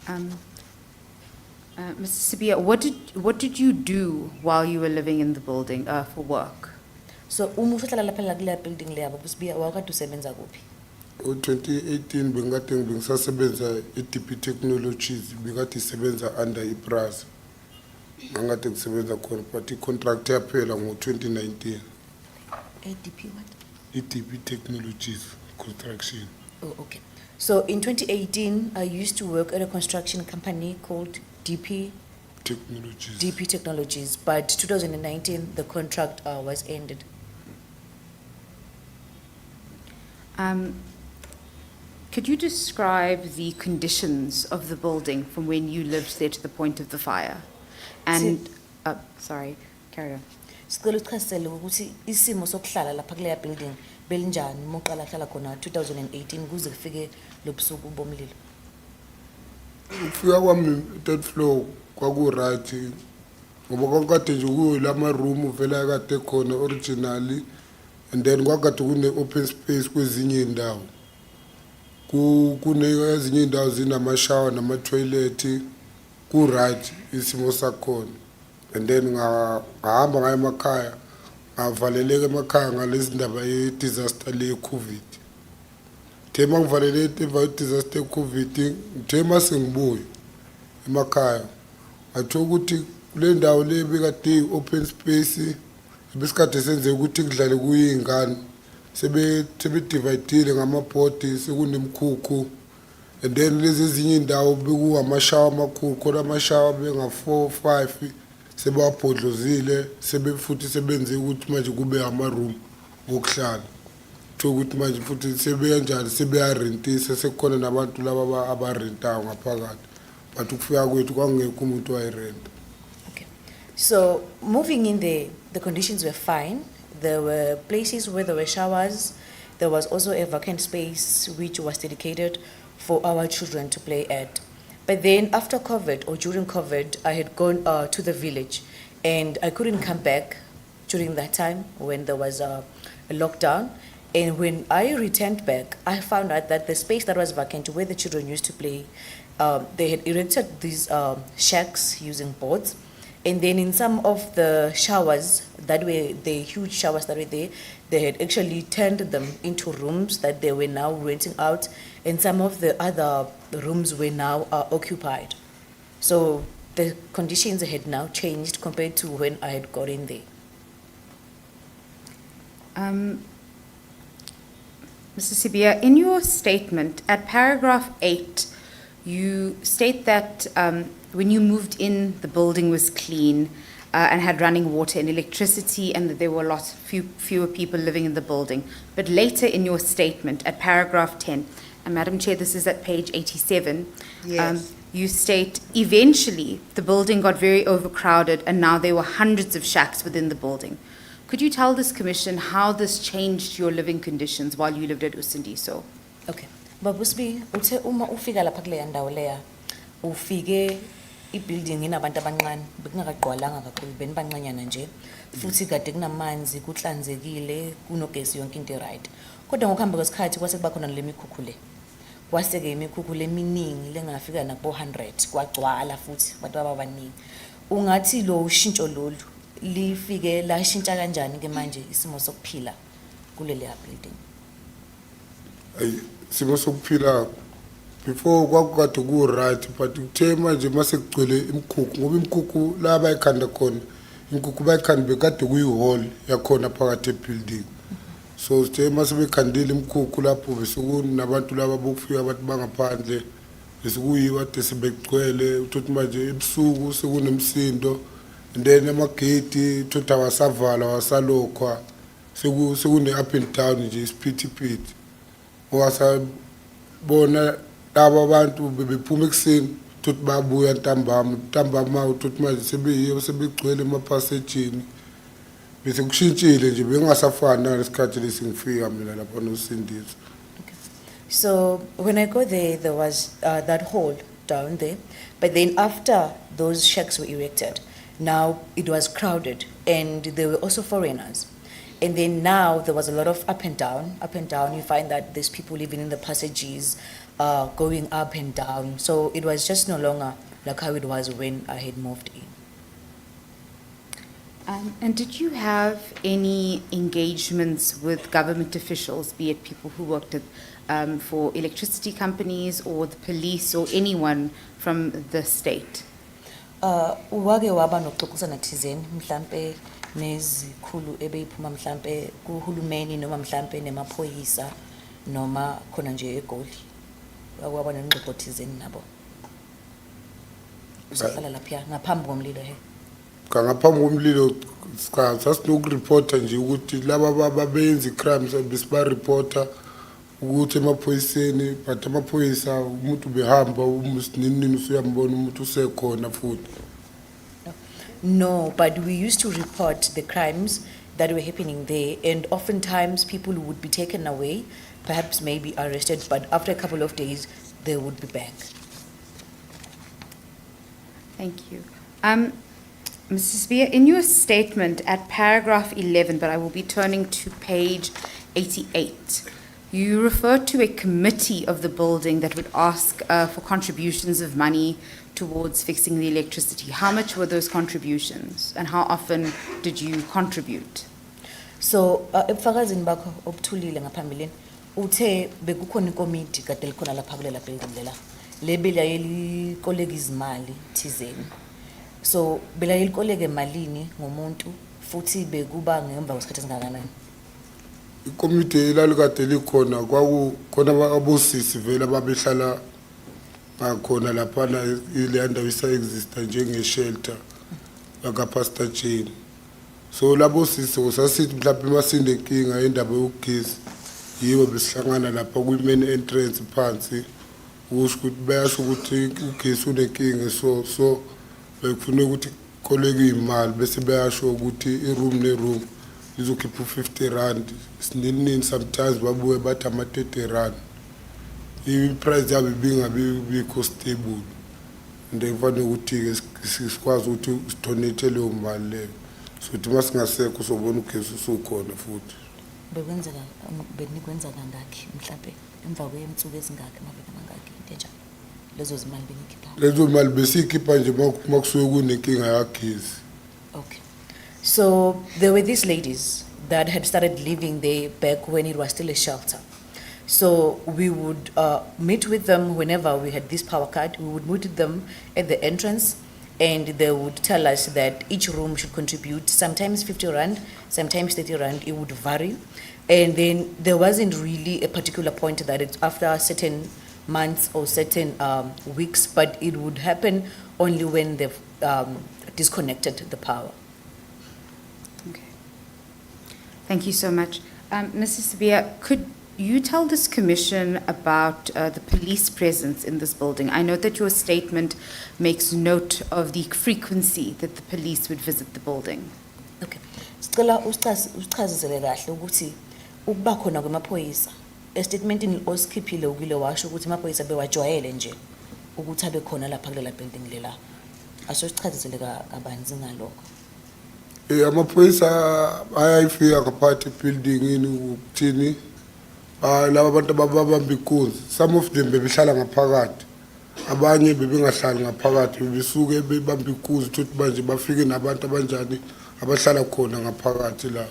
Mr. Sibia, what did you do while you were living in the building for work? So uma uhlala lapha la kule building leya baba Sibia wakade usebenza kuphi? Ngo-2018 bengathi bengisasebenza e-DP Technologies bekade isebenza under iPrasa. Ngangade ngisebenza khona but i-contract yaphela ngo-2019. DP what? E-DP Technologies Construction. Oh, okay. So in 2018, I used to work at a construction company called DP Technologies, but 2019, the contract was ended. Could you describe the conditions of the building from when you lived there to the point of the fire? And, sorry, carry on. Sicela usichazele ukuthi isimo sokuhlala lapha kuleya building belinjani muqala hlala khona 2018 kuze kufike lobusuku bomlilo. Ukufika kwami 3rd floor kwaku-right ngoba kwakade nje kuyo lama room vele kade khona originally, and then kwakade kune-open space kwezinye indawo. Kunezinye indawo zinamashawa nama-toilet, ku-right isimo sakhona. And then ngahamba ngayo emakhaya ngavaleleka emakhaya ngalezi ndaba ye-disaster le-COVID. Thema ngivalele disaster ye-COVID ngithema sengibuye emakhaya ngathola ukuthi kule ndawo le bekade open space besikade senze ukuthi kudlale kuyingane sebedividile ngamabhodi sekunemkhukhu, and then lezi ezinye indawo bekuwamashawa amakhulu khona amashawa benga-4 5 sebabhodlozile futhi sebenze ukuthi manje kube ama-room wokuhlala. kuthiwa ukuthi manje futhi sebeyanjani sebeyarentisa sekukhona nabantu laba abarentayo ngaphakathi but ukufika kwethu kwangekho umuntu wayirenta. Okay. So moving in there, the conditions were fine. There were places where there were showers. There was also a vacant space which was dedicated for our children to play at. But then after COVID or during COVID, I had gone to the village and I couldn't come back during that time when there was a lockdown. And when I returned back, I found out that the space that was vacant where the children used to play, they had erected these shacks using boards. And then in some of the showers that were the huge showers that were there, they had actually turned them into rooms that they were now renting out, and some of the other rooms were now occupied. So the conditions had now changed compared to when I had got in there. Mr. Sibia, in your statement at paragraph 8, you state that when you moved in, the building was clean and had running water and electricity, and that there were fewer people living in the building. But later in your statement at paragraph 10, and Madam Chair, this is at page 87, Yes. you state, eventually the building got very overcrowded and now there were hundreds of shacks within the building. Could you tell this commission how this changed your living conditions while you lived at Usindiso? Okay. Babusbi, uthe uma ufika lapha kuleya ndawo leya, ufike i-building inabantu abancane, bekungakagqwalanga kakhulu, benibancanyana nje, futhi kade kunamanzi, kuhlanzekile, kunogesi yonke into right. Kodwa ngokuhamba kwesikhathi kwase kuba khona le mikhukhu le. Kwase-ke imikhukhu leminingi lengafika nakubo 100, kwagcwala futhi abantu ababaningi. Ungathi lo ushintsho lolu lifike lashintsha kanjani ke manje isimo sokuphila kuleleya building? Simo sokuphila before kwakukade ku-right but kuthe manje masekugcwele imkhukhu ngoba imkhukhu la bayikhanda khona imkhukhu bayikhanda bekade kuyi-hall yakhona phakathi ebuilding. So sithe masebekhandile imkhukhu lapho besekunabantu laba bokufika abantu bangaphandle besekuyiwa ade sebegcwele uthothi manje ebusuku sekunemsindo and then amagate uthothi awasavala wasalokhwa sekune-up and down nje isiphithiphithi. Wasabona laba abantu bebephuma ekuseni uthothi bayabuya ntambama uthothi manje sebeyiyo sebegcwele emaphasejini bese kushintshile nje bengasafani nalesikhathi lesingifika mina lapha noSindiso. So when I go there, there was that hall down there. But then after those shacks were erected, now it was crowded and there were also foreigners. And then now there was a lot of up and down, up and down. You find that there's people living in the passages, going up and down. So it was just no longer like how it was when I had moved in. And did you have any engagements with government officials, be it people who worked at, for electricity companies or the police or anyone from the state? Wake waba nokuxoxisana thizeni mhlambe nezikhulu ebeyiphuma mhlambe kuhulumeni noma mhlambe nemaphoyisa noma khona nje eGoli. Waba nengxoxo thizeni nabo. Usahlala lapha ngaphambi komlilo he. Ngaphambi komlilo sasinokureporta nje ukuthi laba babenza crimes besibareporta ukuthi emaphoyiseni but amaphoyisa umuntu behamba umusinini usuyambona umuntu usekhona futhi. No, but we used to report the crimes that were happening there, and oftentimes people would be taken away, perhaps maybe arrested, but after a couple of days they would be back. Thank you. Mrs. Spear, in your statement at paragraph 11, but I will be turning to page 88, you refer to a committee of the building that would ask for contributions of money towards fixing the electricity. How much were those contributions and how often did you contribute? So, ebufakazini bakho obuthulile ngaphambili uthe bekukhona ikomiti kade likhona lapha kulela building lela lebelalikoleka izimali thizeni. So belalikoleke malini ngomuntu futhi bekuba ngemva kwesikhathi esingakanani? Ikomiti elalikade likhona kwakukhona abosisi vele ababehlala bakhona lapha ile ndawo isa-exista njenge-shelter yakapastor Jane. So labo sisi usasithi mhlawumbe masinde inkinga endaba yogesi yibo besihlangana lapha kwi-main entrance phansi ukusho ukuthi bayasho ukuthi ugesi unenkinga so bekufuneka ukuthi koleke iy'mali bese bayasho ukuthi i-room ne-room izokhipha u-50 sininini sometimes babuye bathi ama-30 i-price yabo ibingabikho stable and kufanele ukuthi-ke sikwazi ukuthi sidonate leyo mali leyo so ukuthi uma singasekho sobona ugesi usukhona futhi. Bekwenzeka benikwenza kangakhi mhlawumbe emva kwey'nsuku ezingakhi amaviki amangakhi into enjalo lezo zimali benikhipha? Lezo mali besiyikhipha nje uma kusuke kunenkinga yagesi. Okay. So there were these ladies that had started living there back when it was still a shelter. So we would meet with them whenever we had this power cut. We would meet with them at the entrance, and they would tell us that each room should contribute sometimes 50 rand, sometimes 30 rand. It would vary. And then there wasn't really a particular point that it's after certain months or certain weeks, but it would happen only when they've disconnected the power. Okay. Thank you so much. Mrs. Sabia, could you tell this commission about the police presence in this building? I note that your statement makes note of the frequency that the police would visit the building. Okay. Sicela usichazisele kahle ukuthi ukuba khona kwamaphoyisa estatementini osikhiphile ukile washo ukuthi amaphoyisa bewajwayele nje ukuthi abe khona lapha kulela building lela. Asosichazisele kabanzi ngalokho. Amaphoyisa ayayifika ngaphakathi ebuildingini ukuthini laba bantu ababamba ikunzi, some of them bebehlala ngaphakathi, abanye bebengahlali ngaphakathi, bebesuke bebamba ikunzi ukuthi manje bafike nabantu abanjani abahlala khona ngaphakathi la.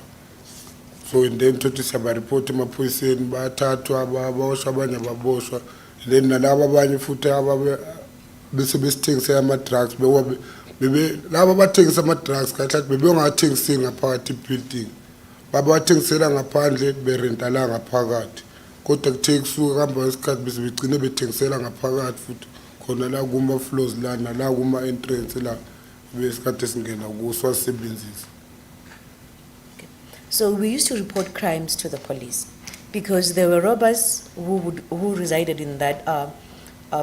So in then ukuthi siyabareport emaphoyiseni bayathathwa ababoshwa abanye ababoshwa, then nalabo abanye futhi bese besithengisa ama-drugs laba abathengisa ama-drugs kahle bebengathengiseli ngaphakathi ebuilding, babathengisela ngaphandle berenta la ngaphakathi, kodwa kuthe kusuka kuhamba isikhathi bese begcine bethengisela ngaphakathi futhi khona la kuma-floors lana la kuma-entrance la besikhathi esingena kuso wasebenzisa. So we used to report crimes to the police because there were robbers who resided in that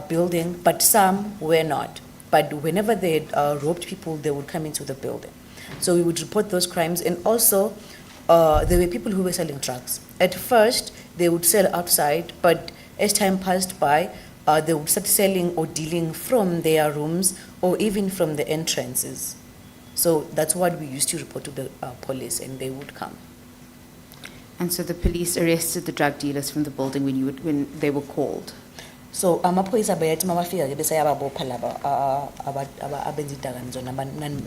building, but some were not. But whenever they had robbed people, they would come into the building. So we would report those crimes, and also there were people who were selling drugs. At first, they would sell outside, but as time passed by, they would start selling or dealing from their rooms or even from the entrances. So that's what we used to report to the police, and they would come. And so the police arrested the drug dealers from the building when they were called? So amaphoyisa bayathi mabafika ke bese yababopha laba abenza idakamizwa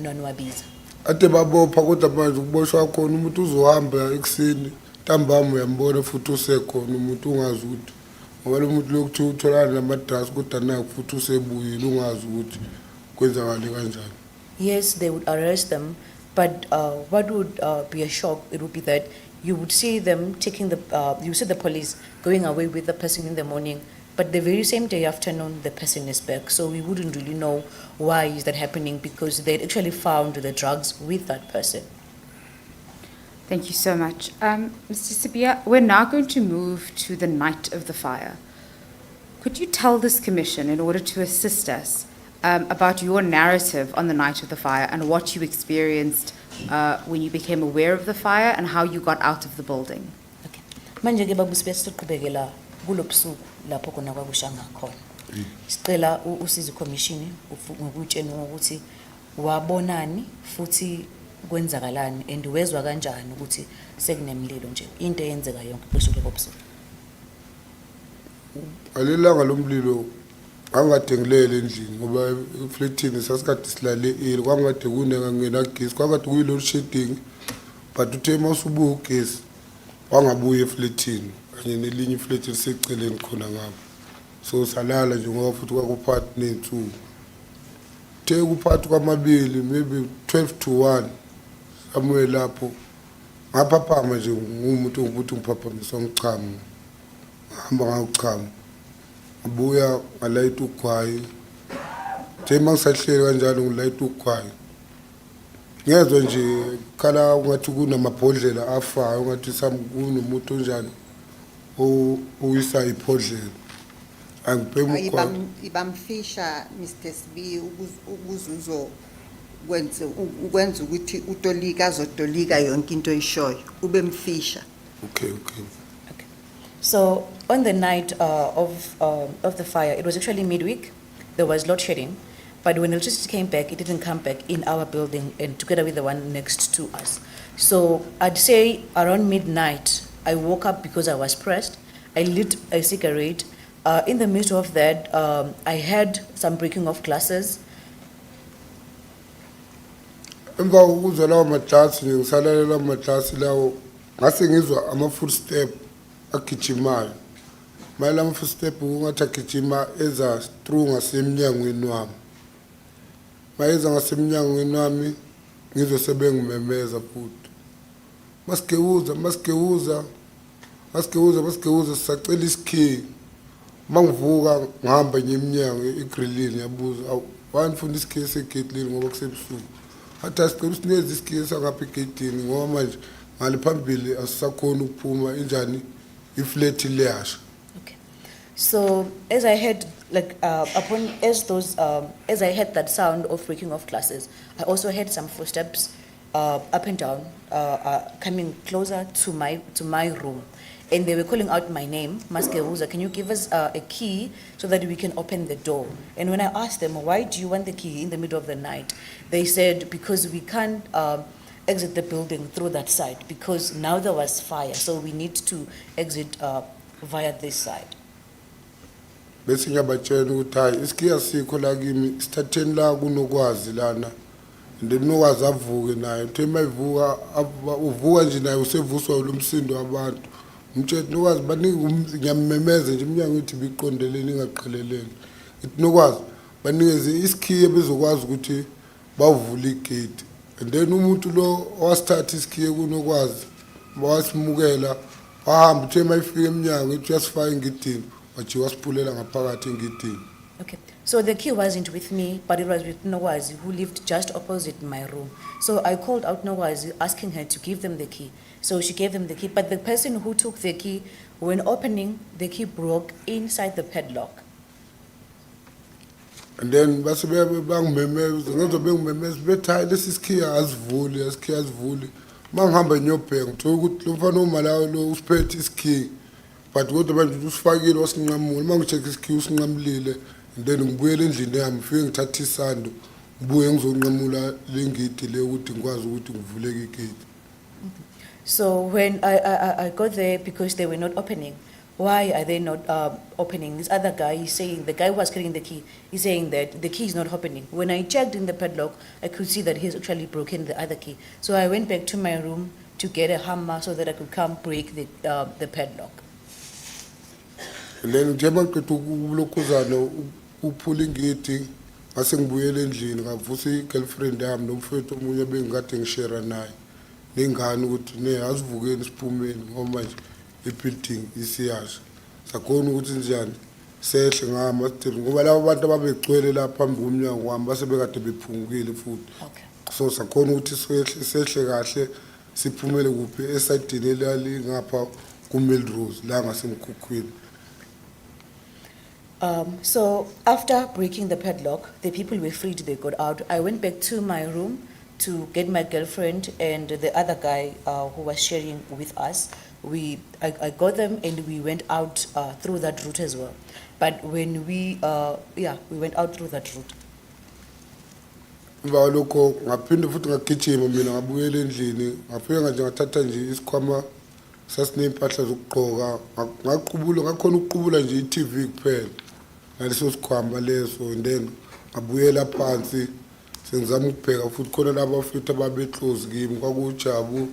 nanwabiza. Ade babopha kodwa manje ukuboshwa khona umuntu uzohamba ekuseni ntambama uyambona futhi usekhona umuntu ungazi ukuthi ngoba lo muntu lokuthe utholana nama-drugs kodwa naku futhi usebuyile ungazi ukuthi kwenzakale kanjani. Yes, they would arrest them, but what would be a shock, it would be that you would see them taking you see the police going away with the person in the morning, but the very same day afternoon, the person is back. So we wouldn't really know why is that happening because they'd actually found the drugs with that person. Thank you so much. Mr. Sabia, we're now going to move to the night of the fire. Could you tell this commission, in order to assist us, about your narrative on the night of the fire and what you experienced when you became aware of the fire and how you got out of the building? Okay. Manje ke babu sibesiqhubekela kulobusuku lapho khona kwakusha ngakhona. Sicela usizo commission ngokutshena ukuthi wabonani futhi kwenzakalani and wezwa kanjani ukuthi sekunemlilo nje into eyenzeka yonke bese lobusuku. Alilanga lomlilo angade endlini ngoba eflatini sasikade silale ile kwangade kunengena gesi kwakade kuyilo shedding but uthe masubuka ugesi wangabuye eflatini kanye nelinye iflat liseceleni khona ngapha so salala nje ngoba futhi kwakuphathi nensuku the kuphathi kwamabili maybe 12 to 1 somewhere lapho ngaphaphama nje ngumuntu ukuthi ngiphaphamisa umchamo ngihamba ngawuchamo abuya ngalayita ugwayi nje mangisahleli kanjalo ngilayita ugwayi ngezwe nje khala ungathi kunamabhodlela afayo ungathi kunomuntu onjani uyisa iphodlela angibhemi kwa ibamfisha Mr. Sbi ukuzuzo ukwenza ukuthi utolika azotolika yonke into oyishoyo ube mfisha. okay. So on the night of the fire, it was actually midweek. There was load shedding, but when electricity came back, it didn't come back in our building and together with the one next to us. So I'd say around midnight, I woke up because I was pressed. I lit a cigarette. In the midst of that, I had some breaking of glasses. Emva kokuzwa lawo maglasi ngisalalele lawo maglasi lawo ngase ngizwa ama-footstep agijimayo mayela ama-footstep ungathi agijima eza through ngasemnyangweni wami mayeza ngasemnyangweni wami ngizwe sebengimemeza futhi masigewuza sisacela isikhiyi mangivuka ngihamba ngemnyango igrillini yabuza awu wanifunda isikhiyi segate ngoba kusebusuku athi asicela usinikeze isikhiyi sangapha egedini ngoba manje ngale phambili asisakhona ukuphuma injani iflat liyasha. So as I heard, as I heard that sound of breaking of glasses, I also heard some footsteps up and down, coming closer to my room, and they were calling out my name, Maskeuza. Can you give us a key so that we can open the door? And when I asked them, why do you want the key in the middle of the night? They said because we can't exit the building through that side because now there was fire, so we need to exit via this side. Bese ngiyabatshela ukuthi hayi isikhiya sikho la kimi sithatheni la kunokwazi lana and nokwazi avuke naye uthe mayivuka uvuka nje naye usevuswa lo msindo wabantu umtshela nokwazi baningi ngiyamemeza nje iminyango ithi biqondeleni ingaqheleleni ithi nokwazi banikeze isikhiya bezokwazi ukuthi bavule igate and then umuntu lo wasithatha isikhiya kunokwazi bawasimukela wahamba uthe mayifika eminyango ithi uyasifaka engidini wathi wasipulela ngaphakathi engidini. Okay, so the key wasn't with me, but it was with Nogwazi, who lived just opposite my room. So I called out Nogwazi, asking her to give them the key. So she gave them the key, but the person who took the key, when opening, the key broke inside the padlock. And then base bangimemeza ngenzo bengimemeza bethi hayi lesi sikhiya asivuli mangihamba nyobheka ngithola ukuthi lo mfana omalayo lo usiphethe isikhiya but kodwa manje usifakile wasinqamula mangicheck isikhiya usinqamulile and then ngibuyele endlini yami ngifike ngithatha isando ngibuye ngizonqamula lengidi le ukuthi ngikwazi ukuthi ngivuleke igate. So when I got there, because they were not opening, why are they not opening? This other guy is saying, the guy who was carrying the key, is saying that the key is not opening. When I checked in the padlock, I could see that he's actually broken the other key. So I went back to my room to get a hammer so that I could come break the padlock. And then njengoba ngiqeda ukulokhuzana uphula ingidi ngase ngibuyele endlini ngavusa i-girlfriend yami nomfowethu omunye bengikade ngishare naye nengane ukuthi ne asivukeni siphumeni ngoba manje i-building isiyasha sakhona ukuthi njani sehle ngama sithi ngoba labo bantu ababegcwele la phambi komnyango wami base bekade bephungukile futhi. So sakhona ukuthi sehle kahle siphumele kuphi esayidini elali ngapha ku-Melrose la ngasemkhukhwini. So after breaking the padlock, the people were freed, they got out. I went back to my room to get my girlfriend and the other guy who was sharing with us. I got them and we went out through that route as well. But when we went out through that route. Emva lokho ngaphinde futhi ngagijima mina ngabuyela endlini ngafika nje ngathatha nje isikhwama sasinempahla zokugqoka ngakhona ukuqubula nje i-TV kuphela ngaleso sikhwama leso and then ngabuyela phansi sengizama ukubheka futhi khona laba futhi ababeclose kimi kwakujabu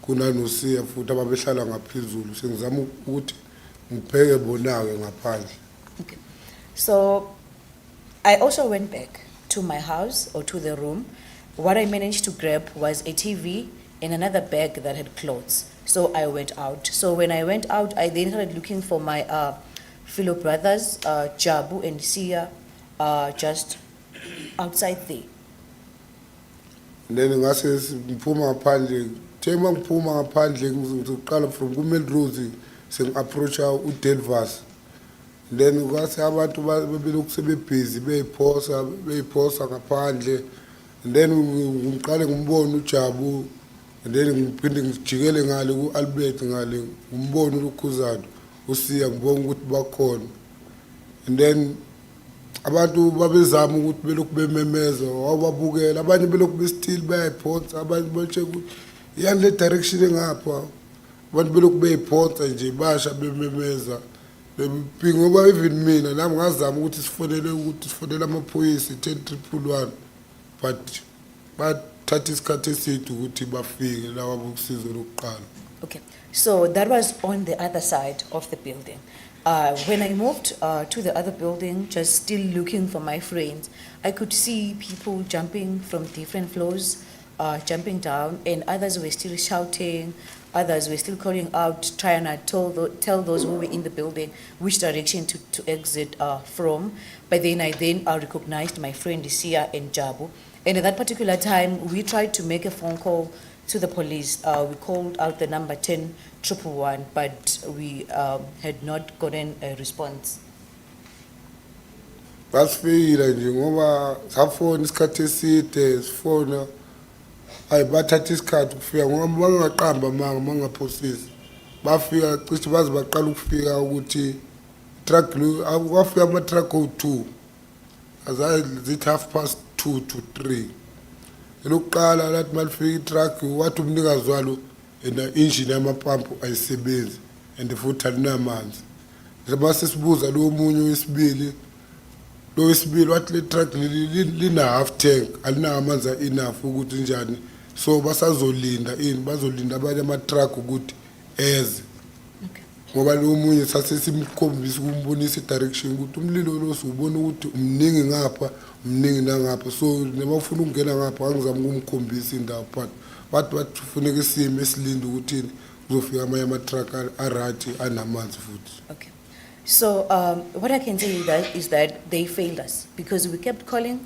kunanosiya futhi ababehlala ngaphezulu sengizama ukuthi ngibheke bonake ngaphandle. Okay. So I also went back to my house or to the room. What I managed to grab was a TV and another bag that had clothes. So I went out. So when I went out, I then started looking for my fellow brothers, Jabu and Sia, just outside there. Then ngase ngiphuma ngaphandle, thema ngiphuma ngaphandle ngizoqala from ku-Melrose sengi-approacha uDelvas. Then kwase abantu bebelokhu sebebhizi beyiphosa ngaphandle. And then ngiqale ngimbone uJabu, and then ngiphinde ngijikele ngale ku-Albert ngale ngimbone uLukhuzana usiya ngibona ukuthi bakhona. And then abantu babezama ukuthi belokhu bememeza wawababukela, abanye belokhu bestill bayayiphonsa, abanye batshe ukuthi yani le direction engapha, abantu belokhu beyiphonsa nje basha bememeza bephi. Ngoba even mina nami ngazama ukuthi sifonele amaphoyisa 10111, but bathatha isikhathi eside ukuthi bafike lawa bokusizo lokuqala. Okay, so that was on the other side of the building. When I moved to the other building, just still looking for my friends, I could see people jumping from different floors, jumping down, and others were still shouting, others were still calling out, trying to tell those who were in the building which direction to exit from. But then I recognized my friend Isia and Jabu. And at that particular time, we tried to make a phone call to the police. We called out the number 10-111, but we had not gotten a response. Basifikile nje ngoba safona isikhathi eside sifona ayibathatha isikhathi ukufika ngoba bangaqamba mangaphosisi bafika cishe baze baqala ukufika ukuthi truck lo kwafika ama truck o2 azayi zithi 2:30 to 3. Elokuqala lathi malifika itruck wathi umnikazi walo ena engine yamapampu ayisebenzi and futhi alinamanzi. Sebase sibuza lo munye wesibili, lo wesibili wathi le truck lina half tank alina amanzi enough ukuthi njani, so basazolinda bazolinda abanye ama truck ukuthi eze. Ngoba lo munye sase simkhombisa ukumbonisa direction ukuthi umlilo lo siubona ukuthi umningi ngapha umningi nangapha, so nebafuna ukungena ngapha angizama ukumkhombisa indawo but bathi kufuneka isimo esilinde ukuthi kuzofika amanye ama truck arathi anamanzi futhi. Okay. So what I can say is that they failed us because we kept calling,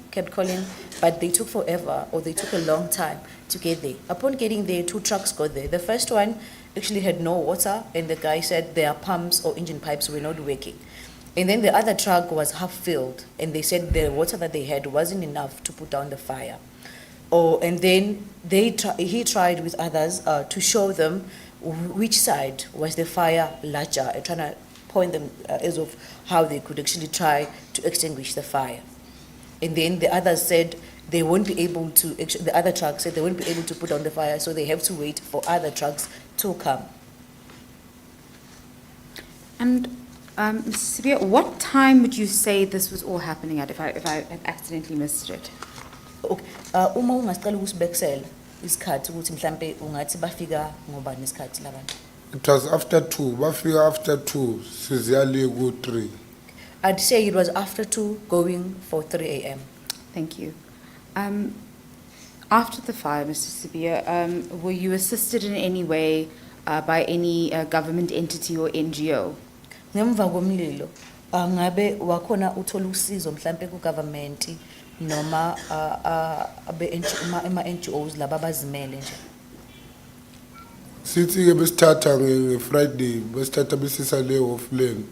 but they took forever or they took a long time to get there. Upon getting there, 2 trucks got there. The first one actually had no water, and the guy said their pumps or engine pipes were not working. And then the other truck was half filled, and they said the water that they had wasn't enough to put down the fire. And then he tried with others to show them which side was the fire larger, trying to point them as of how they could actually try to extinguish the fire. And then the others said they won't be able to, the other truck said they won't be able to put on the fire, so they have to wait for other trucks to come. And Mrs. Sibia, what time would you say this was all happening at, if I had accidentally missed it? Okay, uma ungasicela ukusibekisela isikhathi ukuthi mhlambe ungathi bafika ngobani isikhathi labantu? It was after 2, bafika after 2 siziyale ku 3. I'd say it was after 2 going for 3 a.m. Thank you. After the fire, Mr. Sibia, were you assisted in any way by any government entity or NGO? Ngemva komlilo ngabe wakhona uthola usizo mhlambe ku government noma ama NGOs laba bazimele nje? Sithi ke besithatha ngeFriday besithatha besisa le of land,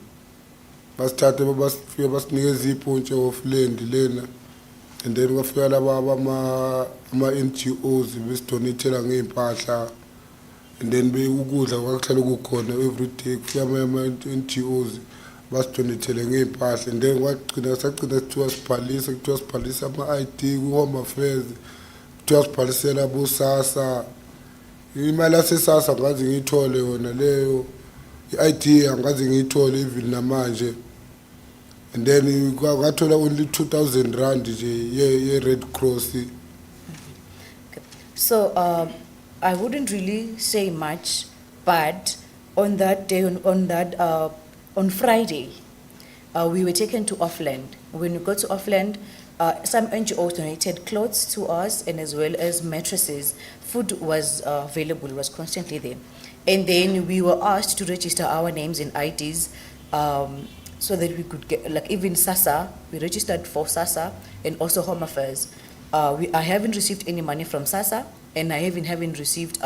basithatha bafika basinikeza iphontshe of land lena, and then kwafika laba ama NGOs besidonatela ngeimpahla, and then ukudla kwakuhlala kukhona every day. Kufika ama NGOs basidonatele ngeimpahla, and then kwagcina kuthiwa sibhalisa ama ID ku Home Affairs, kuthiwa sibhalisela boSASSA. Imali yasesasa ngaze ngiyithole yona leyo, i-ID angaze ngiyithole even namanje, and then ngathola only 2,000 rand nje ye Red Cross. So I wouldn't really say much, but on that day, on Friday, we were taken to Offland. When we got to Offland, some NGOs donated clothes to us and as well as mattresses. Food was available, was constantly there. And then we were asked to register our names and IDs so that we could get, like even SASSA, we registered for SASSA and also Home Affairs. I haven't received any money from SASSA, and I haven't received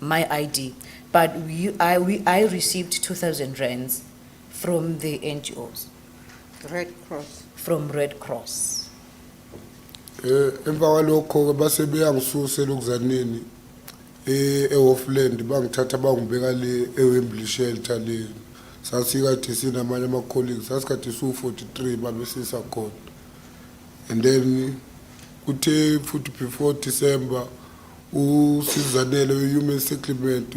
my ID. But I received 2,000 rands from the NGOs, Red Cross. from Red Cross. Emva kwalokho ke base beyangisuse lokuzaneni eHofland bangithatha bangibeka le eWembley shelter le sasikade sinamanye ama colleagues sasikade su43 babesisa khona, and then kuthe futhi before December usizanele we-human settlement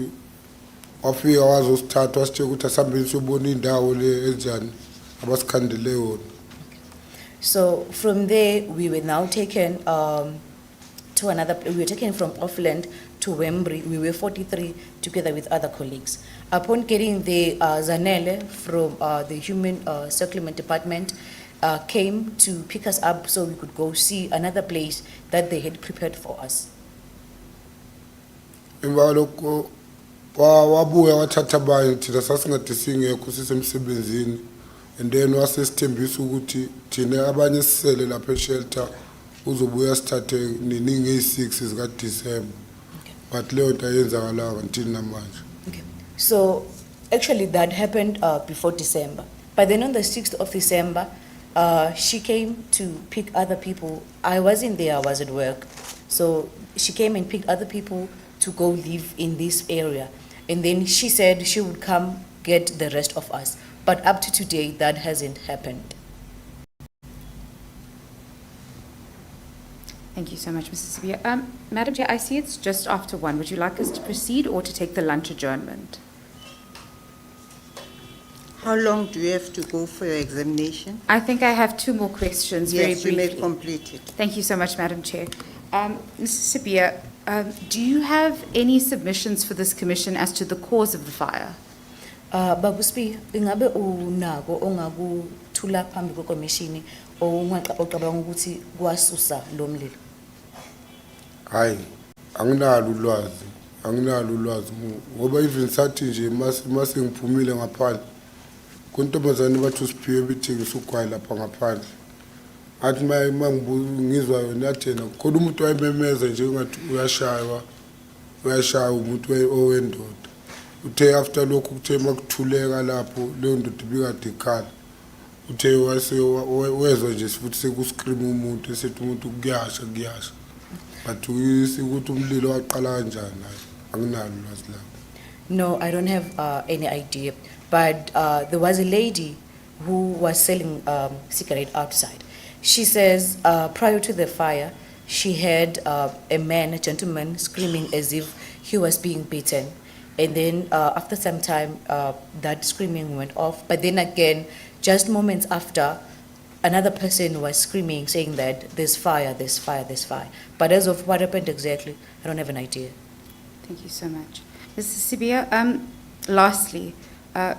wafika wazosithatha wasitshela ukuthi asihambeni siyobona indawo le enjani abasikhandele yona. So from there, we were now taken to another, we were taken from Offland to Wembley. We were 43 together with other colleagues. Upon getting the Zanele from the Human Settlement Department came to pick us up so we could go see another place that they had prepared for us. Emva kwalokho wabuya wathatha abanye thina sasingade singekho sisemsebenzini, and then wasesithembisa ukuthi thina abanye sisele lapha eshelter uzobuya sithathe niningi eyi6 zika December, but leyo nto ayenzakalanga until namanje. Okay. So actually that happened before December. But then on the 6th of December, she came to pick other people. I wasn't there, I was at work. So she came and picked other people to go live in this area. And then she said she would come get the rest of us. But up to today, that hasn't happened. Thank you so much, Mrs. Sabia. Madam Chair, I see it's just after 1. Would you like us to proceed or to take the lunch adjournment? How long do you have to go for your examination? I think I have 2 more questions, very Yes, you briefly. may complete it. Thank you so much, Madam Chair. Mrs. Sabia, do you have any submissions for this commission as to the cause of the fire? Babuspi, ingabe unako ongakuthula phambi kwekomishini ocabanga ukuthi kwasusa lo mlilo? Hayi, anginalo ulwazi ngoba even sathi nje mase ngiphumile ngaphandle kuntombazane bathu usiphiwe bithengisa ugwayi lapha ngaphandle, athi ngizwa yona yathena khona umuntu wayememeza nje ungathi uyashaya umuntu owendoda. Uthe after lokho kuthe makuthuleka lapho leyo ndoda ibikade ikhala, uthe wezwa nje futhi sekuscream umuntu esethi umuntu kuyasha. But ukuthi umlilo waqala kanjani anginalo ulwazi lapho. No, I don't have any idea. But there was a lady who was selling cigarette outside. She says prior to the fire, she had a gentleman screaming as if he was being beaten. And then after some time, that screaming went off. But then again, just moments after, another person was screaming, saying that there's fire, there's fire, there's fire. But as of what happened exactly, I don't have an idea. Thank you so much. Mrs. Sabia, lastly,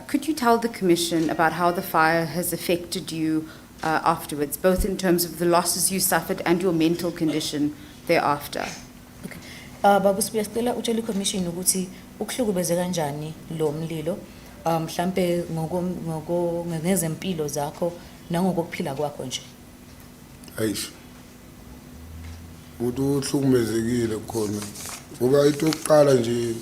could you tell the Commission about how the fire has affected you afterwards, both in terms of the losses you suffered and your mental condition thereafter? Okay. Babu siyacela utshela iCommission ukuthi ukuhlukubeze kanjani lo mlilo mhlambe ngezempilo zakho nangokuphila kwakho nje. Ayish. Umuntu uhlukumezekile khona. Ngoba into yokuqala nje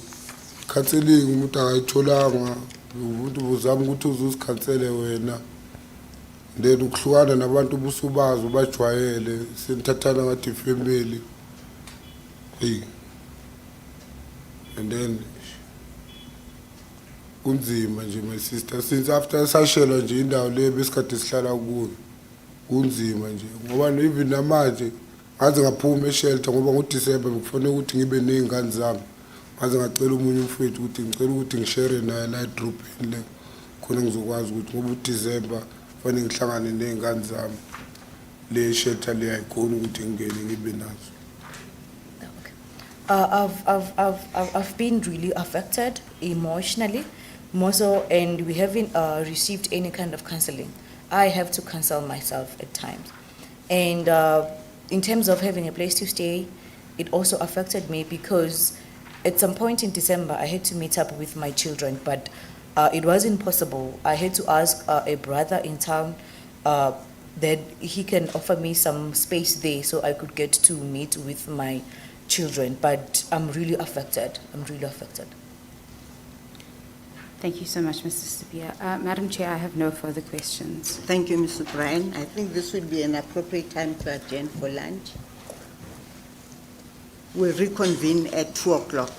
counseling umuntu akayitholanga, umuntu uzama ukuthi uzuzikhansele wena. Then ukuhlukana nabantu busubazi ubajwayele senithathana ngathi family. Hey. And then kunzima nje my sister, since after sashela nje indawo le besikade sihlala kuyo kunzima nje ngoba even namanje ngaze ngaphuma eshelter ngoba ngoDecember ngikufanele ukuthi ngibe nezingane zami, ngaze ngacela umunye umfowethu ukuthi ngicela ukuthi ngishare naye la group le khona ngizokwazi ukuthi ngoba uDecember kufanele ngihlangane nezingane zami le shelter le ayikhona ukuthi ngene ngibe nazo. I've been really affected emotionally, more so, and we haven't received any kind of counseling. I have to counsel myself at times. And in terms of having a place to stay, it also affected me because at some point in December, I had to meet up with my children, but it wasn't possible. I had to ask a brother in town that he can offer me some space there so I could get to meet with my children. But I'm really affected. I'm really affected. Thank you so much, Mr. Sipia. Madam Chair, I have no further questions. Thank you, Mr. Bryan. I think this would be an appropriate time to adjourn for lunch. We'll reconvene at 2 o'clock.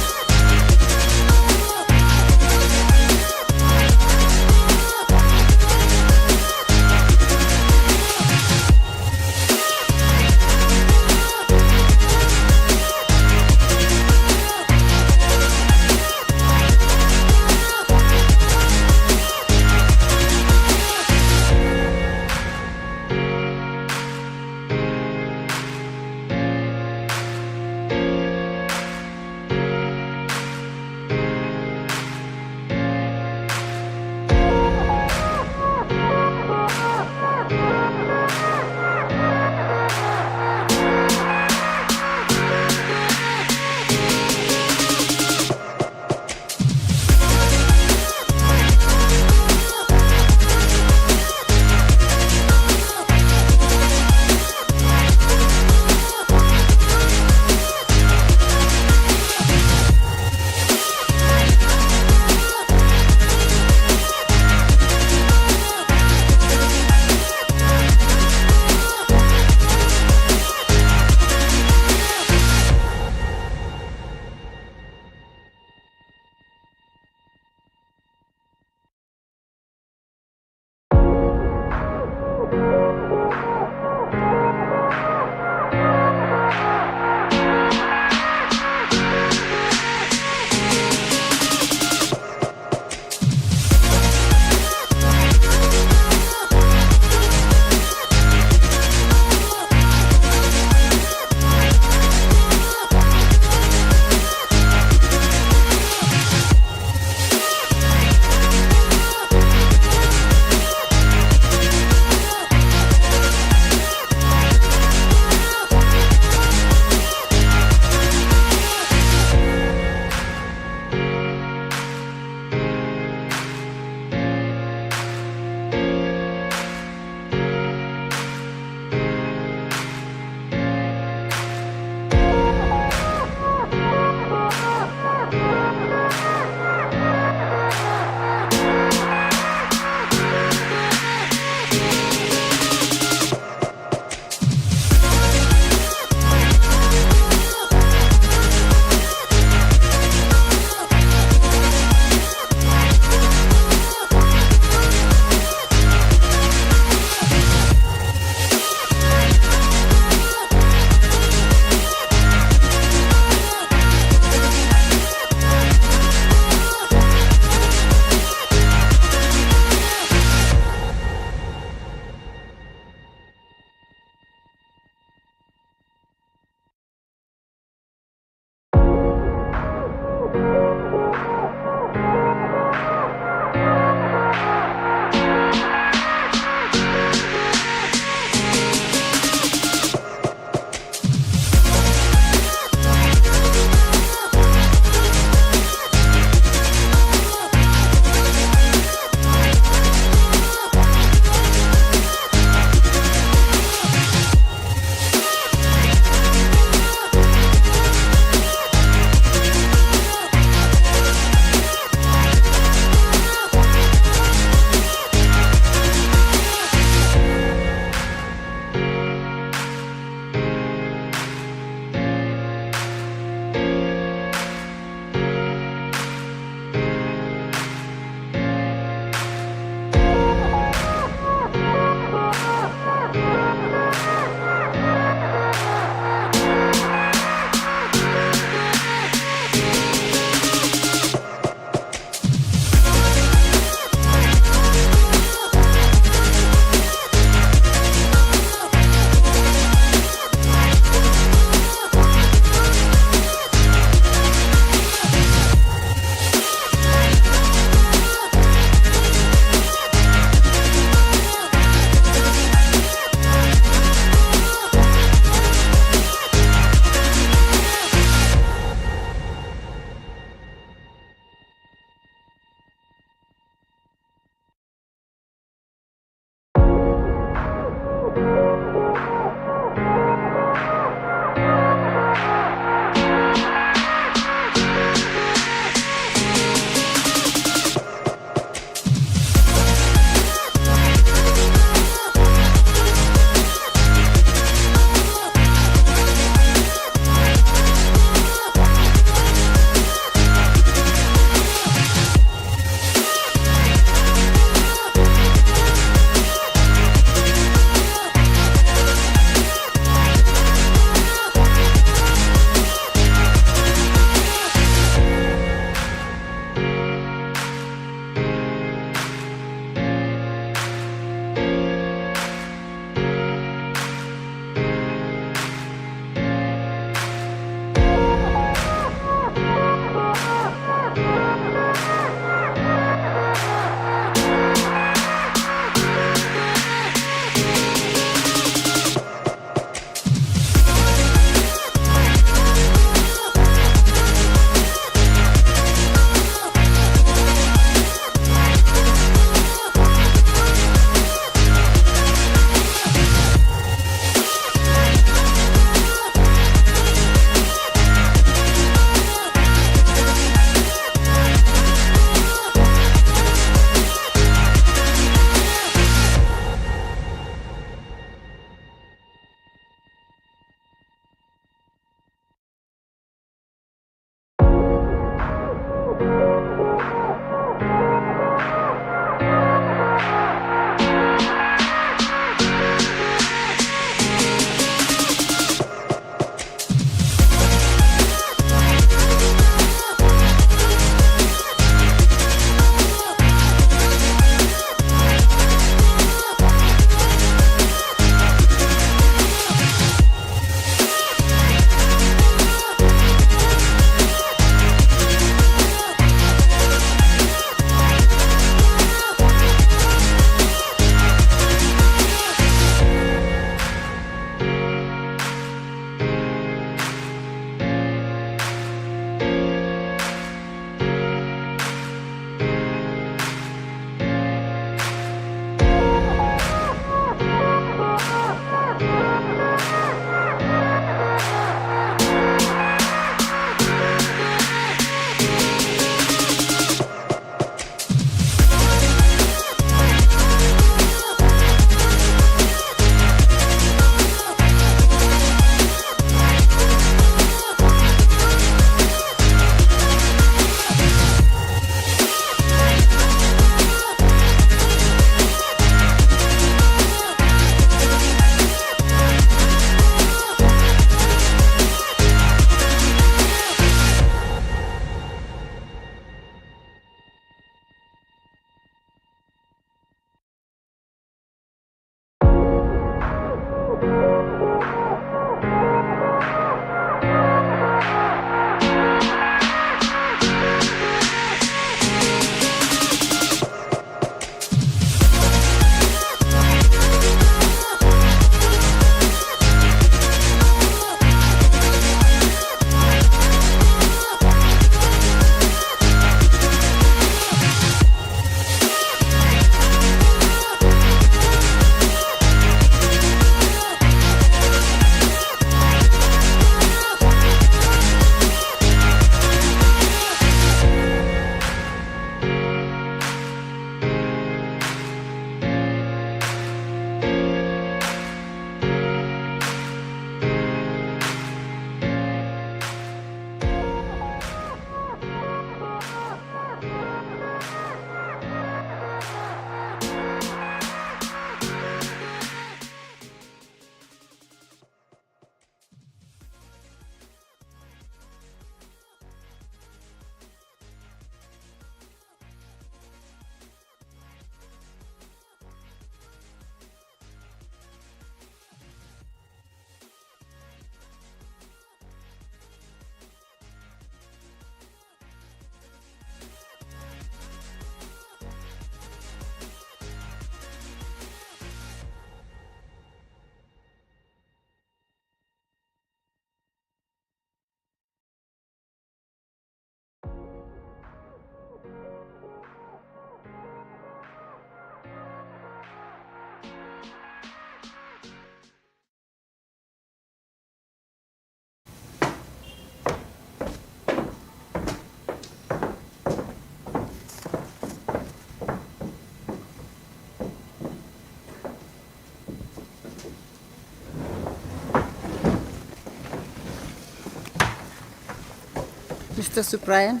Mr. Subrayan?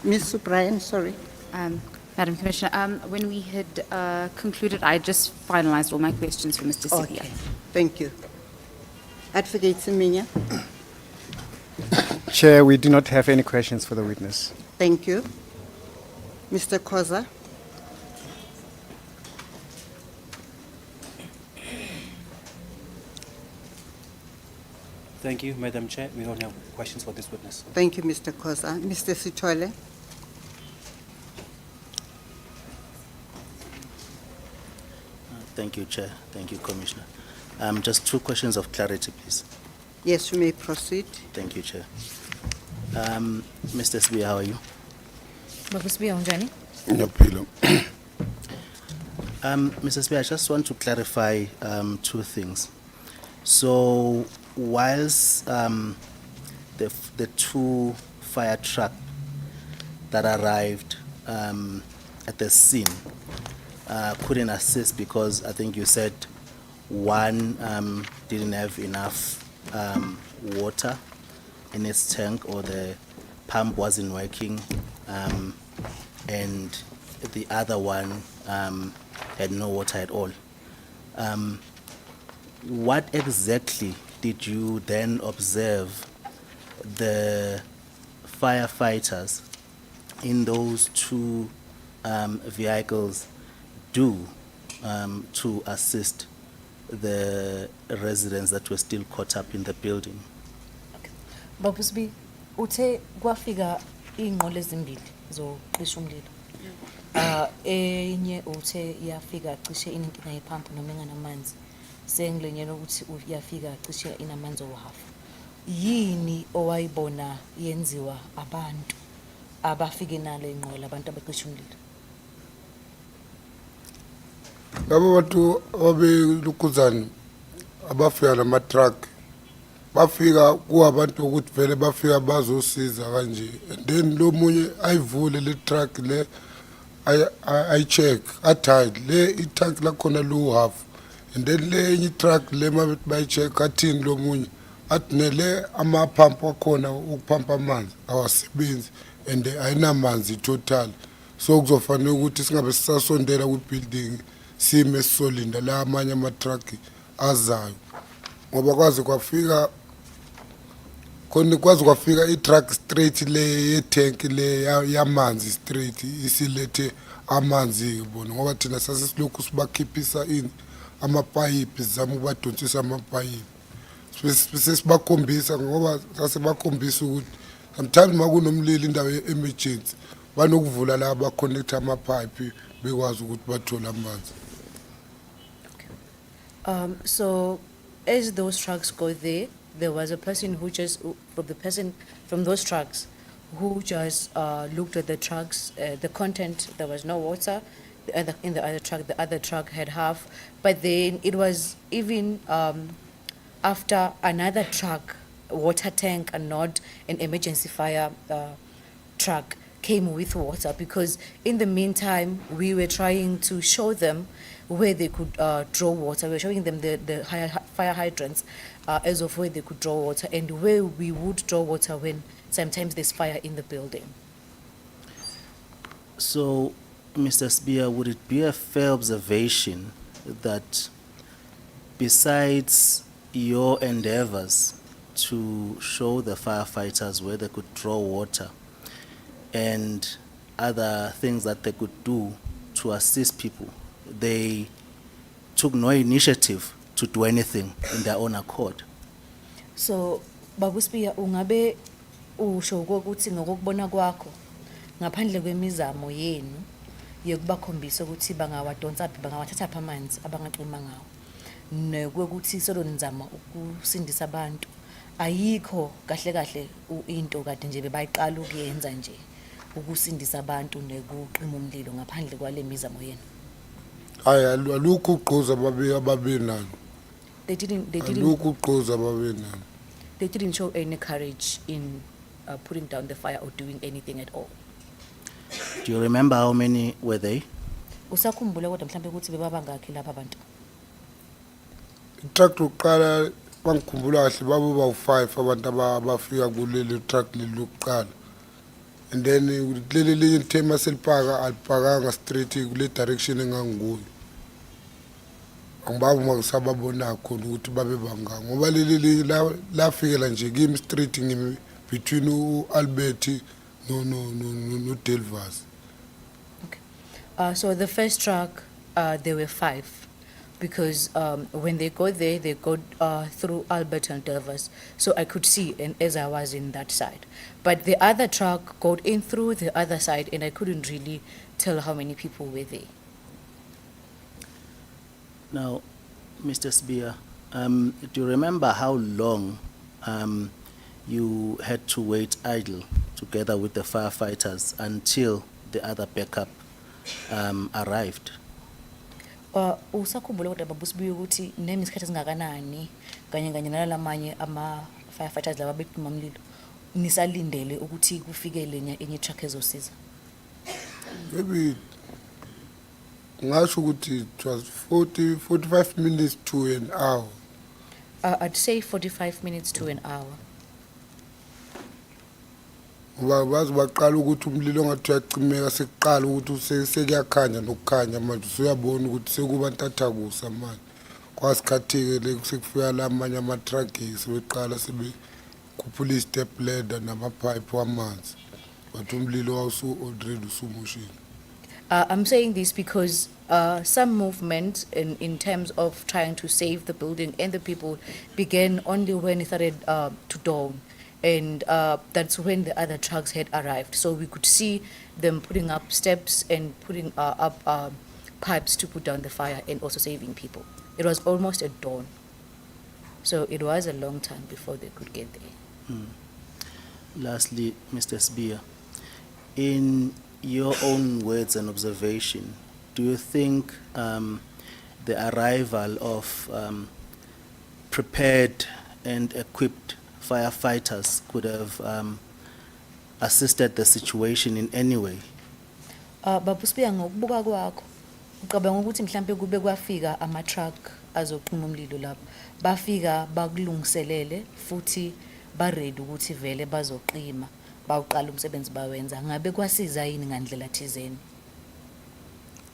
Ms. Subrayan, sorry. Madam Commissioner, when we had concluded, I just finalized all my questions for Mr. Sibia. Okay, thank you. Advocate Siminya, Chair, we do not have any questions for the witness. thank you. Mr. Koza? Thank you, Madam Chair. We don't have questions for this witness. Thank you, Mr. Koza. Mr. Sitole? Thank you, Chair. Thank you, Commissioner. Just 2 questions of clarity, please. Yes, you may proceed. Thank you, Chair. Mr. Sibia, how are you? Baba Sibiya unjani? Ngiyaphila. Mr. Speaker, I just want to clarify 2 things. So, whilst the 2 fire truck that arrived at the scene couldn't assist because I think you said one didn't have enough water in its tank or the pump wasn't working, and the other one had no water at all. What exactly did you then observe the firefighters in those 2 vehicles do to assist the residents that were still caught up in the building? Baba Sibiya, uthe kwafika inqola ezimbili zocisha umlilo. Enye uthe yafika cishe inenkinga yephampu noma enganamanzi. Sengilenyela ukuthi uyafika cishe inamanzi owahafu. Yini owayibona yenziwa abantu abafike nale inqola abantu abacisha umlilo? Labo bantu ababelukuzana abafika nama-truck bafika kuwabantu ukuthi vele bafika bazosiza kanje, and then lo munye ayivule le truck le ayi-check athi hayi le i-truck lakhona lu-half, and then le enye i-truck le mabethi bayi-check athini lo munye athi nele amaphampu akhona ukuphampa amanzi awasebenzi and ayinamanzi total. So kuzofanele ukuthi singabe sisasondela kwi-building sime sisolinda la amanye ama-truck azayo, ngoba kwazi kwafika i-truck straight le ye-tank le yamanzi straight isilethe amanzi bona, ngoba thina sasisilokhu sibakhiphisa amapayipi sizama ukubadonsisa amapayipi. Sesibakhombisa ngoba sasebakhombisa ukuthi sometimes makunomlilo indawo ye-emergency banokuvula la bakhonekta amapayipi bekwazi ukuthi bathole amanzi. So, as those trucks go there, there was a person who just, from those trucks, who just looked at the trucks, the content, there was no water, in the other truck had half, but then it was even after another truck, water tank and not an emergency fire truck, came with water, because in the meantime we were trying to show them where they could draw water. We were showing them the fire hydrants as of where they could draw water and where we would draw water when sometimes there's fire in the building. So, Mr. Sibia, would it be a fair observation that besides your endeavors to show the firefighters where they could draw water and other things that they could do to assist people, they took no initiative to do anything in their own accord? So, Babu Sibia, ungabe usho ukuthi ngokubona kwakho ngaphandle kwemizamo yenu yokubakhombisa ukuthi bangawadonsa phi, bangawathatha phi amanzi abangaxhuma ngawo, nokuthi solo nizama ukusindisa abantu, ayikho kahle kahle into kade nje bebayiqala ukuyenza nje ukusindisa abantu nekuqhima umlilo ngaphandle kwale mizamo yenu? Hayi, alukho ugqoza ababenalo. They didn't Alukho ugqoza ababenalo. they didn't show any courage in putting down the fire or doing anything at all. Do you remember how many were they? Usakhumbula kodwa mhlambe ukuthi bebabangakhi lapha abantu? I-truck lokuqala bangikhumbula kahle babe bawu-5 abantu abafika kuleli truck leli lokuqala. and then kuleli linye ithema selipaka alipakanga straight kule direction engangikuyo. Angibabi makusababona khona ukuthi babe bangaka ngoba leli linye lafikela nje kimi straight ngimi between uAlbert no Delvas. So the first truck, there were 5, because when they got there, they got through Albert and Delvas. So I could see, and as I was in that side. But the other truck got in through the other side, and I couldn't really tell how many people were there. Now, Mr. Spear, do you remember how long you had to wait idle together with the firefighters until the other backup arrived? Usakhumbula kodwa babusibuye ukuthi nemi isikhathi esingakanani kanye nalamanye ama firefighters laba becima umlilo nisalindele ukuthi kufike lenya enye truck ezosiza? Maybe ngasho ukuthi it was 45 minutes to an hour. I'd say 45 minutes to an hour. Ngoba bazi baqala ukuthi umlilo ngathi uyacimeka sekuqala ukuthi sekuyakhanya nokukhanya manje usuyabona ukuthi sekuba ntathakusa manje kwasikhathike le sekufika lamanye ama-truck sebeqala sebekhuphula i-step ladder namapipe wamanzi but umlilo wawusu-already usumushile. I'm saying this because some movement in terms of trying to save the building and the people began only when it started to dawn. And that's when the other trucks had arrived. So we could see them putting up steps and putting up pipes to put down the fire and also saving people. It was almost at dawn. So it was a long time before they could get there. Lastly, Mr. Spear, in your own words and observation, do you think the arrival of prepared and equipped firefighters could have assisted the situation in any way? Babusibuya ngokubuka kwakho ucabanga ukuthi mhlambe kube kwafika ama truck azoqhuma umlilo lapho bafika bakulungiselele futhi ba ready ukuthi vele bazoqima bawuqala umsebenzi bawenza ngabe kwasiza yini ngandlela thizeni?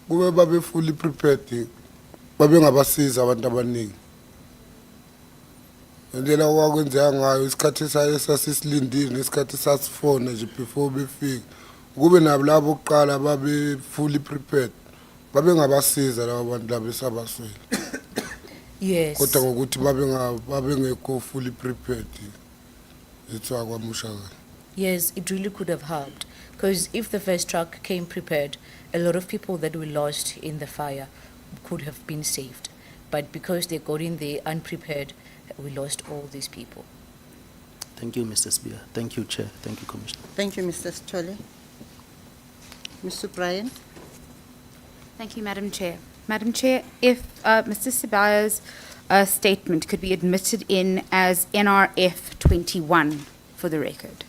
Kube babe fully prepared babe ngabasiza abantu abaningi. Ndlela wakwenzeka ngayo isikhathi sasisilindile nesikhathi sasifona nje before befika kube nabo labo oqala babe fully prepared babe ngabasiza labo bantu labo esabaswele. Yes. Kodwa ngokuthi babe ngekho fully prepared ethwa kwamushaka. Yes, it really could have helped, because if the first truck came prepared, a lot of people that were lost in the fire could have been saved. But because they got in there unprepared, we lost all these people. Thank you, Mr. Spear. Thank you, Chair. Thank you, Commissioner. Thank you, Mr. Stolle. Mr. Bryan. Thank you, Madam Chair. Madam Chair, if Mr. Sibaya's statement could be admitted in as NRF 21 for the record.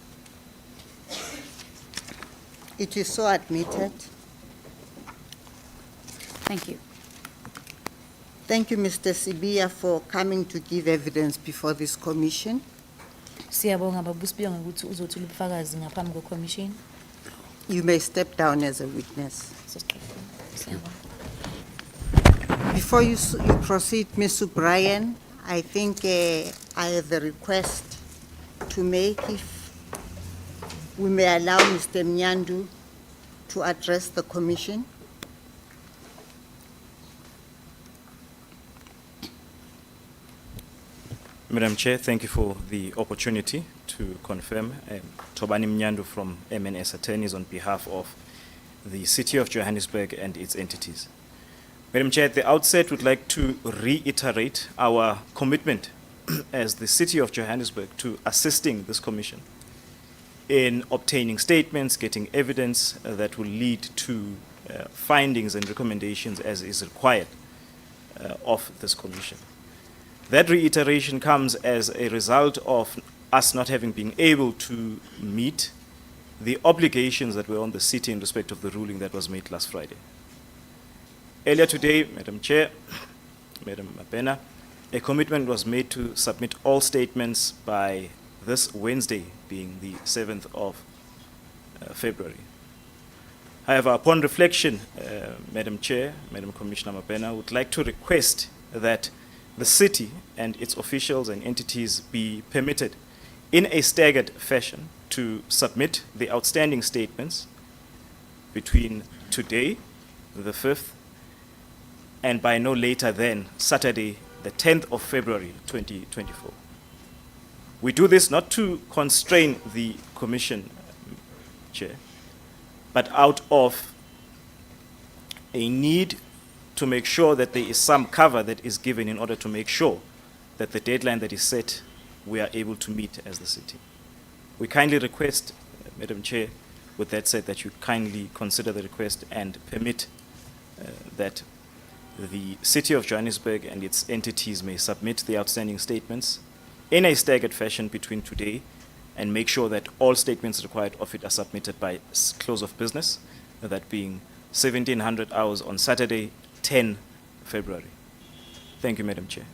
It is so admitted. Thank you. Thank you, Mr. Sibia, for coming to give evidence before this commission. Siyabonga babusibuya ngokuthi uzothula ubufakazi ngaphambi kwe-commission. You may step down as a witness. Siyabonga. Before you proceed, Mr. Bryan, I think I have a request to make. If we may allow Mr. Mnyandu to address the commission. Madam Chair, thank you for the opportunity to confirm. Tobani Mnyandu from MNS Attorneys on behalf of the City of Johannesburg and its entities. Madam Chair, at the outset, we'd like to reiterate our commitment as the City of Johannesburg to assisting this commission in obtaining statements, getting evidence that will lead to findings and recommendations as is required of this commission. That reiteration comes as a result of us not having been able to meet the obligations that were on the city in respect of the ruling that was made last Friday. Earlier today, Madam Chair, Madam Mapena, a commitment was made to submit all statements by this Wednesday, being the 7th of February. However, upon reflection, Madam Chair, Madam Commissioner Mapena, I would like to request that the city and its officials and entities be permitted in a staggered fashion to submit the outstanding statements between today, the 5th, and by no later than Saturday, the 10th of February 2024. We do this not to constrain the Commission, Chair, but out of a need to make sure that there is some cover that is given in order to make sure that the deadline that is set, we are able to meet as the city. We kindly request, Madam Chair, with that said, that you kindly consider the request and permit that the City of Johannesburg and its entities may submit the outstanding statements in a staggered fashion between today and make sure that all statements required of it are submitted by close of business, that being 1700 hours on Saturday, 10 February. Thank you, Madam Chair.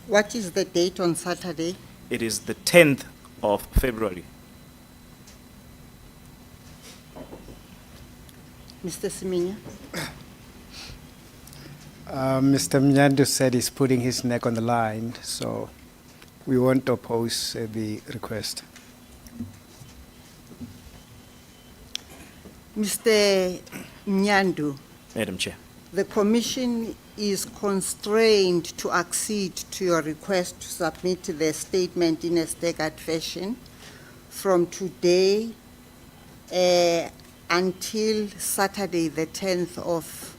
What is the date on Saturday? It is the 10th of February. Mr. Siminya? Mr. Mnyandu said he's putting his neck on the line, so we won't oppose the request. Mr. Mnyandu, Madam Chair. the Commission is constrained to accede to your request to submit the statement in a staggered fashion from today until Saturday, the 10th of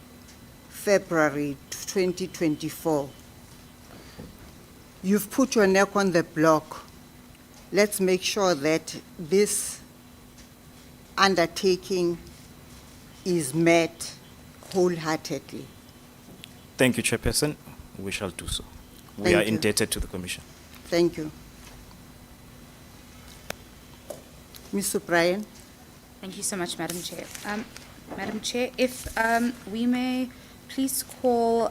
February 2024. You've put your neck on the block. Let's make sure that this undertaking is met wholeheartedly. Thank you, Chairperson. We shall do so. We Thank are you. indebted to the Commission. Thank you. Ms. O'Brien? Thank you so much, Madam Chair. Madam Chair, if we may please call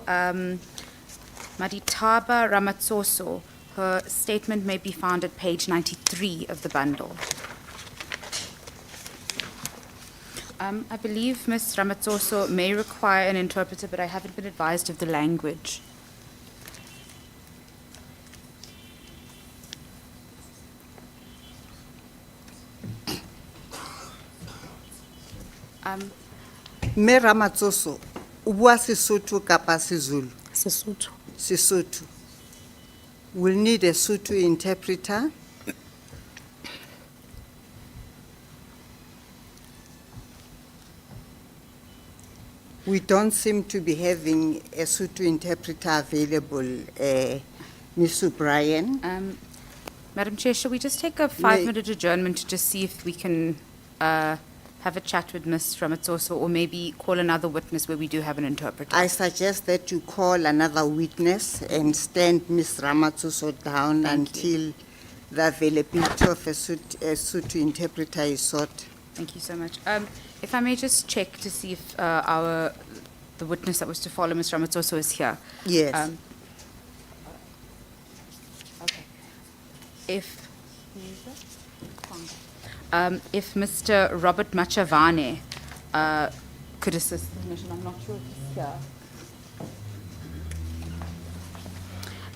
Maditaba Ramatsoso. Her statement may be found at page 93 of the bundle. I believe Ms. Ramatsoso may require an interpreter, but I haven't been advised of the language. Me Ramatsoso, o bua Sesotho kapa Sezulu? Sesotho. Sesotho. We'll need a Sotho interpreter. We don't seem to be having a Sotho interpreter available, Ms. O'Brien. Madam Chair, shall we just take a 5-minute adjournment to just see if we can have a chat with Ms. Ramatsoso, or maybe call another witness where we do have an interpreter? I suggest that you call another witness and stand Ms. Ramatsoso down until the availability of a Sotho interpreter is sought. Thank you so much. If I may just check to see if the witness that was to follow Ms. Ramatsoso is here. Yes. Okay. If Mr. Robert Machavane could assist the Commission, I'm not sure if he's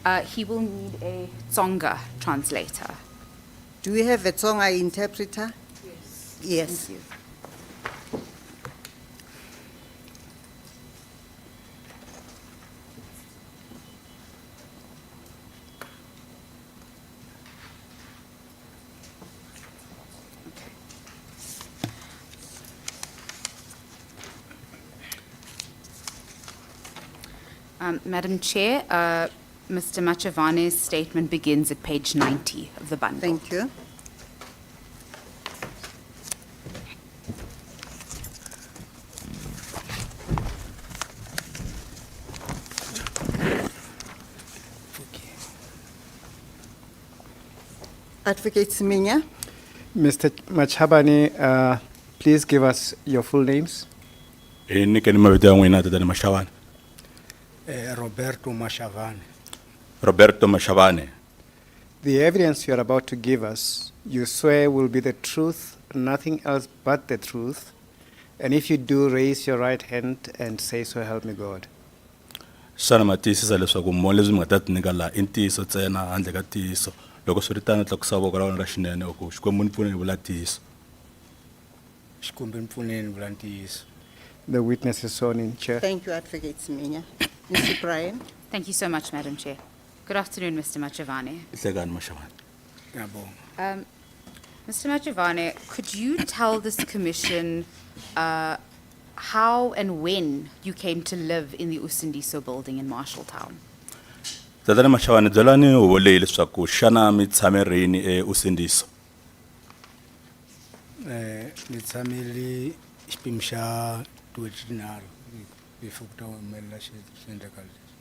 here. He will need a Tsonga translator. Do we have a Tsonga interpreter? Yes. Yes. Thank you. Madam Chair, Mr. Machavane's statement begins at page 90 of the bundle. Thank you. Advocate Siminya? Mr. Machabane, please give us your full names. Roberto Machavane. Roberto Machavane. The evidence you are about to give us, you swear will be the truth, nothing else but the truth. And if you do, raise your right hand and say, so help me God. Xana ma tiyisisa leswaku moni lebyi mi nga ta ti nyika laha i ntiyiso ntsena handle ka ntiyiso loko swi ri tano tlakusa voko ra wena ra xinene u ku Xikwembu ni pfuneni vula ntiyiso. Xikwembu ni pfuneni vula ntiyiso. The witness is sworn in, Chair. Thank you, Advocate Siminya. Mr. Brian? Thank you so much, Madam Chair. Good afternoon, Mr. Machavane. Ihlekani Mashavane. Ngiyabonga. Mr. Machavane, could you tell this commission how and when you came to live in the Usindiso building in Marshalltown? Tatana Mashavane byelani huvo leyi leswaku xana mi tshame rini Usindiso. Ni tshamile xiphemu xa 29 before ku ta humelela xiendlakalo lexi.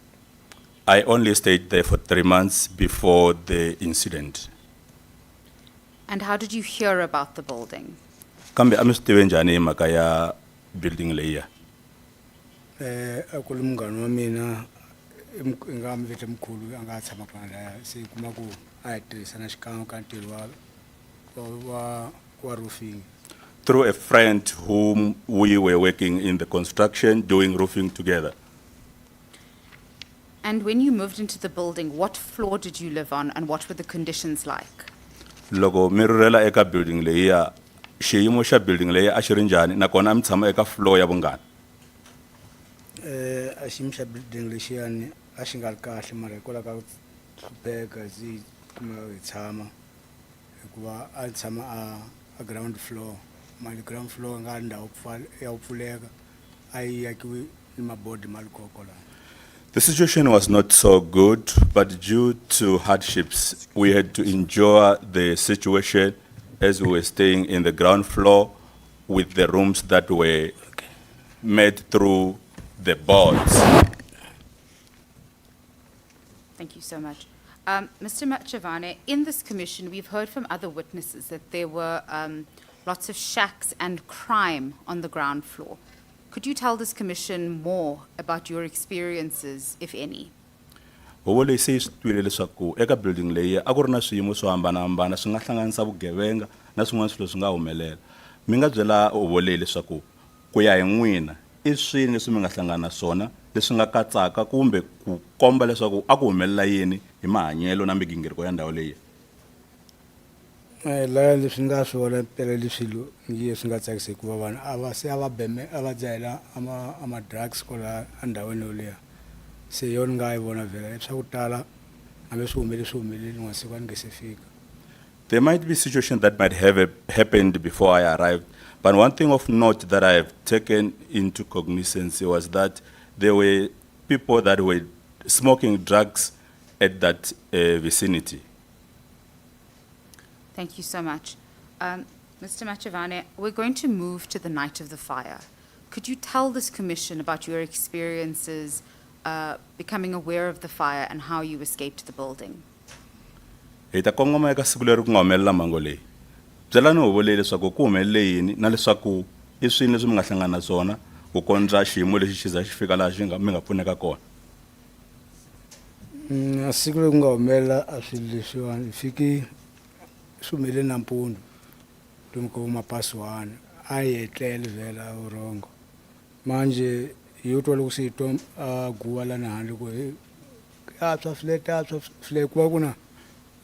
I only stayed there for 3 months before the incident. And how did you hear about the building? Kambe a mi swi tive njhani hi mhaka ya building leyiya? A ku ri munghana wa mina i nga mi vita mkhulu a nga tshama kona laya se i kuma ku a hi tirhisana xikan'we ka ntirho wa roofing. Through a friend whom we were working in the construction, doing roofing together. And when you moved into the building, what floor did you live on and what were the conditions like? Loko mi rhurhela eka building leyiya, xiyimo xa building leyiya a xi ri njhani nakona mi tshama eka floor ya vungani? A xiyimo xa building lexiyani a xi nga ri kahle mara hikwalaho ka ku hlupheka zi kuma hi tshama hikuva a tshama a ground floor mali ground floor nga ndhawu ya ku pfuleka a yi yakiwe ni mabodi ma likoko laha. The situation was not so good, but due to hardships, we had to endure the situation as we were staying in the ground floor with the rooms that were made through the boards. Thank you so much. Mr. Machavane, in this commission, we've heard from other witnesses that there were lots of shacks and crime on the ground floor. Could you tell this commission more about your experiences, if any? Huvo leyi se yi swi twile leswaku eka building leyi a ku ri na swiyimo swo hambanahambana swi nga hlanganisa vugevenga na swin'wana swilo swi nga humelela. Mi nga byela huvo leyi leswaku ku ya hi n'wina i swini leswi mi nga hlangana na swona leswi nga katsaka kumbe ku komba leswaku a ku humelela yini hi mahanyelo na migingiriko ya ndhawu leyi? Laya leswi nga swona mpela leswilo ngiye swi nga tsakisi hikuva vanhu a va dzahela ama-drugs kwala endhawini yoleya se yona nga yi vona vhela swa ku tala hambi swi humeleli n'wasiku a ni nge se fika. There might be situations that might have happened before I arrived, but one thing of note that I have taken into cognizance was that there were people that were smoking drugs at that vicinity. Thank you so much. Mr. Machavane, we're going to move to the night of the fire. Could you tell this commission about your experiences becoming aware of the fire and how you escaped the building? Hi ta kongoma eka siku leri ku nga humelela mhangu leyi. Byelani huvo leyi leswaku ku humelele yini na leswaku i swini leswi mi nga hlangana na swona ku kondza xiyimo lexi xi za xi fika laha mi nga pfuneka kona. A siku leri ku nga humelela a swilo leswiwani hi fiki swi humelele nampundzu lomu ka vumapasi 1 a hi etlele vhela vurhongo manje hi twa loko se hi twa guwa lani handle ku fle ku va ku na.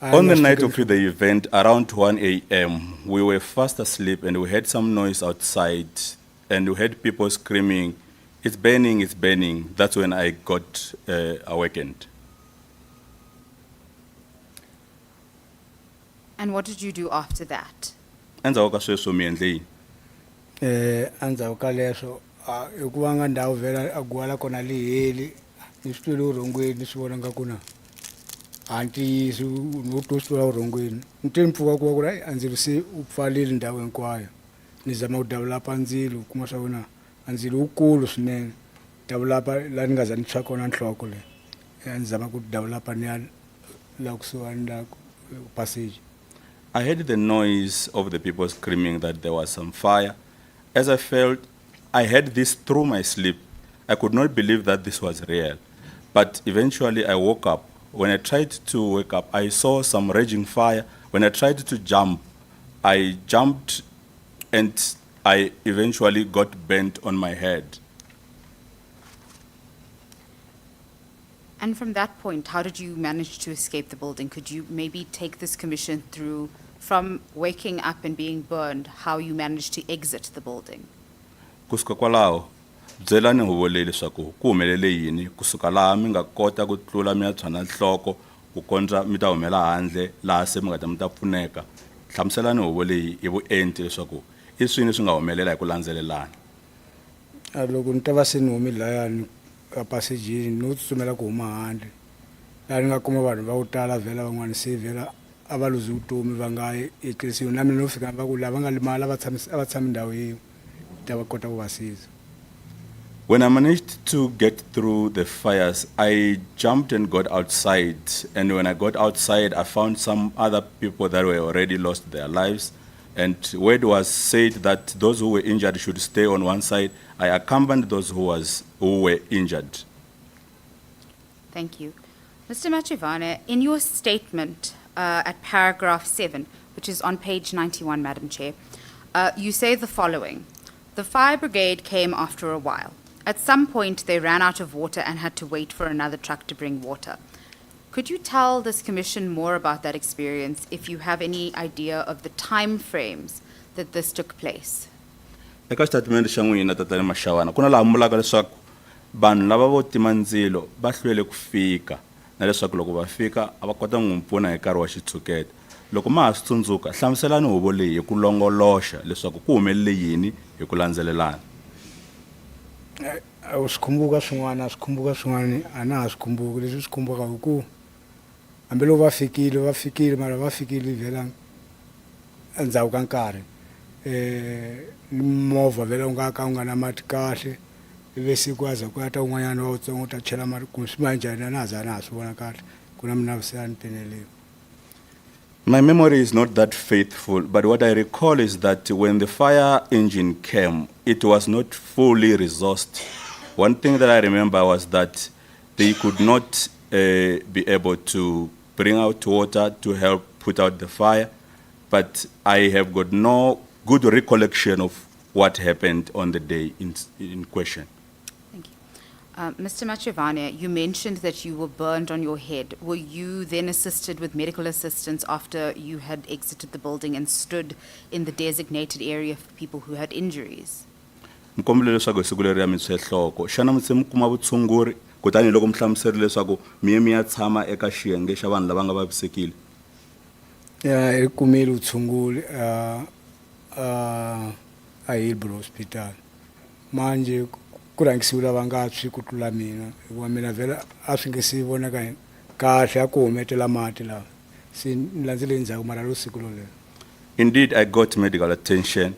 On the night of the event, around 1 a.m., we were fast asleep and we heard some noise outside and we heard people screaming, "It's burning, it's burning." That's when I got awakened. And what did you do after that? Endzhaku ka sweswo mi endle yini? Endzhaku ka leswo hikuva nga ndhawu vhela a guwa la kona liheli ni swi twile vurhongweni swi vona nga ku na a ntiyisi no twa swi twila vurhongweni ni twe mpfuka ku va ku ri a ndzilo se u pfarile ndhawu hinkwayo ni zama ku develop-a ndzilo u kuma swa ku na a ndzilo wukulu swinene develop-a laha ni nga za ni tshwa kona nhloko leyi ni zama ku develop-a ni ya laha kusuhani la passage. I heard the noise of the people screaming that there was some fire. As I heard this through my sleep. I could not believe that this was real. But eventually I woke up. When I tried to wake up, I saw some raging fire. When I tried to jump, I jumped and I eventually got burnt on my head. And from that point, how did you manage to escape the building? Could you maybe take this commission through from waking up and being burned, how you managed to exit the building? Kusuka kwalaho byelani huvoleli leswaku ku humelele yini kusuka laha mi nga kota ku tlula mi ya tshwana nhloko ku kondza mi ta humela handle laha se mi nga ta mi ta pfuneka. Hlamuselani huvo leyi hi vuenti leswaku i swini swi nga humelela hi ku landzelelana. Loko ni ta va se ni humile layani ka passagini no tsutsumela ku huma handle laha ni nga kuma vanhu va ku tala vhela van'wana se vhela a va luzi vutomi va nga etlelisiwi na mina no fika va ku lava nga limala a va tshami ndhawu yin'we ta va kota ku va siza. When I managed to get through the fires, I jumped and got outside. And when I got outside, I found some other people that were already lost their lives. And word was said that those who were injured should stay on one side. I accompanied those who were injured. Thank you. Mr. Machivane, in your statement at paragraph 7, which is on page 91, Madam Chair, you say the following. The fire brigade came after a while. At some point, they ran out of water and had to wait for another truck to bring water. Could you tell this commission more about that experience, if you have any idea of the time frames that this took place? Eka statement xa n'wina tatana Mashawana ku na laha mulaka leswaku vanhu lava vo tima ndzilo va hlwele ku fika na leswaku loko va fika a va kota n'wi pfuna hi nkarhi wa xitshuketa. Loko ma ha swi tsundzuka hlamuselani huvo leyi hi ku longoloxa leswaku ku humelele yini hi ku landzelelana. A swi khumbuka swin'wana a na ha swi khumbuki leswi swi khumbuka hi ku hambiloko va fikile mara va fikile vhela endzhaku ka nkarhi movha vhela u nga ka u nga na mati kahle ivi siku a za ku ya ta un'wanyana wa wutsongo u ta chela mati ku swi ma njhani a na ha swi vona kahle ku na mina se a ni peneleni. My memory is not that faithful, but what I recall is that when the fire engine came, it was not fully resourced. One thing that I remember was that they could not be able to bring out water to help put out the fire, but I have got no good recollection of what happened on the day in question. Thank you. Mr. Machivane, you mentioned that you were burned on your head. Were you then assisted with medical assistance after you had exited the building and stood in the designated area for people who had injuries? Mkombele leswaku siku leri ya mi tshwe nhloko xana mi se mi kuma vutshunguri kutani loko mi hlamuseri leswaku mi ya tshama eka xiyenge xa vanhu lava nga vavisekile. Ya hi kumile vutshunguri a Hillbrow Hospital manje ku rhangisiwe lava nga tshwi ku tlula mina hikuva mina vhela a swi nge si vonaka kahle a ku humetela mati lawa se ni landzele ndzhaku mara lo siku rolero. Indeed, I got medical attention,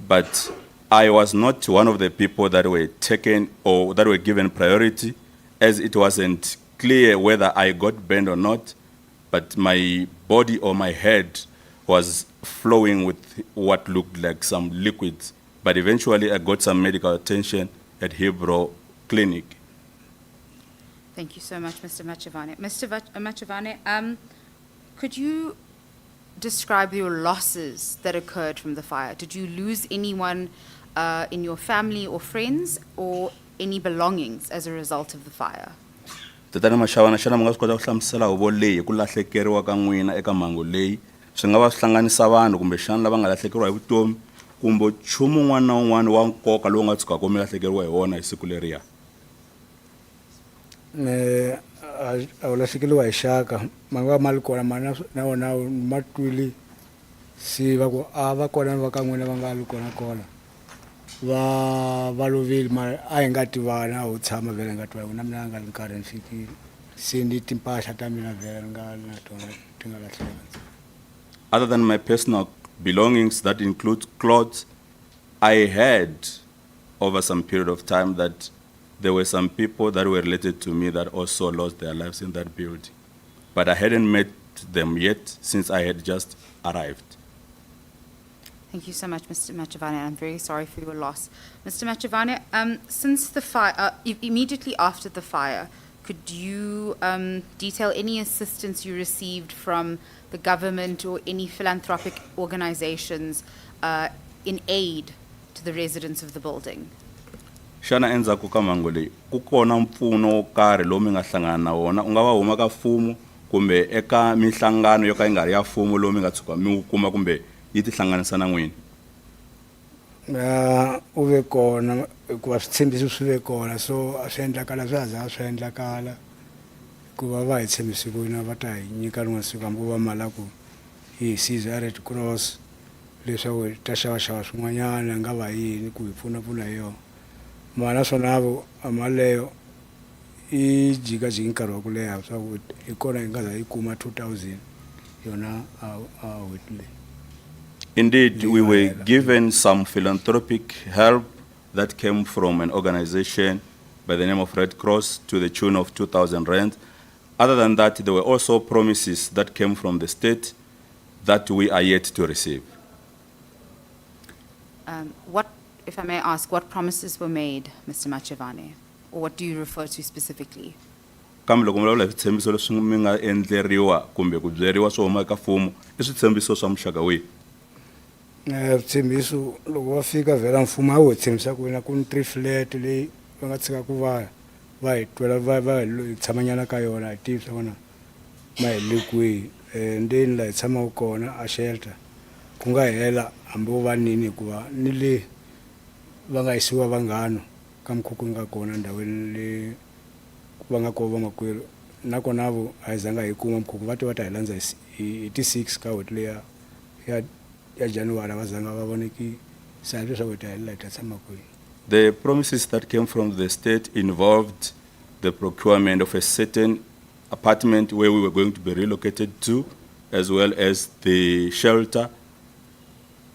but I was not one of the people that were taken or that were given priority, as it wasn't clear whether I got burned or not, but my body or my head was flowing with what looked like some liquids. But eventually I got some medical attention at Hillbrow Clinic. Thank you so much, Mr. Machivane. Mr. Machivane, could you describe your losses that occurred from the fire? Did you lose anyone in your family or friends, or any belongings as a result of the fire? Tatana Mashawana xana mi nga swi kota ku hlamusela huvo leyi hi ku lahlekeriwa ka n'wina eka mhangu leyi swi nga va swi hlanganisa vanhu kumbe xana lava nga lahlekeriwa hi vutomi kumbe nchumu un'wana na un'wana wa nkoka lowu nga tshukaka mi lahlekeriwa hi wona hi siku leriya? A wu lahlekeriwa hi xaka manga mali kona mana na wona ma twile si va ku a va kona va ka n'wina va nga li kona va lovile mara a hi nga tivana a ho tshama vhele nga tivani na mina a nga ri nkarhi ni fikile se ni timpahla ta mina vhele ni nga na tona ti nga lahleka. Other than my personal belongings that include clothes, I heard over some period of time that there were some people that were related to me that also lost their lives in that building. But I hadn't met them yet since I had just arrived. Thank you so much, Mr. Machivane. I'm very sorry for your loss. Mr. Machivane, since the fire, immediately after the fire, could you detail any assistance you received from the government or any philanthropic organizations in aid to the residents of the building? Xana endzhaku ka mhangu leyi ku kona mpfuno wo karhi lowu mi nga hlangana na wona u nga va huma ka mfumo kumbe eka mihlangano yo ka yi nga ri ya mfumo lowu mi nga tshuka mi wu kuma kumbe yi tihlanganisa na n'wina? U ve kona hikuva switshembiso swi ve kona, so a swi endlakala swi za swi endlakala hikuva va hi tshembisiwile va ta hi nyika rin'wana siku hambi va mala ku hi siza Red Cross leswaku hi ta xavaxava swin'wanyana nga va yini ku hi pfunapfuna hi yona. Mara naswona mali leyo i jikajiki nkarhi wa ku leha leswaku hi kona hi nga za yi kuma 2000 yona a wet leyi. Indeed, we were given some philanthropic help that came from an organization by the name of Red Cross to the tune of 2,000 rand. Other than that, there were also promises that came from the state that we are yet to receive. What, if I may ask, what promises were made, Mr. Machevane? Or what do you refer to specifically? Kambe loko mi vulavula hi switshembiso leswi mi nga endleriwa kumbe ku byeriwa swo huma eka mfumo i switshembiso swa muxaka wihi? Switshembiso loko va fika vhela mfumo a wu hi tshembisa ku na ku ni 3 flat leyi va nga tshika ku va hi twela va hi tshamanyana ka yona hi tivi swa vona ma hele kwihi. Ndeni laha hi tshamaka kona a shelter ku nga hela hambi wo va nini hikuva ni le va nga yisiwa vanghano ka mikhukhu nga kona ndhawini le va nga kona vamakwerhu nakona vo a hi zanga hi kuma mikhukhu va ta hi landza hi ti 6 ka wet leya ya January va zanga va voneki sa leswaku hi ta helela hi ta tshama kwihi. The promises that came from the state involved the procurement of a certain apartment where we were going to be relocated to, as well as the shelter.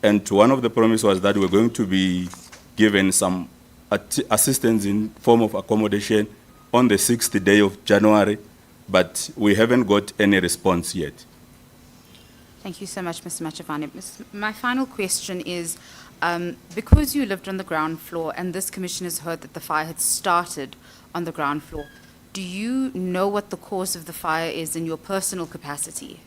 And one of the promises was that we were going to be given some assistance in form of accommodation on the 6th day of January, but we haven't got any response yet. Thank you so much, Mr. Machevane. My final question is, because you lived on the ground floor and this commission has heard that the fire had started on the ground floor, do you know what the cause of the fire is in your personal capacity?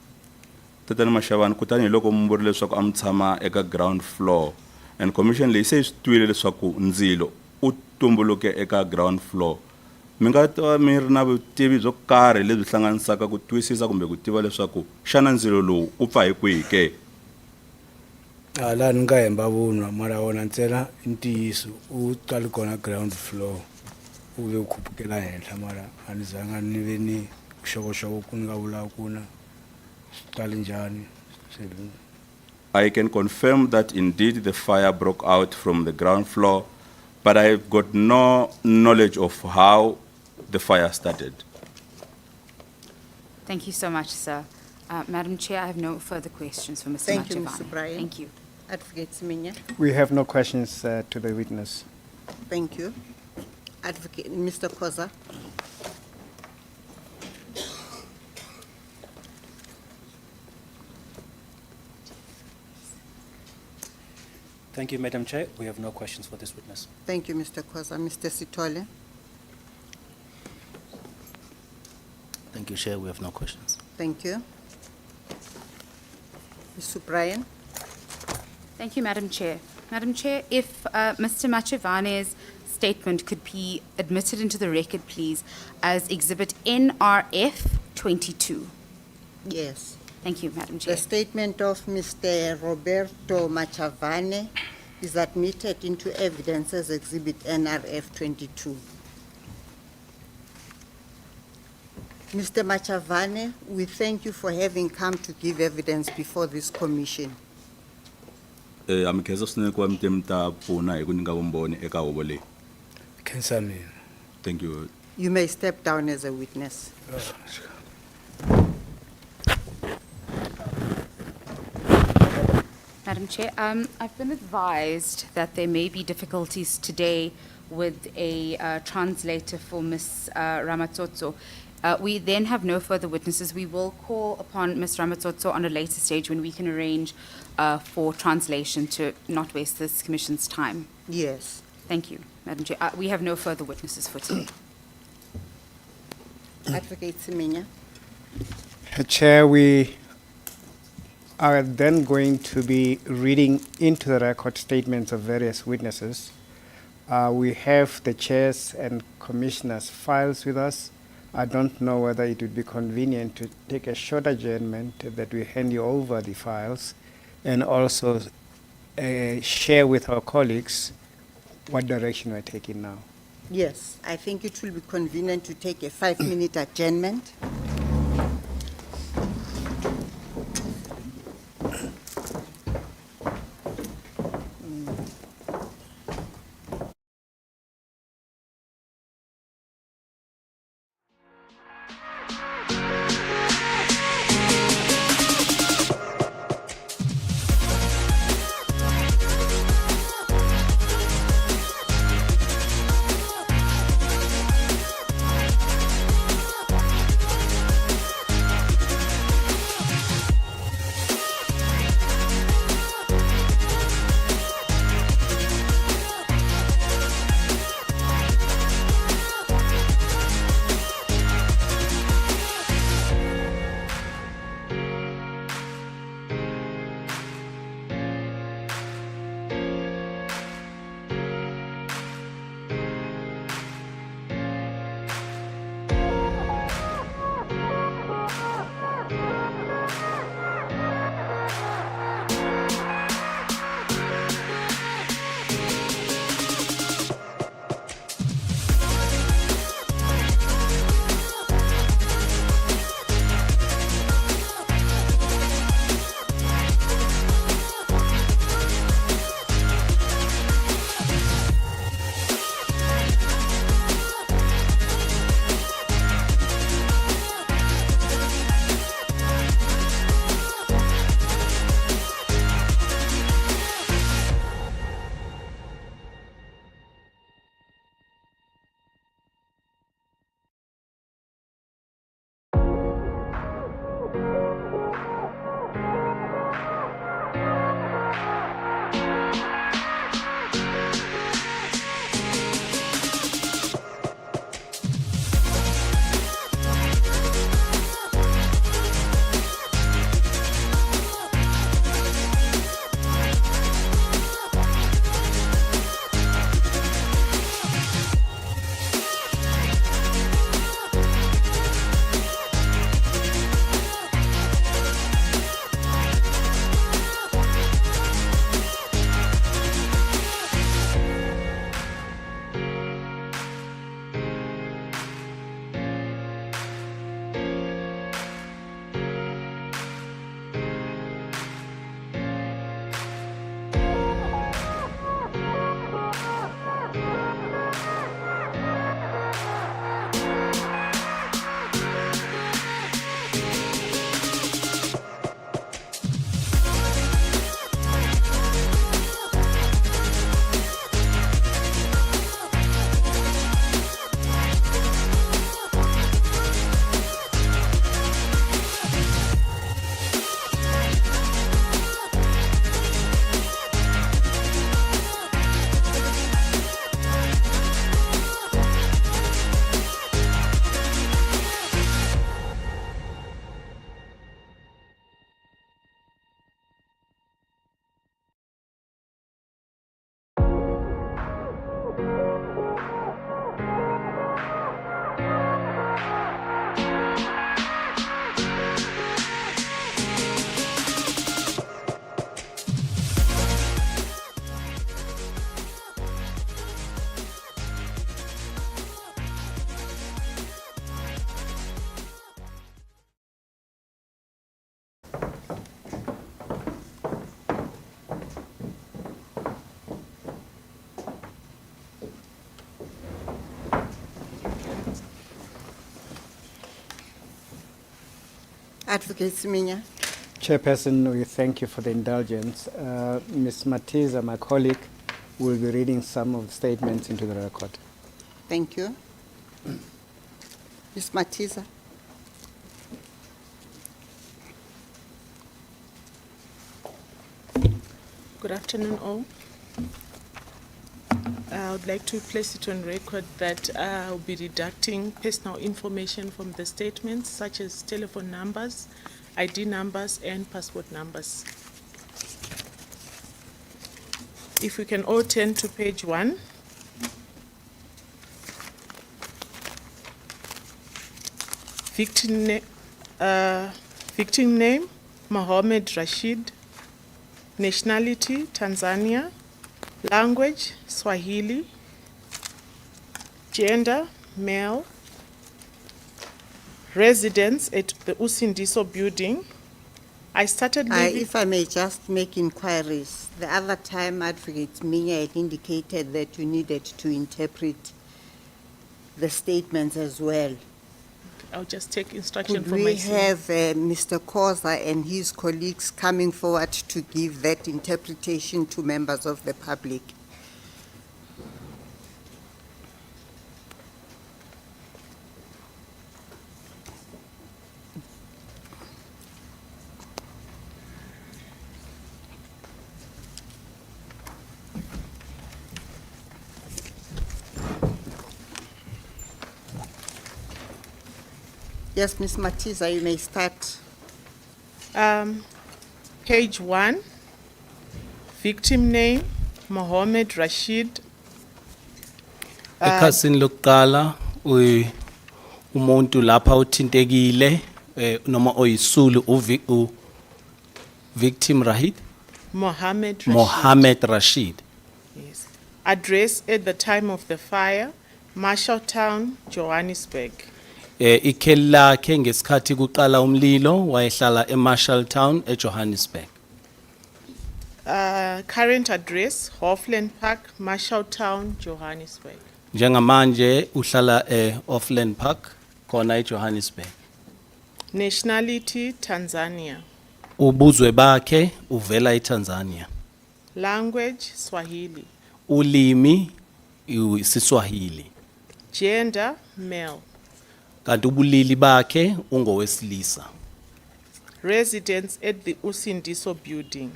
Tatani Mashavani kutani loko mi vurile leswaku a mi tshama eka ground floor and commission leyi se yi swi twile leswaku ndzilo u tumbuluke eka ground floor. Mi nga ta mi ri na vutivi byo karhi lebyi hlanganisaka ku twisisa kumbe ku tiva leswaku xana ndzilo lowu u pfa hi kwihi ke? Laha ni nga hemba vunwa mara wona ntsena i ntiyiso u twale kona ground floor u ve u khupukela henhla mara a ni zanga ni ve ni vuxokoxoko ku ni nga vulaku na swi twale njhani. I can confirm that indeed the fire broke out from the ground floor, but I've got no knowledge of how the fire started. Thank you so much, sir. Madam Chair, I have no further questions for Mr. Thank you, Machevane. Mr. Bryan. Thank you. Advocate Siminya. We have no questions to the witness. Thank you. Advocate Mr. Koza. Thank you, Madam Chair. We have no questions for this witness. Thank you, Mr. Koza. Mr. Sitole. Thank you, Chair. We have no questions. Thank you. Mr. Bryan. Thank you, Madam Chair. Madam Chair, if Mr. Machevane's statement could be admitted into the record, please, as Exhibit NRF 22. Yes. Thank you, Madam Chair. The statement of Mr. Roberto Machavane is admitted into evidence as Exhibit NRF 22. Mr. Machavane, we thank you for having come to give evidence before this commission. Amikhezo swinene ku va mi te mi ta pfuna hi ku nyika vumbhoni eka huvo leyi. Khensa mina. Thank you. You may step down as a witness. Madam Chair, I've been advised that there may be difficulties today with a translator for Ms. Ramatsotso. We then have no further witnesses. We will call upon Ms. Ramatsotso on a later stage when we can arrange for translation to not waste this Commission's time. Yes. Thank you, Madam Chair. We have no further witnesses for today. Advocate Siminya. Chair, we are then going to be reading into the record statements of various witnesses. We have the chairs and commissioners' files with us. I don't know whether it would be convenient to take a short adjournment that we hand you over the files and also share with our colleagues what direction we're taking now. Yes, I think it will be convenient to take a 5-minute adjournment. Advocate Siminya. Chairperson, we thank you for the indulgence. Ms. Matiza, my colleague, will be reading some of the statements into the record. Thank you. Ms. Matiza. Good afternoon, all. I would like to place it on record that I'll be deducting personal information from the statements, such as telephone numbers, ID numbers, and passport numbers. If we can all turn to page 1. Victim name, Mohammed Rashid. Nationality, Tanzania. Language, Swahili. Gender, male. Residence at the Usindiso building. I started living... If I may just make inquiries, the other time Advocate Minya had indicated that you needed to interpret the statements as well. I'll just take instruction Could from we my senior. have Mr. Koza and his colleagues coming forward to give that interpretation to members of the public? Yes, Ms. Matiza, you may start. Page 1, victim name, Mohammed Rashid. Ekhasini lokuqala umuntu lapha uthintekile noma oyisulu victim Rahid Mohammed Rashid. Mohammed Rashid. Yes. Address at the time of the fire, Marshalltown, Johannesburg. Ikheli lakhe ngesikhathi kuqala umlilo wayehlala eMarshalltown eJohannesburg. Current address, Hoffland Park, Marshalltown, Johannesburg. Njengamanje uhlala Offland Park khona eJohannesburg. Nationality, Tanzania. Ubuzwe bakhe uvela eTanzania. Language, Swahili. Ulimi isiswahili. Gender, male. Kanti ubulili bakhe ungowesilisa. Residence at the Usindiso building.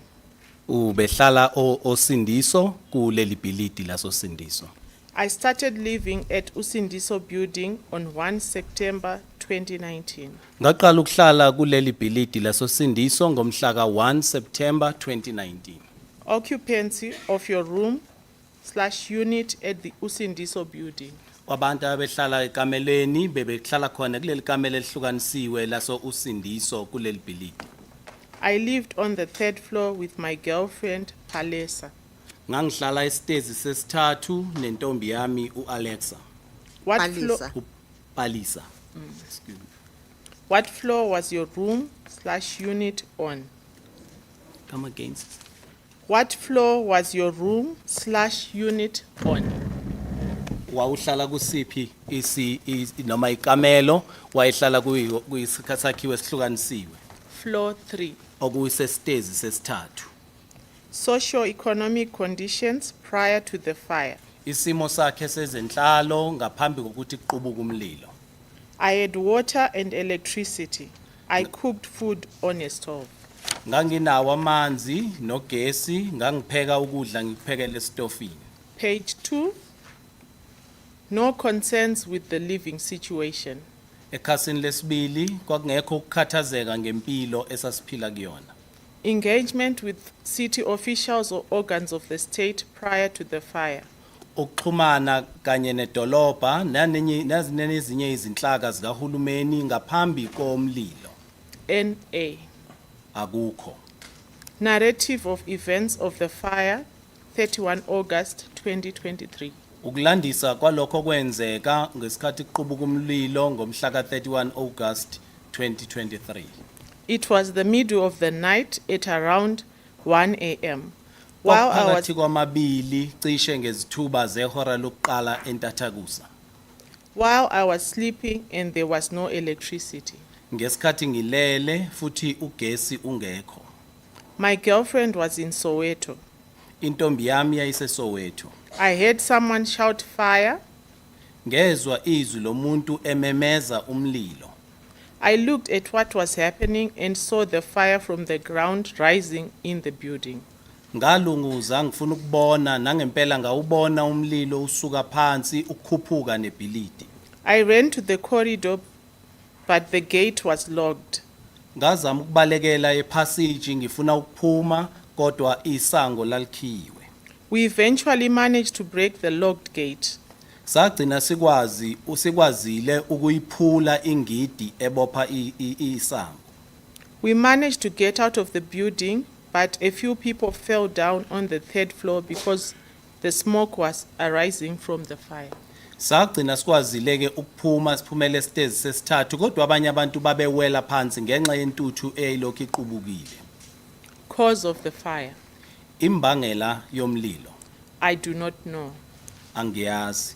Ubehlala osindiso kuleli bhilidi laso Sindiso. I started living at Usindiso building on 1 September 2019. Ngaqala ukuhlala kuleli bhilidi laso Sindiso ngomhla ka 1 September 2019. Occupancy of your room/unit at the Usindiso building. Abantu abehlala ekameleni bebehlala khona kuleli kamela elihlukanisiwe laso Usindiso kuleli bhilidi. I lived on the 3rd floor with my girlfriend Palesa. Ngangihlala esitezi sesithathu nentombi yami uAlexa. What floor? Palisa. Excuse me. What floor was your room/unit on? Come again. What floor was your room/unit on? Wawuhlala kusiphi noma ikamelo wayehlala kuyisakhiwo esihlukanisiwe. Floor 3. Okuyisesitezi sesithathu. Socio-economic conditions prior to the fire. Isimo sakhe sezenhlalo ngaphambi kokuthi kuqubuke umlilo. I had water and electricity. I cooked food on a stove. Nganginawo amanzi nogesi ngangipheka ukudla ngikuphekele estofini. Page 2. No concerns with the living situation. Ekhasini lesibili kwakungekho ukukhathazeka ngempilo esasiphila kuyona. Engagement with city officials or organs of the state prior to the fire. Ukuxhumana kanye nedolobha nezinye izinhlaka zikahulumeni ngaphambi komlilo. NA. Akukho. Narrative of events of the fire, 31 August 2023. Ukulandisa kwalokho kwenzeka ngesikhathi kuqubuka umlilo ngomhla ka 31 August 2023. It was the middle of the night at around 1 a.m. While I was kwamabili cishe ngezithuba zehora lokuqala entathakusa. While I was sleeping and there was no electricity. Ngesikhathi ngilele futhi ugesi ungekho. My girlfriend was in Soweto. Intombi yami yayiseSoweto. I heard someone shout fire. Ngezwa izwi lomuntu ememeza umlilo. I looked at what was happening and saw the fire from the ground rising in the building. Ngalunguza ngifuna ukubona nangempela ngawubona umlilo usuka phansi ukukhuphuka nebhilidi. I ran to the corridor but the gate was locked. ngazama ukubalekela ephasiji ngifuna ukuphuma kodwa isango lalikhiwe. We eventually managed to break the locked gate. Sagcina sikwazile ukuyiphula ingidi ebopha isango. We managed to get out of the building, but a few people fell down on the 3rd floor because the smoke was arising from the fire. Sagcina sikwazile-ke ukuphuma siphumele esitezi sesithathu kodwa abanye abantu babewela phansi ngenxa yentuthu eyayilokhu iqubukile. Cause of the fire, Imbangela yomlilo I do not know. angiyazi.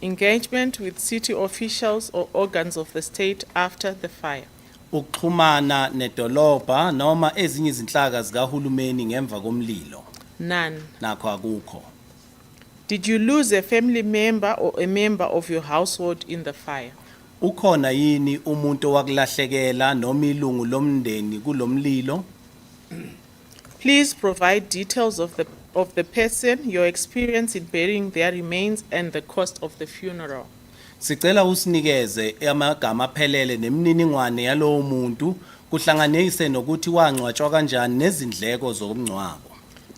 Engagement with city officials or organs of the state after the fire. Ukuxhumana nedolobha noma ezinye izinhlaka zikahulumeni ngemva komlilo None. nakho akukho. Did you lose a family member or a member of your household in the fire? Ukhona yini umuntu owakulahlekela noma ilungu lomndeni kulomlilo? Please provide details of the person, your experience in burying their remains, and the cost of the funeral. Sicela usinikeze amagama aphelele nemininingwane yalowo muntu kuhlanganise nokuthi wangcwatshwa kanjani nezindleko zomngcwabo.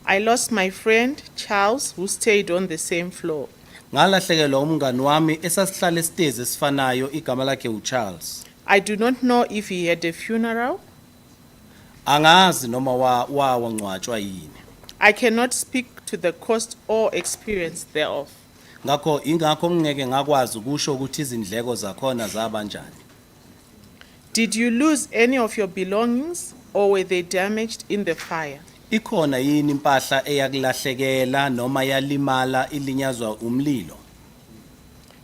I lost my friend Charles, who stayed on the same floor. Ngalahlekelwa umngani wami esasihlala esitezi esifanayo igama lakhe uCharles. I do not know if he had a funeral. Angazi noma wangcwatshwa yini. I cannot speak to the cost or experience thereof. Ingakho ngeke ngakwazi ukusho ukuthi izindleko zakhona zabanjani. Did you lose any of your belongings or were they damaged in the fire? Ikhona yini impahla eyakulahlekela noma yalimala ilinyazwa umlilo?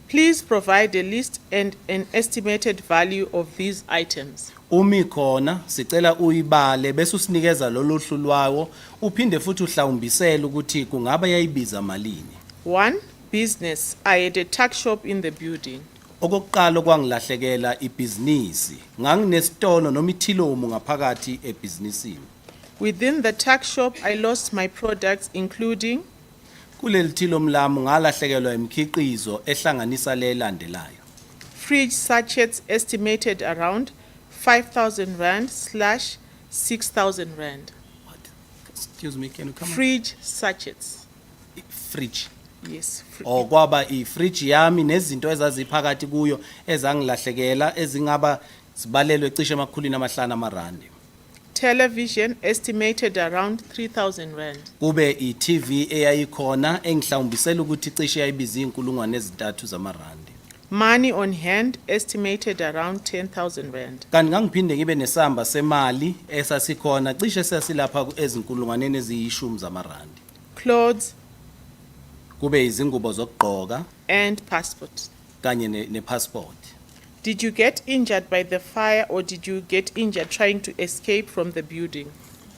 Please provide a list and an estimated value of these items. Umi khona sicela uyibale bese usinikeza loluhlu lwawo uphinde futhi uhlawumbisele ukuthi kungaba yayibiza malini. 1. Business. I had a tuck shop in the building. Okokuqala kwangilahlekela ibhizinisi. Nganginesitolo noma ithilomu ngaphakathi ebhizinisini. Within the tuck shop, I lost my products including Kuleli thilomu lami ngalahlekelwa imikhiqizo ehlanganisa le landelayo. fridge sachets estimated around 5,000 rand / 6,000 rand. Excuse me, can you come? Fridge sachets. Fridge. Yes. Kwaba ifridge yami nezinto ezaziphakathi kuyo ezangilahlekela ezingaba sibalelwe cishe emakhulwini amahlanu amarandi. Television estimated around 3,000 rand. Kube iTV eyayikhona engihlawumbisela ukuthi cishe yayibiza inkulungwane ezintathu zamarandi. Money on hand estimated around 10,000 rand. Kanti ngangiphinde ngibe nesamba semali esasikhona cishe sesilapha ezinkulungwaneni eziyishumi zamarandi. Clothes Kube izingubo zokugqoka and passport. kanye nepassport. Did you get injured by the fire or did you get injured trying to escape from the building?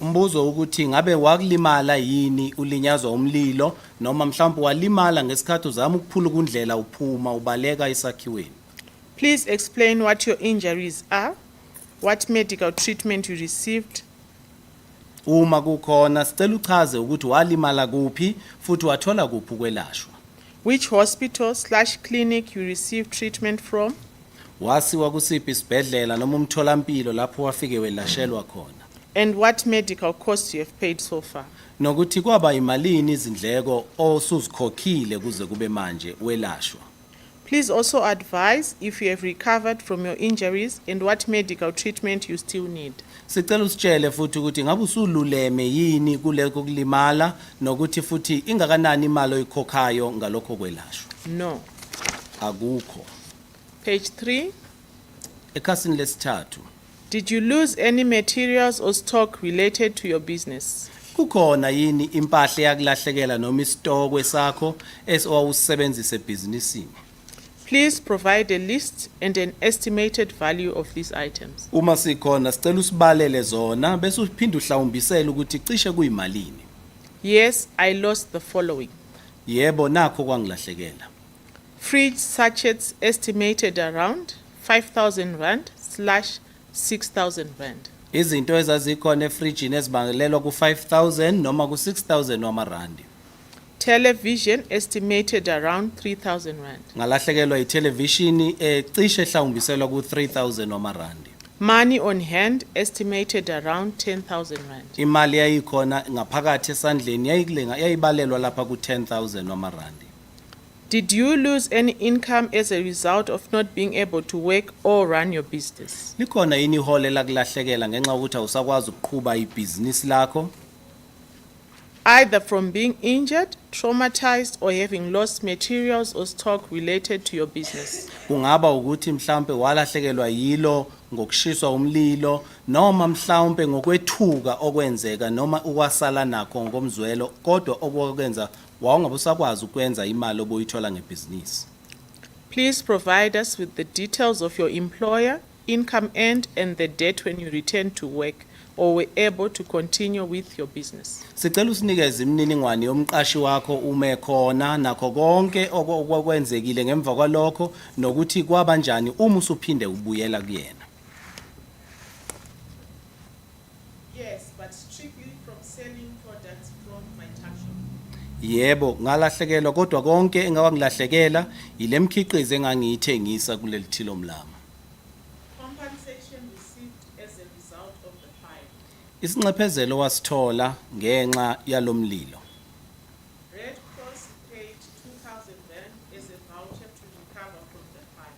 Umbuzo ukuthi ngabe wakulimala yini ulinyazwa umlilo noma mhlawumbe walimala ngesikhathi uzama ukuphula kundlela uphuma ubaleka esakhiweni. Please explain what your injuries are, what medical treatment you received, Uma kukhona sicela uchaze ukuthi walimala kuphi futhi wathola kuphi ukwelashwa. which hospital / clinic you received treatment from, Wasiwa kusiphi isibhedlela noma umtholampilo lapho wafike welashelwa khona. and what medical costs you have paid so far. Nokuthi kwaba imalini izindleko osuzikhokhile kuze kube manje welashwa. Please also advise if you have recovered from your injuries and what medical treatment you still need. Sicela usitshele futhi ukuthi ngabe usululeme yini kuleko kulimala nokuthi futhi ingakanani imali oyikhokhayo ngalokho kwelashwa. No. Akukho. Page 3. Ekhasini lesithathu. Did you lose any materials or stock related to your business? Kukhona yini impahla yakulahlekela noma isitokwe sakho esowusebenzisa ebhizinisini? Please provide a list and an estimated value of these items. Uma sikhona sicela usibalele zona bese uphinde uhlawumbisele ukuthi cishe kuyimalini. Yes, I lost the following. Yebo nakho kwangilahlekela. Fridge sachets estimated around 5,000 rand / 6,000 rand. Izinto ezazikhona efrijini ezibangelelwa ku5,000 noma ku6,000 wamarandi. Television estimated around 3,000 rand. Ngalahlekelwa ithelevishini cishe ehlawumbiselwa ku3000 wamarandi. Money on hand estimated around 10,000 rand. Imali yayikhona ngaphakathi esandleni yayibalelwa lapha ku 10,000 wamarandi. Did you lose any income as a result of not being able to work or run your business? Likhona yini ihole lakulahlekela ngenxa ukuthi awusakwazi ukuqhubha ibhizinisi lakho? Either from being injured, traumatized, or having lost materials or stock related to your business. Kungaba ukuthi mhlambe walahlekelwa yilo ngokushiswa umlilo noma mhlambe ngokwethuka okwenzeka noma ukwasala nakho ngomzwelo kodwa okwenza wawungabusakwazi ukwenza imali obuyithola ngebhizinisi. Please provide us with the details of your employer, income earned, and the date when you returned to work or were able to continue with your business. Sicela usinikeze imininingwane yomqashi wakho uma ekhona nakho konke okwakwenzekile ngemva kwalokho nokuthi kwabanjani uma usuphinde ubuyela kuyena. Yes, but strictly from selling products from my tuck shop. Yebo, ngalahlekelwa kodwa konke engawangilahlekela ilemkhiqizo engangiyithengisa kuleli thilo mlama. Compensation received as a result of the fire. Isinxephezelo wasithola ngenxa yalomlilo. Red Cross paid 2,000 rand as a voucher to recover from the fire.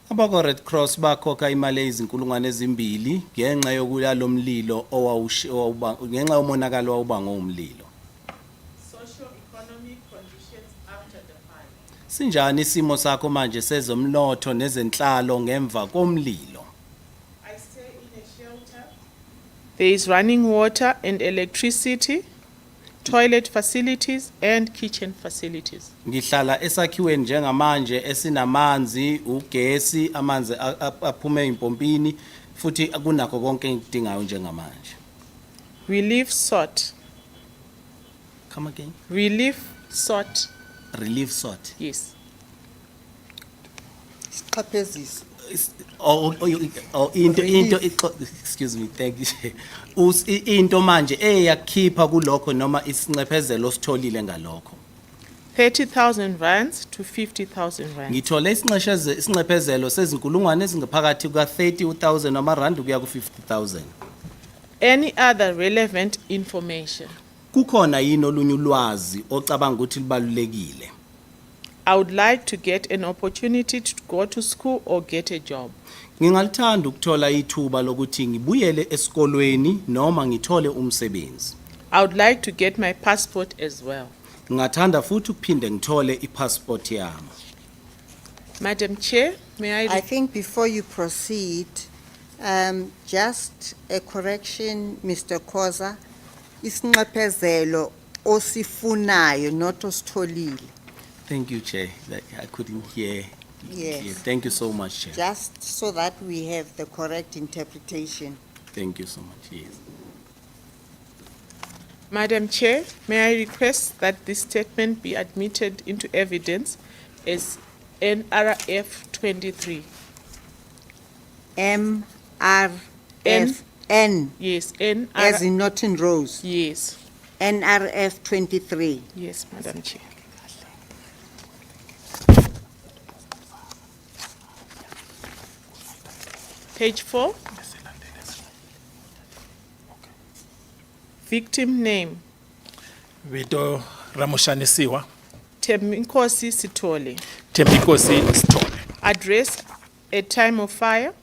Abako Red Cross bakhokha imali ezinkulungwane ezimbili ngenxa yalomlilo ngenxa yomonakalo owawubangwa umlilo. Socio-economic conditions after the fire. Sinjani isimo sakho manje sezomnotho nezenhlalo ngemva komlilo? I stay in a shelter. There is running water and electricity, toilet facilities, and kitchen facilities. Ngihlala esakhiweni njengamanje esinamanzi, ugesi, amanzi aphume impompini futhi kunakho konke engidingayo njengamanje. Relief sought. Come again? Relief sought. Relief sought. Yes. Isiqapheziso. Excuse me, thank you. Into manje eyakhipha kulokho noma isinxephezelo ositholile ngalokho. 30,000 rands to 50,000 rands. Ngithole isinxephezelo sezinkulungwane ezingaphakathi kuka 30,000 wamarandi kuya ku 50,000. Any other relevant information? Kukhona yini olunye ulwazi ocabanga ukuthi libalulekile? I would like to get an opportunity to go to school or get a job. Ngingalithanda ukuthola ithuba lokuthi ngibuyele esikolweni noma ngithole umsebenzi. I would like to get my passport as well. Ngingathanda futhi ukuphinde ngithole ipassport yami. Madam Chair, may I think before you proceed, just a correction, Mr. Khoza, isinxephezelo osifunayo not ositholile. Thank you, Chair. I couldn't hear. Yes. Yeah, thank you so much, Chair. Just so that we have the correct interpretation. Thank you so much. Yes. Madam Chair, may I request that this statement be admitted into evidence as NRF 23. MRF N. Yes, As in Norton Rose. Yes. NRF 23. Yes, Madam Chair. Page 4. Victim name. Vito Ramoshanisiwa. Temikosi Sitole. Temikosi Sitole. Address at time of fire.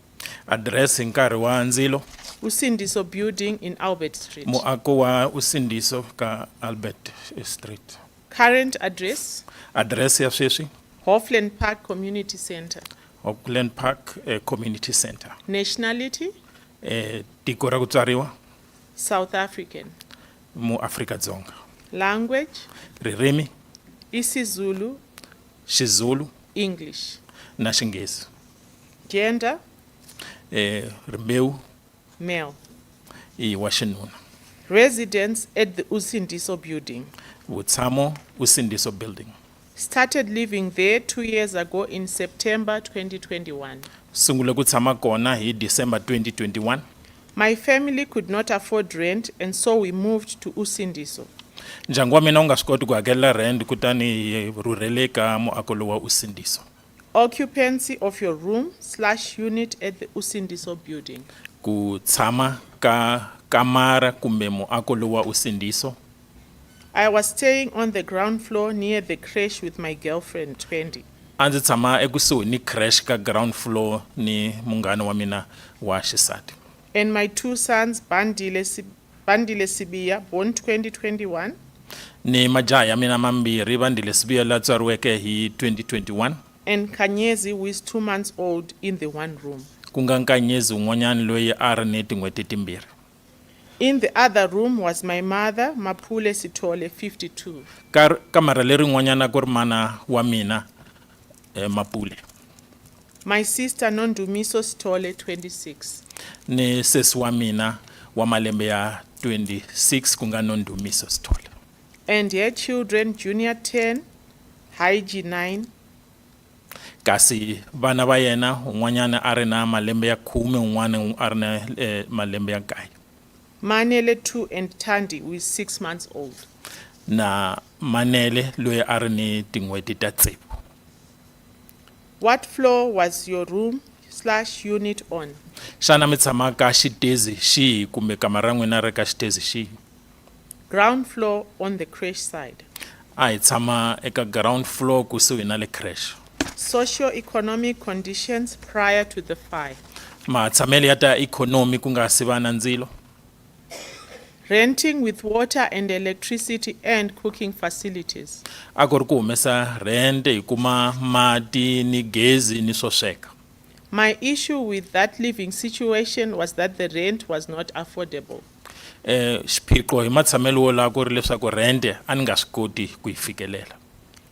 Address nkarhi wa ndzilo. Usindiso building in Albert Street. Muako wa Usindiso ka Albert Street. Current address. Address ya sweswi. Hoffland Park Community Center. Auckland Park Community Center. Nationality. Tiko ra ku tswariwa. South African. Mu Afrika Dzonga. Language. Ririmi. isiZulu, Xizulu English. na Xinghezi. Gender, Rimbewu male. I wa xinuna. Residence at the Usindiso building. Vutshamo Usindiso building. Started living there 2 years ago in September 2021. Sungule ku tshama kona hi December 2021. My family could not afford rent and so we moved to Usindiso. Ndyangu wa mina wu nga swi koti ku hakela rent kutani hi rhurhele ka muako lowu wa Usindiso. occupancy of your room/unit at the Usindiso building. ku tshama ka kamara kumbe muako lowu wa Usindiso. I was staying on the ground floor near the crash with my girlfriend, 20. A ndzi tshama ekusuhi ni crash ka ground floor ni munghana wa mina wa xisati. And my two sons, Bandile Sibiya, born 2021, Ni majaha ya mina mambirhi Bandile Sibiya la tswariweke hi 2021. and Kanyezi, who is 2 months old, in the one room. Ku nga Nkanyezi un'wanyana loyi a ri ni tin'hweti timbirhi. In the other room was my mother, Mapule Sitole, 52. Kamara leri n'wanyana ku ri mana wa mina Mapule. My sister, Nondumiso Sitole, 26. Ni sesi wa mina wa malembe ya 26 ku nga Nondumiso Sithole. And her children, Junior 10, Haiji 9, Kasi vana va yena un'wanyana a ri na malembe ya 10 un'wana a ri na malembe ya 9. Manele 2, and Tandi, who is 6 months old. Na Manele loyi a ri ni tin'hweti ta tsevu. What floor was your room/unit on? Xana mi tshama ka xitezi xihi kumbe kamara ra n'wina ri ka xitezi xihi? Ground floor on the crash side. A hi tshama eka ground floor kusuhi na le crash. Socio-economic conditions prior to the fire. Matshamelo ya ta economy ku nga si va na ndzilo. Renting with water and electricity and cooking facilities. A ku ri ku humesa rent hi kuma mati ni gezi ni swo sweka. My issue with that living situation was that the rent was not affordable. Xiphiqo hi matshamelo wo la ku ri leswaku rent a ni nga swi koti ku yi fikelela.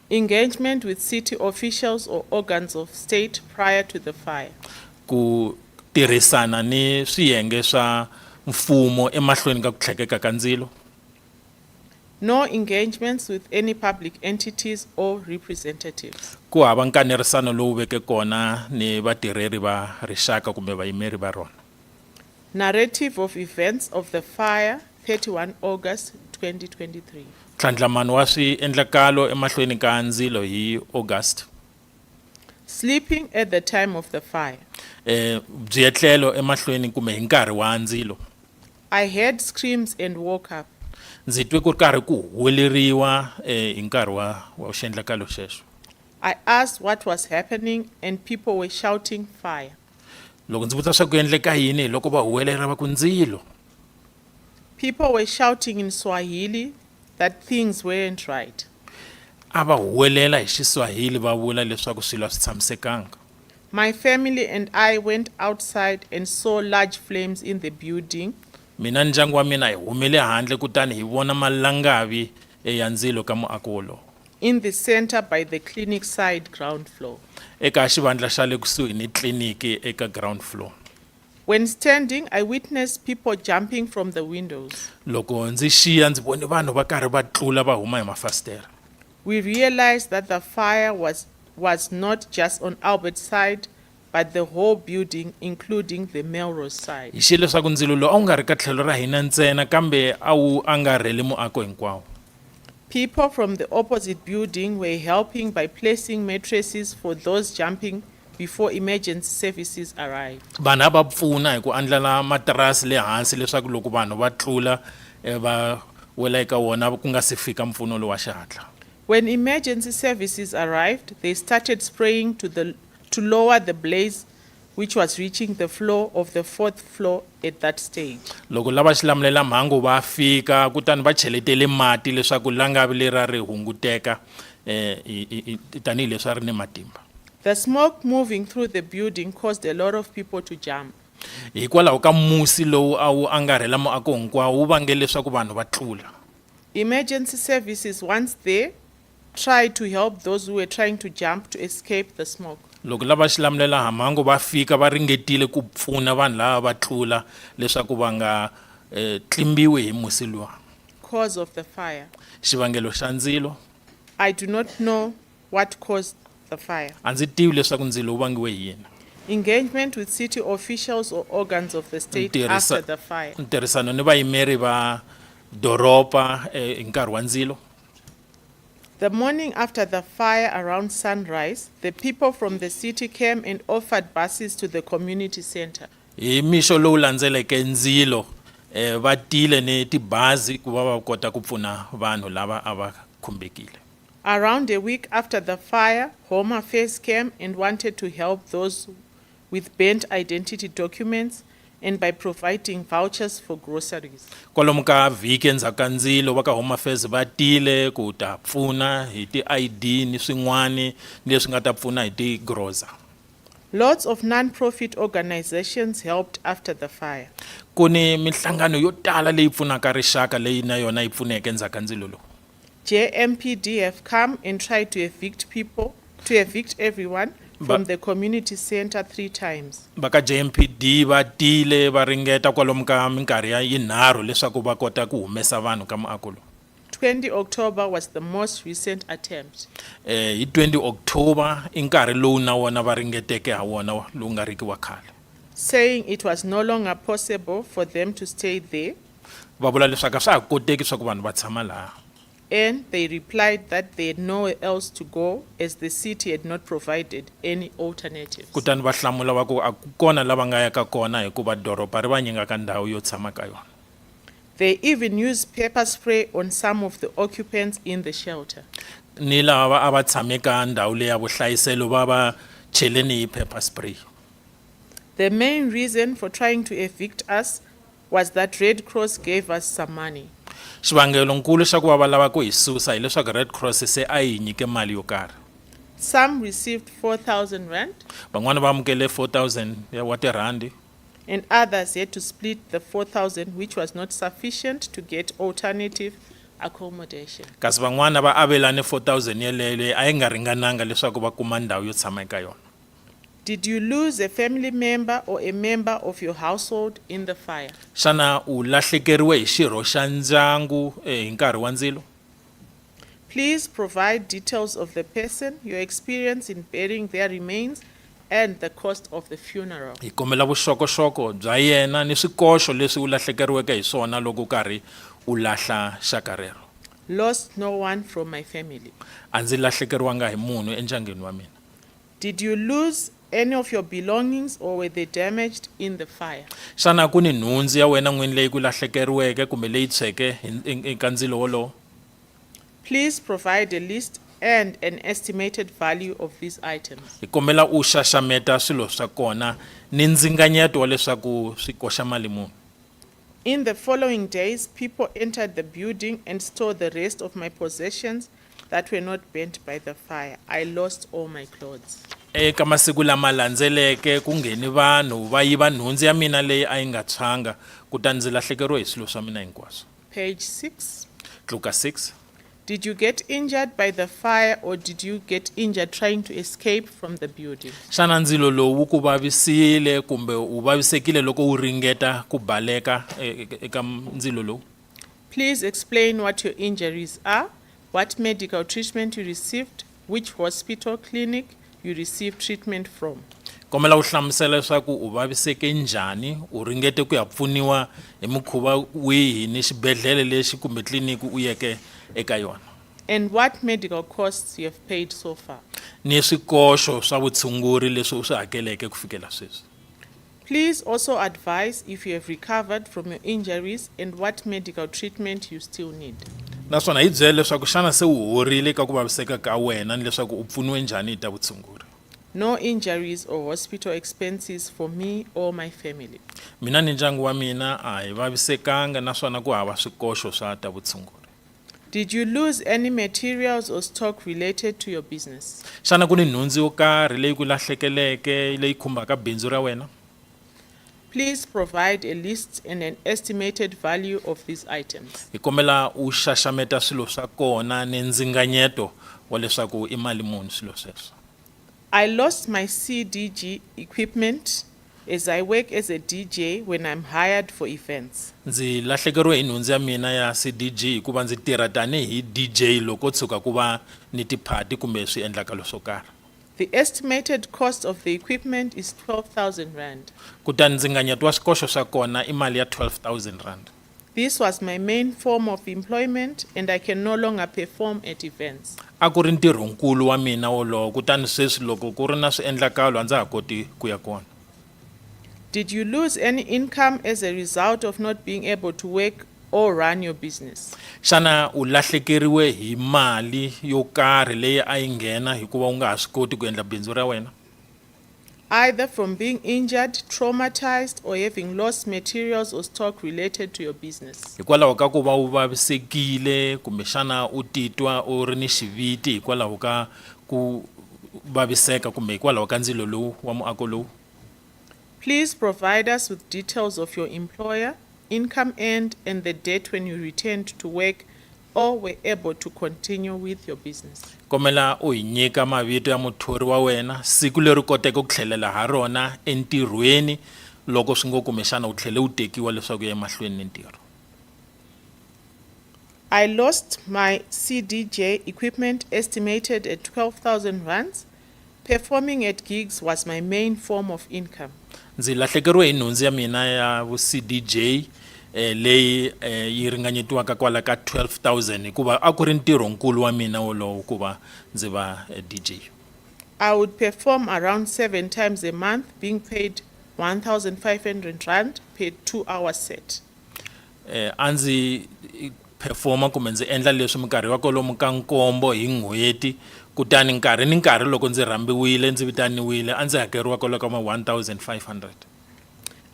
Engagement with city officials or organs of state prior to the fire. Ku tirhisana ni swiyenge swa mfumo emahlweni ka ku tlhekeka ka ndzilo. No engagements with any public entities or representatives. Ku hava nkanerisano lowu veke kona ni vatirheri va rixaka kumbe vayimeri va rona. Narrative of events of the fire, 31 August 2023. Tlhandlamano wa swiendlakalo emahlweni ka ndzilo hi August. Sleeping at the time of the fire. Byetlelo emahlweni kumbe hi nkarhi wa ndzilo. I heard screams and woke up. Ndzi twe ku ri karhi ku huweleriwa hi nkarhi wa xiendlakalo xexo. I asked what was happening and people were shouting fire. Loko ndzi vutisa swa ku endleka yini loko va huwelela va ku ndzilo. People were shouting in Swahili that things weren't right. A va huwelela hi Xiswahili va vula leswaku swilo a swi tshamisekanga. My family and I went outside and saw large flames in the building. Mina ndyangu wa mina hi humele handle kutani hi vona malangavi ya ndzilo ka muako wolowo. In the center by the clinic side ground floor. Eka xivandla xa le kusuhi ni tliliniki eka ground floor. When standing, I witnessed people jumping from the windows. Loko ndzi xiya ndzi vone vanhu va karhi va tlula va huma hi mafasitera. We realized that the fire was not just on Albert's side, but the whole building, including the Melrose side. Hi xi leswaku ndzilo lowu a wu nga ri ka tlhelo ra hina ntsena kambe a wu angarheli muako hinkwawo. People from the opposite building were helping by placing mattresses for those jumping before emergency services arrived. Vanhu va pfuna hi ku andlala matirasi le hansi leswaku loko vanhu va tlula va wela eka wona ku nga si fika mpfuno lowa xihatla. When emergency services arrived, they started spraying to lower the blaze, which was reaching the floor of the 4th floor at that stage. Loko lava xilamulela mhangu va fika kutani va cheletele mati leswaku langavi lera ri hunguteka tanihi leswi a ri ni matimba. The smoke moving through the building caused a lot of people to jump. Hikwalaho ka musi lowu a wu angarhela muako hinkwawo wu vangele leswaku vanhu va tlula. Emergency services, once there, tried to help those who were trying to jump to escape the smoke. Loko lava xilamulela mhangu va fika va ringetile ku pfuna vanhu lava va tlula leswaku va nga tlimbiwi hi musi luwa. Cause of the fire. Xivangelo xa ndzilo. I do not know what caused the fire. A ndzi tivi leswaku ndzilo wu vangiwe hi yini. Engagement with city officials or organs of the state after the fire. Ntirhisano ni vayimeri va doropa hi nkarhi wa ndzilo. The morning after the fire around sunrise, the people from the city came and offered buses to the community center. Hi mixo lowu landzeleke ndzilo va tile ni tibazi ku va kota ku pfuna vanhu lava a va khumbekile. Around a week after the fire, Home Affairs came and wanted to help those with burnt identity documents and by providing vouchers for groceries. Kwalomu ka vhiki endzhaku ka ndzilo va ka Home Affairs va tile ku ta pfuna hi ti-ID ni swin'wani leswi nga ta pfuna hi ti-grocer. Lots of non-profit organizations helped after the fire. Ku ni mihlangano yo tala leyi pfunaka rixaka leyi na yona yi pfuneke endzhaku ka ndzilo lowu. JMPD have come and tried to evict everyone from the community center 3 times. Baka JMPD va tile va ringeta kwalomu ka minkarhi ya yinharhu leswaku va kota ku humesa vanhu ka muako lowu. 20 October was the most recent attempt. Hi 20 October i nkarhi lowu na wona va ringeteke ha wona lowu nga riki wa khale. Saying it was no longer possible for them to stay there. Va vula leswaku swa ha koteki swa ku vanhu va tshama laha. And they replied that they had nowhere else to go as the city had not provided any alternatives. Kutani va hlamula va ku a ku kona lava nga yaka kona hikuva doroba ri va nyikaka ndhawu yo tshama ka yona. They even used pepper spray on some of the occupants in the shelter. Ni lava a va tshame ka ndhawu leyi ya vuhlayiselo va va cheleni hi pepper spray. The main reason for trying to evict us was that Red Cross gave us some money. Xivangelo nkulu xa ku va lava ku hi susa hileswaku Red Cross se a hi nyike mali yo karhi. Some received 4,000 rand. Van'wana va amukele 4,000 ya wa tirhandi. And others had to split the 4,000, which was not sufficient to get alternative accommodation. Kasi van'wana va avelane 4,000 yeleyo a yi nga ringananga leswaku va kuma ndhawu yo tshama eka yona. Did you lose a family member or a member of your household in the fire? Xana u lahlekeriwe hi xirho xa ndyangu hi nkarhi wa ndzilo? Please provide details of the person, your experience in burying their remains, and the cost of the funeral. Hi kombela vuxokoxoko bya yena ni swikoxo leswi u lahlekeriweke hi swona loko karhi u lahla xaka rero. Lost no one from my family. A ndzi lahlekeriwanga hi munhu endyangwini wa mina. Did you lose any of your belongings or were they damaged in the fire? Xana ku ni nhundzu ya wena n'wini leyi ku lahlekeriweke kumbe leyi tshweke eka ndzilo wolowo? Please provide a list and an estimated value of these items. Hi kombela u xaxameta swilo swa kona ni ndzinganyeto wa leswaku swi koxa mali muni. In the following days, people entered the building and stole the rest of my possessions that were not burnt by the fire. I lost all my clothes. Eka masiku lama landzeleke ku ngheni vanhu va yiva nhundzu ya mina leyi a yi nga tshwanga kutani ndzi lahlekeriwe hi swilo swa mina hinkwaswo. Page 6. Tluka 6. Did you get injured by the fire or did you get injured trying to escape from the building? Xana ndzilo lowu ku vavisile kumbe u vavisekile loko u ringeta ku baleka eka ndzilo lowu? Please explain what your injuries are, what medical treatment you received, which hospital clinic you received treatment from. Kombela u hlamusela leswaku u vaviseke njhani, u ringete ku ya pfuniwa hi mukhuva wihi ni xibedhlele lexi kumbe tliliniki u yeke eka yona. And what medical costs you have paid so far. Ni swikoxo swa vutshunguri leswi u swi hakeleke ku fikela sweswi. Please also advise if you have recovered from your injuries and what medical treatment you still need. Naswona hi byele leswaku xana se u horile ka ku vaviseka ka wena ni leswaku u pfuniwe njhani hi ta vutshunguri. No injuries or hospital expenses for me or my family. Mina ni ndyangu wa mina a hi vavisekanga naswona ku hava swikoxo swa ta vutshunguri. Did you lose any materials or stock related to your business? Xana ku ni nhundzu yo karhi leyi ku lahlekeleke leyi khumbaka bindzu ra wena? Please provide a list and an estimated value of these items. Hi kombela u xaxameta swilo swa kona ni ndzinganyeto wa leswaku i mali muni swilo sweswo. I lost my CDG equipment as I work as a DJ when I'm hired for events. Ndzi lahlekeriwe hi nhundzu ya mina ya CDG hikuva ndzi tirha tanihi DJ loko tshuka ku va ni tiphati kumbe swiendlakalo swo karhi. The estimated cost of the equipment is 12,000 rand. Kutani ndzinganyeto wa swikoxo swa kona i mali ya 12,000 rand. This was my main form of employment and I can no longer perform at events. A ku ri ntirhonkulu wa mina wolowo kutani sweswi loko ku ri na swiendlakalo a ndza ha koti ku ya kona. Did you lose any income as a result of not being able to work or run your business? Xana u lahlekeriwe hi mali yo karhi leyi a yi nghena hikuva u nga ha swi koti ku endla bindzu ra wena? Either from being injured, traumatized, or having lost materials or stock related to your business. Hikwalaho ka ku va u vavisekile kumbe xana u titwa u ri ni xiviti hikwalaho ka ku vaviseka kumbe hikwalaho ka ndzilo lowu wa muako lowu? Please provide us with details of your employer, income earned, and the date when you returned to work or were able to continue with your business. Kombela u hi nyika mavito ya muthori wa wena siku leri koteke ku tlhelela ha rona entirhweni loko swi ngo kumbexana u tlhele u tekiwa leswaku ya emahlweni ni ntirho. I lost my CDJ equipment estimated at 12,000 rands. Performing at gigs was my main form of income. Ndzi lahlekeriwe hi nhundzu ya mina ya vu CDJ leyi yi ringanyetiwaka kwala ka 12,000 hikuva a ku ri ntirhonkulu wa mina wolowo kuva ndzi va DJ. I would perform around 7 times a month, being paid 1,500 rand per 2-hour set. A ndzi performa kumbe ndzi endla leswi minkarhi wa kolomu ka nkombo hi n'hweti kutani nkarhi ni nkarhi loko ndzi rhambiwile ndzi vitaniwile a ndzi hakeriwa kwalomu ka ma 1,500.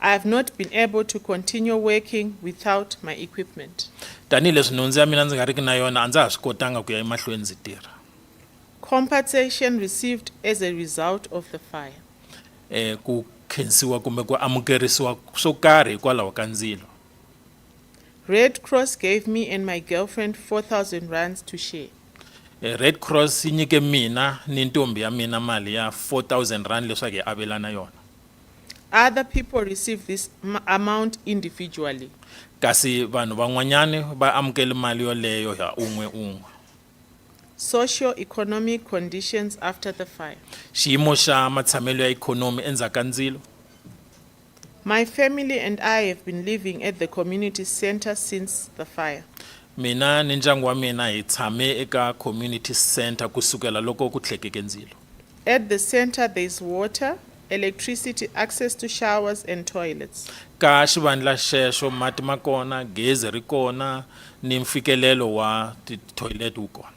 I have not been able to continue working without my equipment. Tani leswi nhundzu ya mina ndzi nga riki na yona a ndza ha swi kotanga ku ya emahlweni ndzi tirha. Compensation received as a result of the fire. Ku khensiwa kumbe ku amukerisiwa swo karhi hikwalaho ka ndzilo. Red Cross gave me and my girlfriend 4,000 rands to share. Red Cross yi nyike mina ni ntombi ya mina mali ya 4,000 rand leswaku hi avelana yona. Other people received this amount individually. Kasi vanhu van'wanyani va amukele mali yoleyo ya un'we. Socio-economic conditions after the fire. Xiyimo xa matshamelo ya ikhonomi endzhaku ka ndzilo. My family and I have been living at the community center since the fire. Mina ni ndyangu wa mina hi tshame eka community center kusukela loko ku tlhekeke ndzilo. At the center there is water, electricity, access to showers and toilets. Ka xivandla xexo mati ma kona, gezi ri kona ni mfikelelo wa toilet wu kona.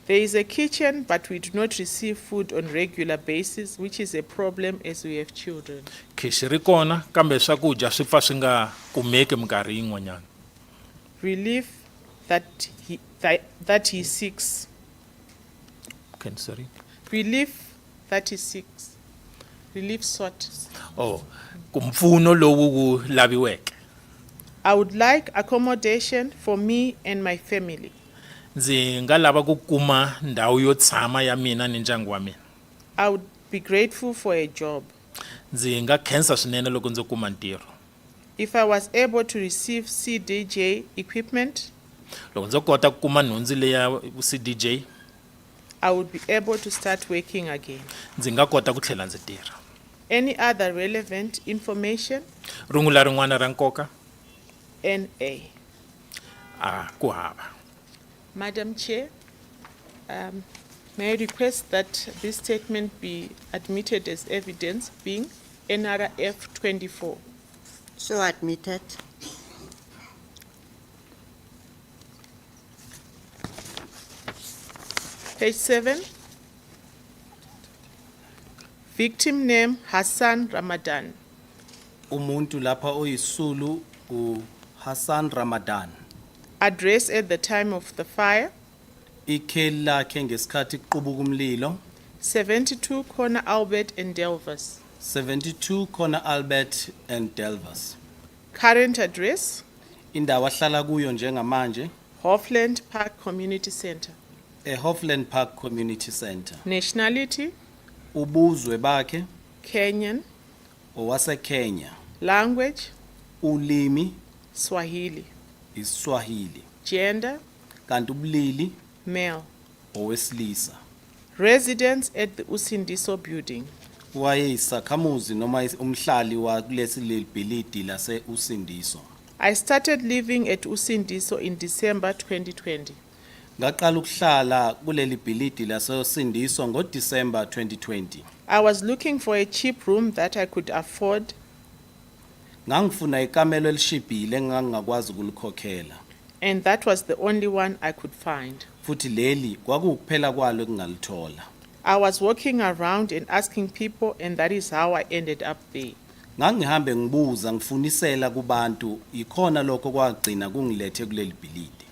There is a kitchen, but we do not receive food on regular basis, which is a problem as we have children. Khishi ri kona kambe swakudya swi pfa swi nga kumeki minkarhi yin'wanyana. Relief that he seeks. Okay, sorry. Relief that he seeks. Relief sought. Oh, kumpfuno lowu wu laviweke. I would like accommodation for me and my family. Ndzi nga lava ku kuma ndhawu yo tshama ya mina ni ndyangu wa mina. I would be grateful for a job. Ndzi nga khensa swinene loko ndzi kuma ntirho. If I was able to receive CDJ equipment, loko ndzi kota ku kuma nhundzu leya CDJ, I would be able to start working again. Ndzi nga kota ku tlhela ndzi tirha. Any other relevant information? Rungula rin'wana ra nkoka? NA. Ku hava. Madam Chair, may I request that this statement be admitted as evidence, being NRF 24. So admitted. Page 7. Victim name Hassan Ramadan. Umuntu lapha oyisulu Hassan Ramadan. Address at the time of the fire. Ikheli lakhe ngesikhathi kuqubuka umlilo. 72 Corner Albert and Delvas. 72 Corner Albert and Delvas. Current address. Indawo ahlala kuyo njengamanje. Hoffland Park Community Center. Hoffland Park Community Center. Nationality. Ubuzwe bakhe. Kenyan. Owase Kenya. Language. Ulimi. Swahili. Iswahili. Gender. Kanti ubulili. Male. Owesilisa. Residence at the Usindiso building. Wayeyisakhamuzi noma umhlali wa kulesi leli bhilidi lase Usindiso. I started living at Usindiso in December 2020. Ngaqala ukuhlala kuleli bhilidi laseUsindiso ngoDisemba 2020. I was looking for a cheap room that I could afford, Ngangifuna ikamelo elishibhile engangakwazi ukulikhokhela. and that was the only one I could find. Futhi leli kwakukuphela kwalo engalithola. I was walking around and asking people, and that is how I ended up there. Ngangihambe ngibuza ngifunisela kubantu ikhona lokho kwagcina kungilethe kuleli bhilidi.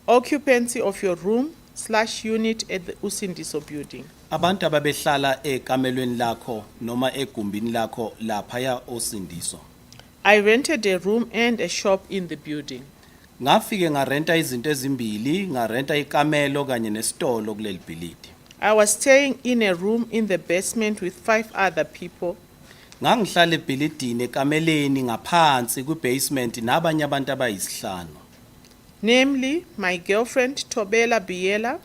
Occupancy of your room/unit at the Usindiso building. Abantu ababehlala ekamelweni lakho noma egumbini lakho lapha ya Usindiso. I rented a room and a shop in the building. Ngafike ngarenta izinto ezimbili, ngarenta ikamelo kanye nesitolo kuleli bhilidi. I was staying in a room in the basement with 5 other people. Ngangihlala ebhilidini ekameleni ngaphansi kubasement nabanye abantu abayisihlanu. Namely, my girlfriend Tobela Biela,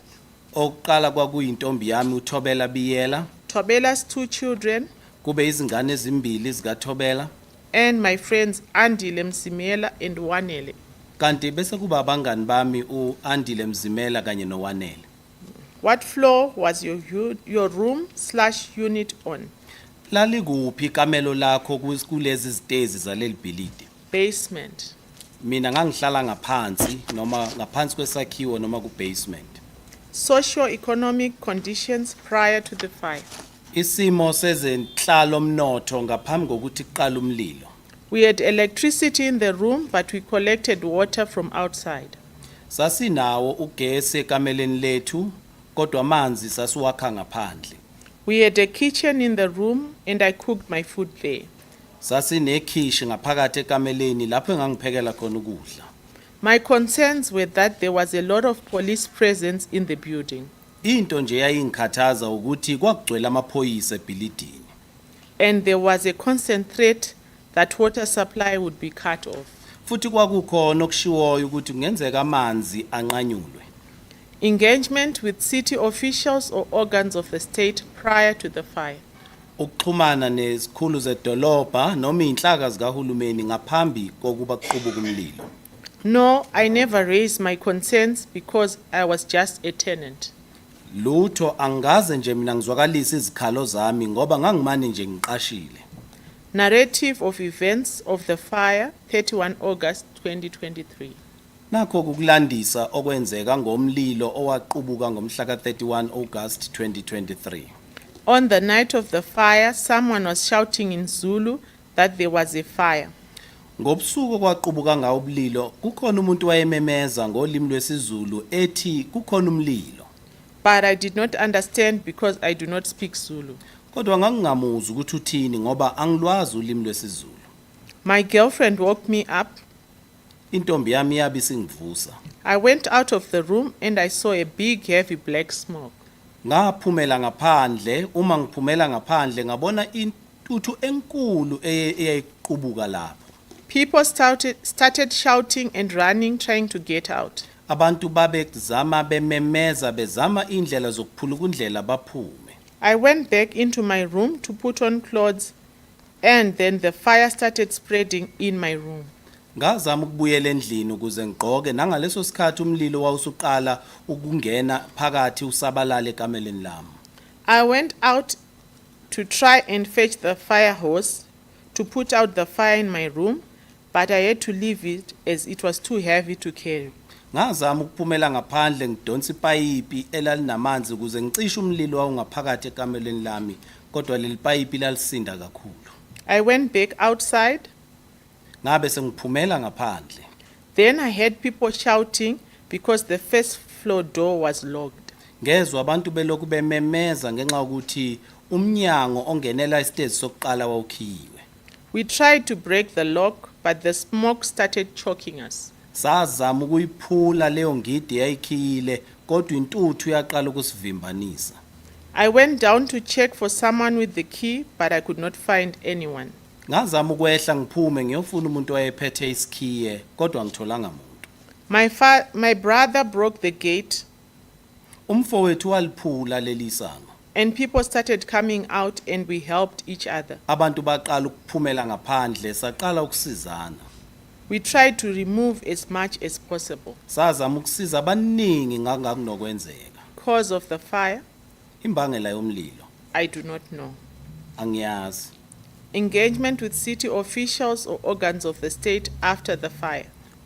Oqala kwakuyintombi yami uThobela Biyela, Tobela's 2 children, kube izingane ezimbili zika Thobela, and my friends Andile Msimela and Wanele. kanti bese kuba abangani bami uAndile Mzimela kanye noWanele. What floor was your room/unit on? Lali kuphi ikamelo lakho kulezi zitezi zaleli bhilidi? Basement. Mina ngangihlala ngaphansi noma ngaphansi kwesakhiwo noma kubasement. Socio-economic conditions prior to the fire. Isimo sezenhlalo mnotho ngaphambi kokuthi kuqala umlilo. We had electricity in the room, but we collected water from outside. Sasinawo ugesi ekameleni lethu kodwa amanzi sasiwakha ngaphandle. We had a kitchen in the room, and I cooked my food there. Sasinekhishi ngaphakathi ekameleni lapho engangiphekela khona ukudla. My concerns were that there was a lot of police presence in the building, Into nje yayingikhathaza ukuthi kwakugcwele amaphoyisa ebhilidini. and there was a constant threat that water supply would be cut off. Futhi kwakukhona okushiwoyo ukuthi kungenzeka amanzi anqanyulwe. Engagement with city officials or organs of the state prior to the fire. Ukuxhumana nezikhulu zedolobha noma inhlaka zikahulumeni ngaphambi kokuba kuqubuke umlilo. No, I never raised my concerns because I was just a tenant. Lutho angaze nje mina ngizwakalisa izikhalo zami ngoba ngangimane nje ngiqashile. Narrative of events of the fire, 31 August 2023. Nakho kukulandisa okwenzeka ngomlilo owaqubuka ngomhla ka31 August 2023. On the night of the fire, someone was shouting in Zulu that there was a fire. Ngobusuku kwaqubuka ngawo umlilo kukhona umuntu wayememeza ngolimi lwesiZulu ethi kukhona umlilo. But I did not understand because I do not speak Zulu. Kodwa ngangingamuzi ukuthi uthini ngoba angilwazi ulimi lwesiZulu. My girlfriend woke me up. Intombi yami yabe isingivusa. I went out of the room and I saw a big heavy black smoke. Ngaphumela ngaphandle, uma ngiphumela ngaphandle ngabona intuthu enkulu eyayiqubuka lapho. People started shouting and running, trying to get out. Abantu babezama bememeza bezama indlela zokuphuluka indlela baphume. I went back into my room to put on clothes, and then the fire started spreading in my room. Ngazama ukubuyela endlini ukuze ngigqoke nangaleso sikhathi umlilo wawusuqala ukungena phakathi usabalala ekameleni lami. I went out to try and fetch the fire hose to put out the fire in my room, but I had to leave it as it was too heavy to carry. Ngazama ukuphumela ngaphandle ngidonsa ipayipi elalinamanzi ukuze ngicishe umlilo wawungaphakathi ekameleni lami kodwa leli payipi lalisinda kakhulu. I went back outside. Ngabe sengiphumela ngaphandle. Then I heard people shouting because the first floor door was locked. Ngezwe abantu belokhu bememeza ngenxa ukuthi umnyango ongenela isitezi sokuqala wawukhiwe. We tried to break the lock, but the smoke started choking us. Sazama ukuyiphula leyo ngidi yayikhiyile kodwa intuthu yaqala ukusivimbanisa. I went down to check for someone with the key, but I could not find anyone. Ngazama ukwehla ngiphume ngiyofuna umuntu owayephethe isikhiye kodwa ngitholanga umuntu. My brother broke the gate. Umfowethu waliphula leli sango. And people started coming out and we helped each other. Abantu baqala ukuphumela ngaphandle saqala ukusizana. We tried to remove as much as possible. Sazama ukusiza abaningi ngakunokwenzeka. Cause of the fire, Imbangela yomlilo I do not know. angiyazi. Engagement with city officials or organs of the state after the fire.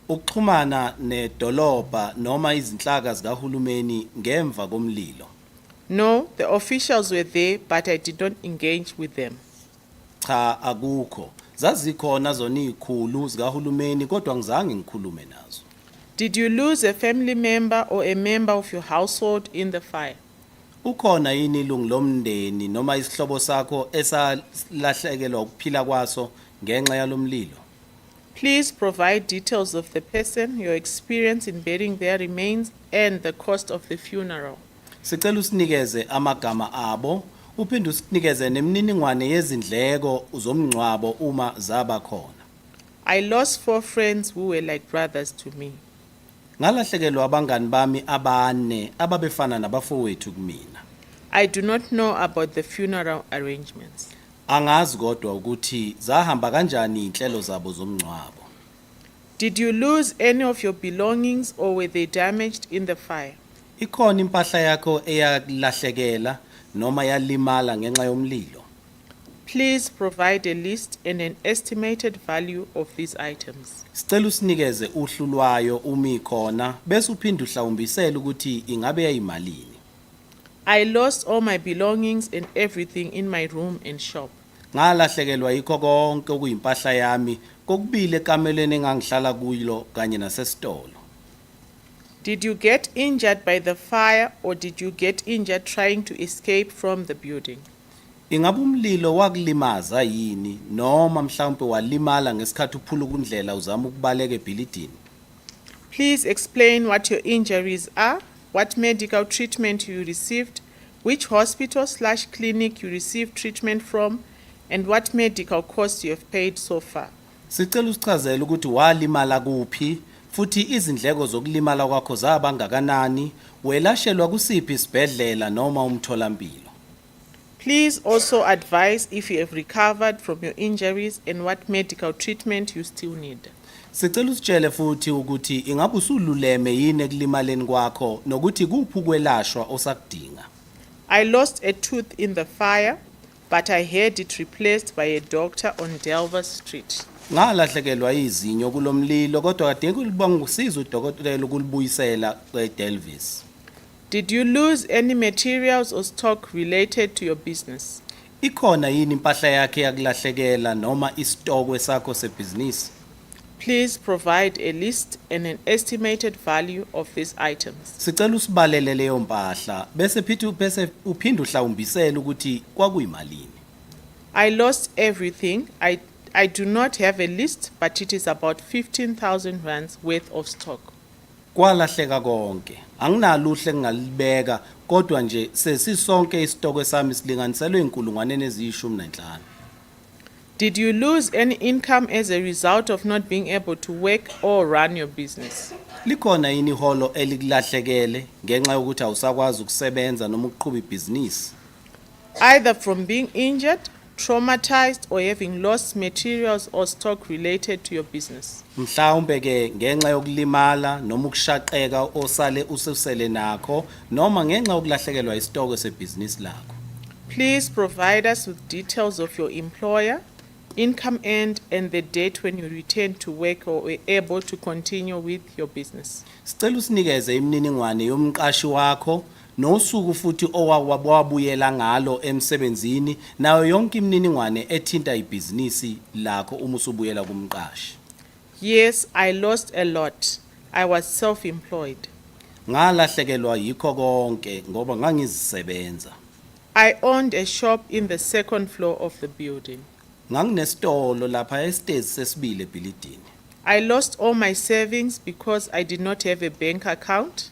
Ukuxhumana nedolobha noma izinhlaka zikahulumeni ngemva komlilo. No, the officials were there, but I did not engage with them. Cha akukho. Zazikhona zona izikhulu zikahulumeni kodwa ngizange ngikhulume nazo. Did you lose a family member or a member of your household in the fire? Ukhona yini ilungu lomndeni noma isihlobo sakho esalahlekelwa ukuphila kwaso ngenxa yalomlilo? Please provide details of the person, your experience in burying their remains, and the cost of the funeral. Sicela usinikeze amagama abo, uphinde usinikeze nemininingwane yezindleko zomngcwabo uma zaba khona. I lost 4 friends who were like brothers to me. Ngalahlekelwa abangani bami abane ababefana nabafowethu kumina. I do not know about the funeral arrangements. Angazi kodwa ukuthi zahamba kanjani inhlelo zabo zomngcwabo. Did you lose any of your belongings or were they damaged in the fire? Ikhona impahla yakho eyalahlekela noma yalimala ngenxa yomlilo. Please provide a list and an estimated value of these items. Sicela usinikeze uhlu lwayo uma ikhona bese uphinde uhlawumbisela ukuthi ingabe yayimalini. I lost all my belongings and everything in my room and shop. Ngalahlekelwa yikho konke okuyimpahla yami kokubili ekameleni engangihlala kuyo kanye nasesitolo. Did you get injured by the fire or did you get injured trying to escape from the building? Ingabe umlilo wakulimaza yini noma mhlawumbe walimala ngesikhathi uphula kundlela uzama ukubaleka ebhilidini? Please explain what your injuries are, what medical treatment you received, which hospital/clinic you received treatment from, and what medical costs you have paid so far. Sicela usichazele ukuthi walimala kuphi futhi izindleko zokulimala kwakho zaba ngakanani, welashelwa kusiphi isibhedlela noma umtholampilo. Please also advise if you have recovered from your injuries and what medical treatment you still need. Sicela usitshele futhi ukuthi ingabe usululeme yini ekulimaleni kwakho nokuthi kuphi ukwelashwa osakudinga. I lost a tooth in the fire, but I had it replaced by a doctor on Delver Street. Ngalahlekelwa izinyo kulomlilo kodwa kadinga ulibonga usiza udokotela ukulibuyisela eDelvis. Did you lose any materials or stock related to your business? Ikhona yini impahla yakhe yakulahlekela noma isitokwe sakho sebhizinisi? Please provide a list and an estimated value of these items. Sicela usibalele leyo mpahla bese uphinde uhlawumbisela ukuthi kwakuyimalini. I lost everything. I do not have a list, but it is about 15,000 rands worth of stock. Kwalahleka konke. Anginalo uhle ngalibeka kodwa nje sesisonke isitokwe sami silinganiselwe inkulungwane eziyishumi. Did you lose any income as a result of not being able to work or run your business? Likhona yini iholo elikulahlekele ngenxa yokuthi awusakwazi ukusebenza noma ukuqhubha ibhizinisi? Either from being injured, traumatized, or having lost materials or stock related to your business. Mhlawumbe ke ngenxa yokulimala noma ukushaqeka osale ususele nakho noma ngenxa yokulahlekelwa isitoko sebhizinisi lakho. Please provide us with details of your employer, income earned, and the date when you returned to work or were able to continue with your business. Sicela usinikeze imininingwane yomqashi wakho nosuku futhi owabuyela ngalo emsebenzini nayo yonke imininingwane ethinta ibhizinisi lakho uma usubuyela kumqashi. Yes, I lost a lot. I was self-employed. Ngalahlekelwa yikho konke ngoba ngangizisebenza. I owned a shop in the 2nd floor of the building. Nganginesitolo lapha esitezi sesibili ebhilidini. I lost all my savings because I did not have a bank account.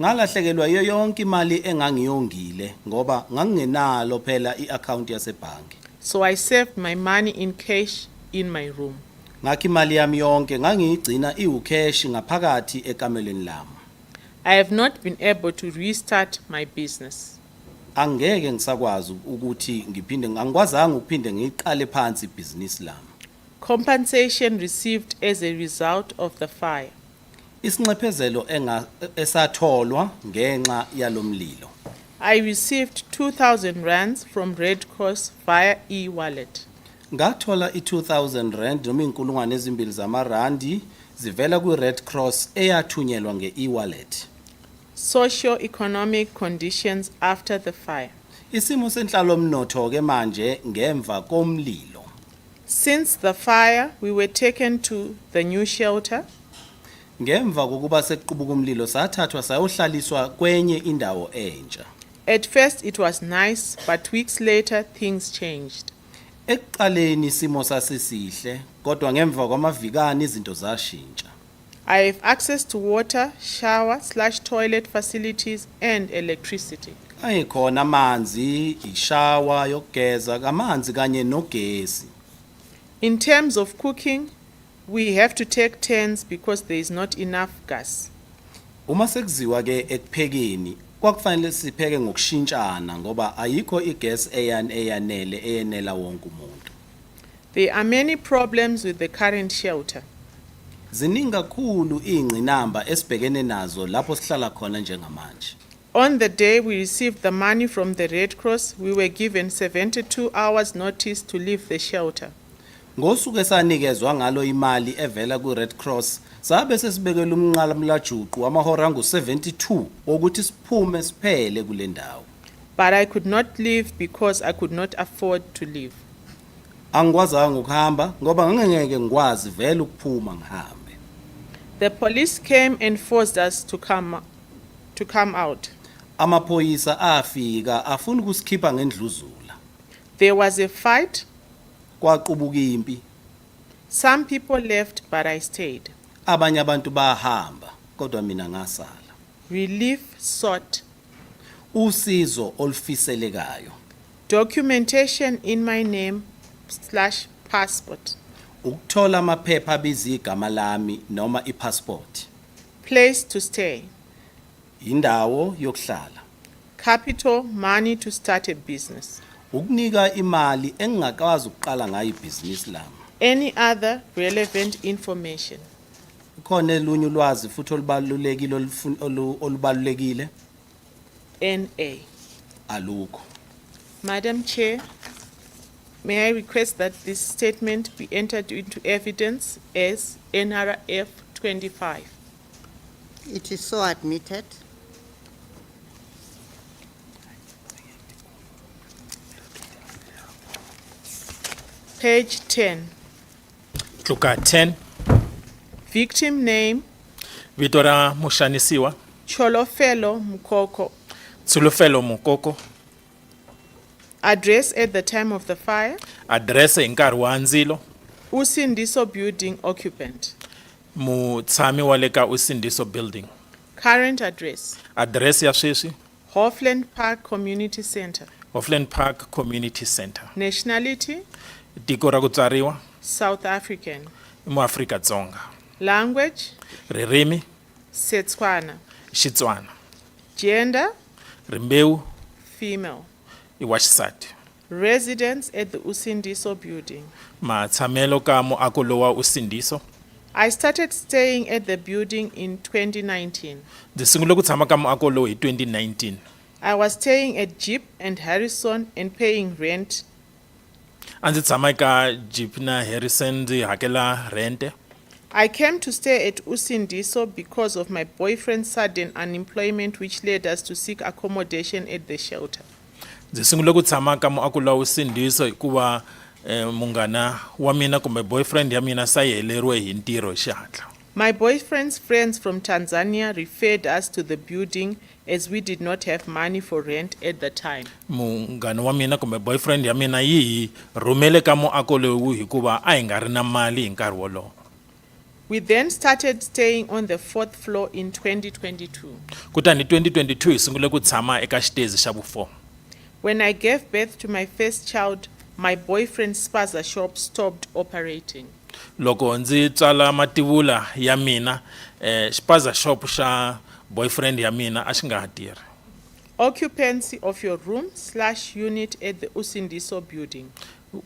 Ngalahlekelwa iyo yonke imali engangiyongile ngoba ngangingenalo phela iaccount yasebhanki. So I saved my money in cash in my room. Ngakho imali yami yonke ngangiyigcina iwucash ngaphakathi ekamelweni lami. I have not been able to restart my business. Angeke ngisakwazi ukuthi ngiphinde ngikwazanga ukuphinde ngiqale phansi ibhizinisi lami. compensation received as a result of the fire. Isinxephezelo esatholwa ngenxa yalomlilo. I received 2,000 rands from Red Cross via e-wallet. Ngathola i-2,000 rand noma inkulungwane ezimbili zamarandi zivela kwi-Red Cross eyathunyelwa nge-e-wallet. Socio-economic conditions after the fire. Isimo senhlalo mnotho ke manje ngemva komlilo. Since the fire, we were taken to the new shelter. Ngemva kokuba sequbuka umlilo sathathwa sayohlaliswa kwenye indawo entsha. At first it was nice, but weeks later things changed. Ekuqaleni isimo sasisihle, kodwa ngemva kwamavikani izinto zashintsha. I have access to water, shower/toilet facilities and electricity. Ayikhona amanzi, ishawa yokugeza, amanzi kanye nogesi. In terms of cooking, we have to take turns because there is not enough gas. Uma sekuziwa ke ekuphekeni, kwakufanele sipheke ngokushintshana ngoba ayikho igas eyanela wonke umuntu. There are many problems with the current shelter. Ziningi kakhulu ingcinamba esibhekene nazo lapho sihlala khona njengamanje. On the day we received the money from the Red Cross, we were given 72 hours notice to leave the shelter. Ngosuku esanikezwa ngalo imali evela ku-Red Cross, sabe sesibekela umnqala mlajuqu amahora angu-72 ukuthi siphume siphele kule ndawo. But I could not leave because I could not afford to leave. Angikwazanga ukuhamba ngoba ngeke ngikwazi vele ukuphuma ngihambe. The police came and forced us to come out. Amaphoyisa afika afuna ukusikhipha ngendluzula. There was a fight. Kwaqubuka impi. Some people left, but I stayed. Abanye abantu bahamba kodwa mina ngasala. Relief sought. Usizo olufiselekayo. Documentation in my name/passport. Ukuthola amaphepha abiza igama lami noma ipassport. Place to stay. Indawo yokuhlala. Capital, money to start a business. Ukunika imali engingakwazi ukuqala ngayo ibhizinisi lami. Any other relevant information. Khona elunye ulwazi futhi olubalulekile. NA. Alukho. Madam Chair, may I request that this statement be entered into evidence as NRF 25. It is so admitted. Page 10. Tluka 10. Victim name, Vito ra muxanisiwa, Cholofelo Mukoko. Tsulufelo Mukoko. Address at the time of the fire, Adrese hi nkarhi wa ndzilo, Usindiso building occupant. mutshami wa le ka Usindiso building. Current address, Adrese ya sweswi, Hoffland Park Community Center. Hoffland Park Community Center. Nationality, Tiko ra ku tswariwa, South African. i muAfrika-Dzonga. Language, Ririmi, Setswana. Xitswana. Gender, Rimbewu, female. i wa xisati. Residence at the Usindiso building. Matshamelo ka muako lowa Usindiso. I started staying at the building in 2019. Ndzi sungule ku tshama ka muako lowu hi 2019. I was staying at Jeep and Harrison and paying rent. A ndzi tshama eka Jeep na Harrison ndzi hakela rente. I came to stay at Usindiso because of my boyfriend's sudden unemployment, which led us to seek accommodation at the shelter. Ndzi sungule ku tshama ka muako lowa Usindiso hikuva munghana wa mina kumbe boyfriend ya mina sa heleriwe hi ntirho hi xihatla. My boyfriend's friends from Tanzania referred us to the building as we did not have money for rent at the time. Munghana wa mina kumbe boyfriend ya mina yi hi rhumele ka muako lowu hikuva a hi nga ri na mali hi nkarhi wolowo. We then started staying on the 4th floor in 2022. Kutani 2022 hi sungule ku tshama eka xitezi xa vu-4. When I gave birth to my first child, my boyfriend's spaza shop stopped operating. Loko ndzi tswala mativula ya mina spaza shop xa boyfriend ya mina a xi nga ha tirhi. Occupancy of your room/unit at the Usindiso building.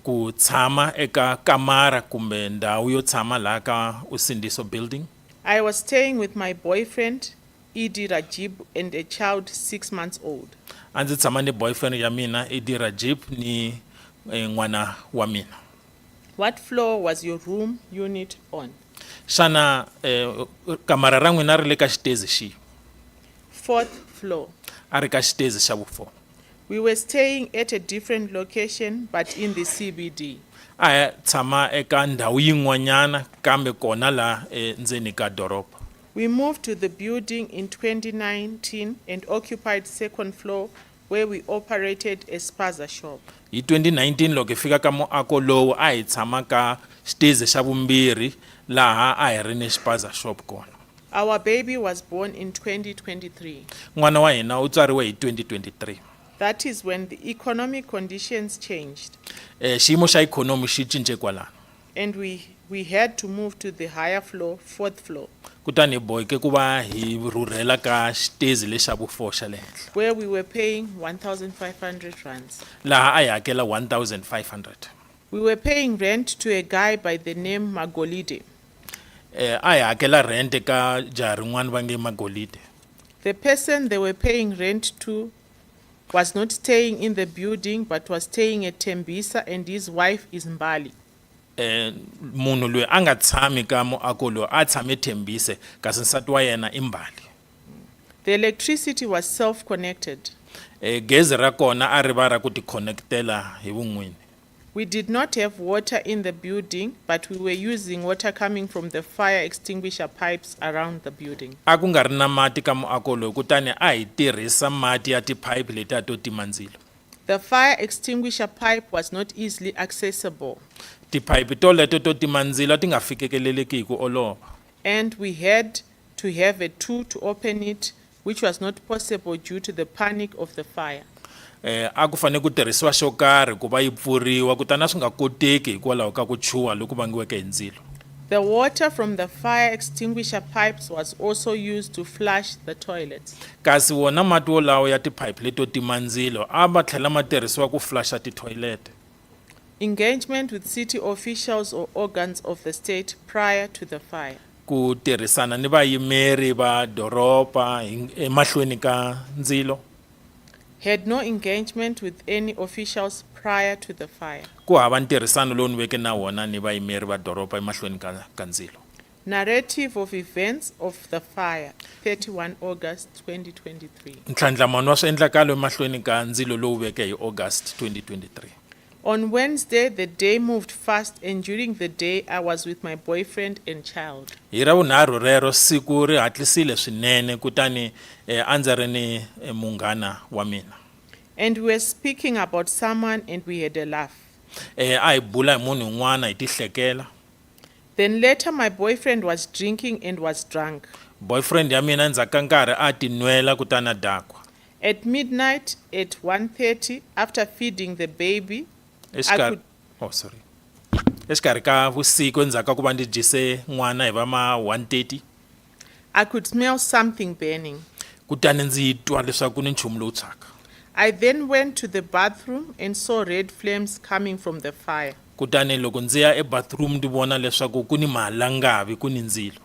ku tshama eka kamara kumbe ndhawu yo tshama laha ka Usindiso building. I was staying with my boyfriend, Idi Rajib, and a child 6 months old. A ndzi tshama ni boyfriend ya mina Idi Rajib ni n'wana wa mina. What floor was your room unit on? Xana kamara ra n'wina ri le ka xitezi xihi? 4th floor. A ri ka xitezi xa vu-4. We were staying at a different location, but in the CBD. A hi tshama eka ndhawu yin'wanyana kambe kona la ndzeni ka doroba. We moved to the building in 2019 and occupied 2nd floor where we operated a spaza shop. Hi 2019 loko hi fika ka muako lowu a hi tshama ka xitezi xa vumbirhi laha a hi ri ni spaza shop kona. Our baby was born in 2023. N'wana wa hina u tswariwe hi 2023. That is when the economic conditions changed. Xiyimo xa ikhonomi xi cince kwalano. And we had to move to the higher floor, 4th floor. Kutani hi boheke ku va hi rhurhela ka xitezi lexa vu-4 xa le henhla. Where we were paying 1,500 rands. Laha a hi hakela 1,500. We were paying rent to a guy by the name Magolide. A hi hakela rent ka jaha rin'wana va nge Magolide. The person they were paying rent to was not staying in the building but was staying at Tembisa, and his wife is Mbali. Munhu loyi a nga tshami ka muako lowu a tshame Tembise kasi nsati wa yena i Mbali. The electricity was self-connected. Gezi ra kona a ri va ra ku ti connectela hi vun'wini. We did not have water in the building, but we were using water coming from the fire extinguisher pipes around the building. A ku nga ri na mati ka muako lowu kutani a hi tirhisa mati ya tiphayiphi letiya to tima ndzilo. The fire extinguisher pipe was not easily accessible. Tiphayiphi toleto to tima ndzilo ti nga fikekeleleki hi ku olova. And we had to have a tool to open it, which was not possible due to the panic of the fire. A ku fane ku tirhisiwa xo karhi ku va yi pfuriwa kutani swi nga koteki hikwalaho ka ku chuha loku vangiweke hi ndzilo. The water from the fire extinguisher pipes was also used to flush the toilets. Kasi wona mati wolawo ya tiphayiphi leto tima ndzilo a ma tlhela ma tirhisiwa ku flusha titoilet. Engagement with city officials or organs of the state prior to the fire. Ku tirhisana ni vayimeri va doroba emahlweni ka ndzilo. Had no engagement with any officials prior to the fire. Ku hava ntirhisano lowu ni veke na wona ni vayimeri va doroba emahlweni ka ndzilo. Narrative of events of the fire, 31 August 2023. Ntlhandlamano wa swiendlakalo emahlweni ka ndzilo lowu veke hi August 2023. On Wednesday, the day moved fast, and during the day, I was with my boyfriend and child. Hi ravunharhu rero siku ri hatlisile swinene kutani a ndzi ri ni munghana wa mina. And we were speaking about someone and we had a laugh. A hi bula hi munhu un'wana hi tihlekela. Then later my boyfriend was drinking and was drunk. Boyfriend ya mina ndzhaku ka nkarhi a ti nwela kutani a dakwa. At midnight at 1:30, after feeding the baby, exikarhi ka vusiku endzhaku ka ku va ndzi dyise n'wana hi va ma 1:30. I could smell something burning. Kutani ndzi twa leswaku ni nchumu lowu tshwaka. I then went to the bathroom and saw red flames coming from the fire. Kutani loko ndzi ya ebathroom ndzi vona leswaku ku ni mahalangavi ku ni ndzilo.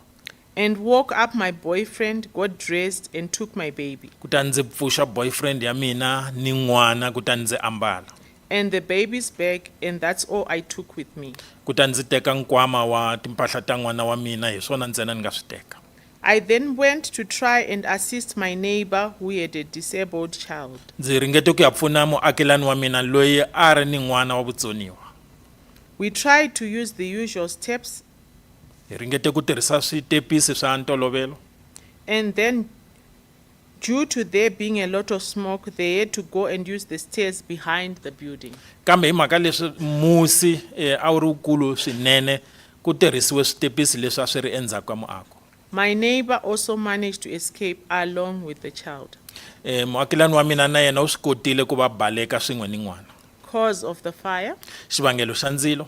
And woke up my boyfriend, got dressed and took my baby. Kutani ndzi pfuxa boyfriend ya mina ni n'wana kutani ndzi ambala. And the baby's bag, and that's all I took with me. Kutani ndzi teka nkwama wa timpahla ta n'wana wa mina hi swona ntsena ni nga swi teka. I then went to try and assist my neighbor who had a disabled child. Ndzi ringete ku ya pfuna muakelani wa mina loyi a ri ni n'wana wa vutsoniwa. We tried to use the usual steps. Hi ringete ku tirhisa switepisi swa ntolovelo. And then, due to there being a lot of smoke, they had to go and use the stairs behind the building. Kambe hi mhaka leswi musi a wu ri wukulu swinene ku tirhisiwe switepisi leswi a swi ri endzhaku ka muako. My neighbor also managed to escape along with the child. Muakelani wa mina na yena u swi kotile ku va baleka swin'we ni n'wana. Cause of the fire? Xivangelo xa ndzilo?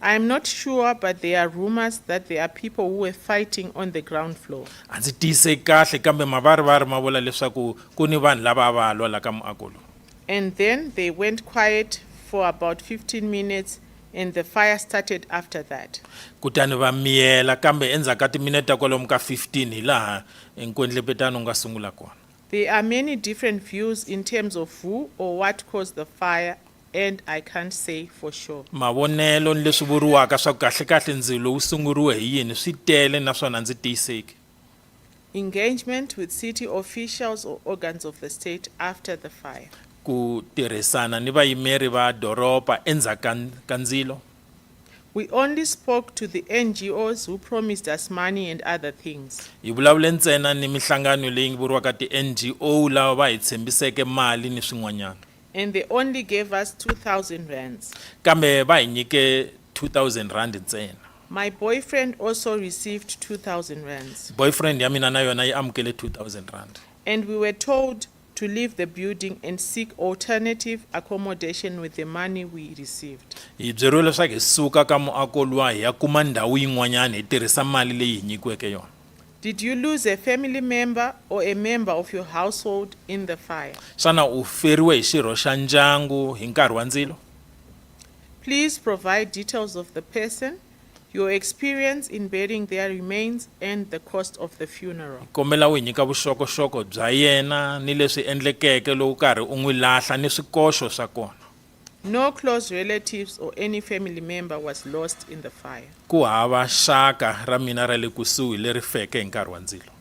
I am not sure, but there are rumors that there are people who were fighting on the ground floor. A ndzi tiyiseki kahle kambe mavarivari ma vula leswaku ku ni vanhu lava va lwa la ka muako lowu. And then they went quiet for about 15 minutes and the fire started after that. kutani va miyela kambe endzhaku ka timinete ta kwalomu ka 15 hi laha nkwetlembetano nga sungula kona. There are many different views in terms of who or what caused the fire, and I can't say for sure. Mavonelo ni leswi vuriwaka swa ku kahle kahle ndzilo wu sunguriwe hi yini swi tele naswona ndzi tiyiseki. Engagement with city officials or organs of the state after the fire. Ku tirhisana ni vayimeri va doroba endzhaku ka ndzilo. We only spoke to the NGOs who promised us money and other things. Hi vulavule ntsena ni mihlangano leyi vuriwaka ti-NGO lava va hi tshembiseke mali ni swin'wanyana. And they only gave us 2,000 rands. Kambe va hi nyike 2,000 rand ntsena. My boyfriend also received 2,000 rands. Boyfriend ya mina na yona yi amukele 2,000 rand. And we were told to leave the building and seek alternative accommodation with the money we received. Hi byeriwe leswaku hi suka ka muako luwa hi ya kuma ndhawu yin'wanyana hi tirhisa mali leyi hi nyikiweke yona. Did you lose a family member or a member of your household in the fire? Xana u feriwe hi xirho xa ndyangu hi nkarhi wa ndzilo? Please provide details of the person, your experience in burying their remains, and the cost of the funeral. Kombela u hi nyika vuxokoxoko bya yena ni leswi endlekeke loko karhi u n'wi lahla ni swikoxo swa kona. No close relatives or any family member was lost in the fire. Ku hava xaka ra mina ra le kusuhi leri feke hi nkarhi wa ndzilo.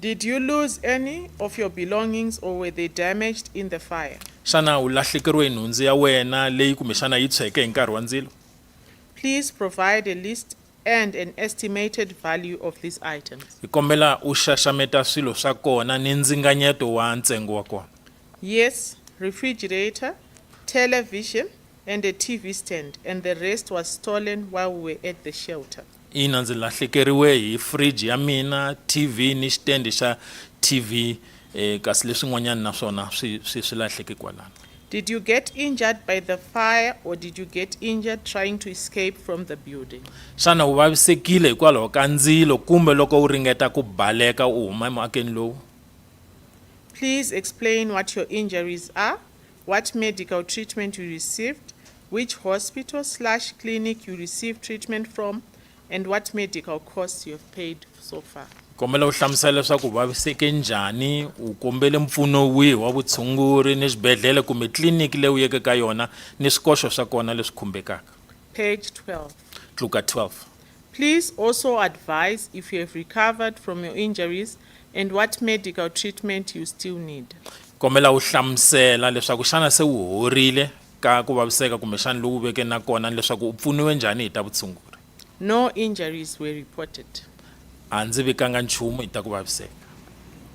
Did you lose any of your belongings or were they damaged in the fire? Xana u lahlekeriwe hi nhundzu ya wena leyi kumbexana yi tshweke hi nkarhi wa ndzilo? Please provide a list and an estimated value of these items. Hi kombela u xaxameta swilo swa kona ni ndzinganyeto wa ntsengo wa kona. Yes, refrigerator, television, and a TV stand, and the rest was stolen while we were at the shelter. Ina ndzi lahlekeriwe hi fridge ya mina, TV ni xitendi xa TV kasi leswin'wanyana naswona swi lahleke kwalano. Did you get injured by the fire or did you get injured trying to escape from the building? Xana u vavisekile hikwalaho ka ndzilo kumbe loko u ringeta ku baleka u huma emuakeni lowu? Please explain what your injuries are, what medical treatment you received, which hospital/clinic you received treatment from, and what medical costs you have paid so far. Kombela u hlamusela leswaku u vaviseke njhani, u kombele mpfuno wihi wa vutshunguri ni swibedhlele kumbe tliliniki leyi u yeke ka yona ni swikoxo swa kona leswi khumbekaka. Page 12. Tluka 12. Please also advise if you have recovered from your injuries and what medical treatment you still need. Kombela u hlamusela leswaku xana se u horile ka ku vaviseka kumbe xana lowu veke na kona leswaku u pfuniwe njhani hi ta vutshunguri. No injuries were reported. A ndzi vikanga nchumu hi ta ku vaviseka.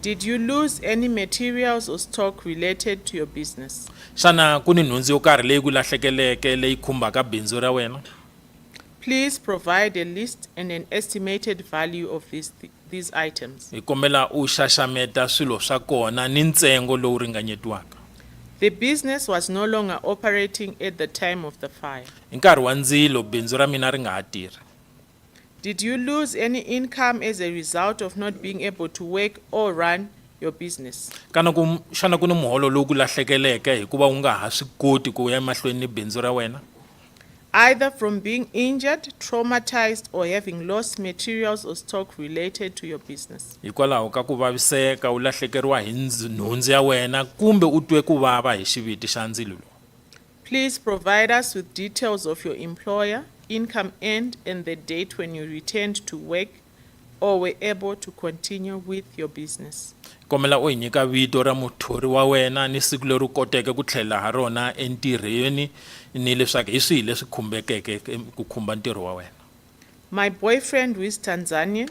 Did you lose any materials or stock related to your business? Xana ku ni nhundzu yo karhi leyi ku lahlekeleke leyi khumbaka bindzu ra wena? Please provide a list and an estimated value of these items. Hi kombela u xaxameta swilo swa kona ni ntsengo lowu ringanyetiwaka. The business was no longer operating at the time of the fire. Hi nkarhi wa ndzilo bindzu ra mina ri nga ha tirhi. Did you lose any income as a result of not being able to work or run your business? Xana ku ni muholo lowu ku lahlekeleke hikuva u nga ha swi koti ku ya emahlweni ni bindzu ra wena? Either from being injured, traumatized, or having lost materials or stock related to your business. Hikwalaho ka ku vaviseka u lahlekeriwa hi nhundzu ya wena kumbe u twe ku vava hi xiviti xa ndzilo lowu. Please provide us with details of your employer, income earned, and the date when you returned to work or were able to continue with your business. Kombela u hi nyika vito ra muthori wa wena ni siku leri u koteke ku tlhela ha rona entirhweni ni leswaku hi swihi leswi khumbekeke ku khumba ntirho wa wena. My boyfriend, who is Tanzanian,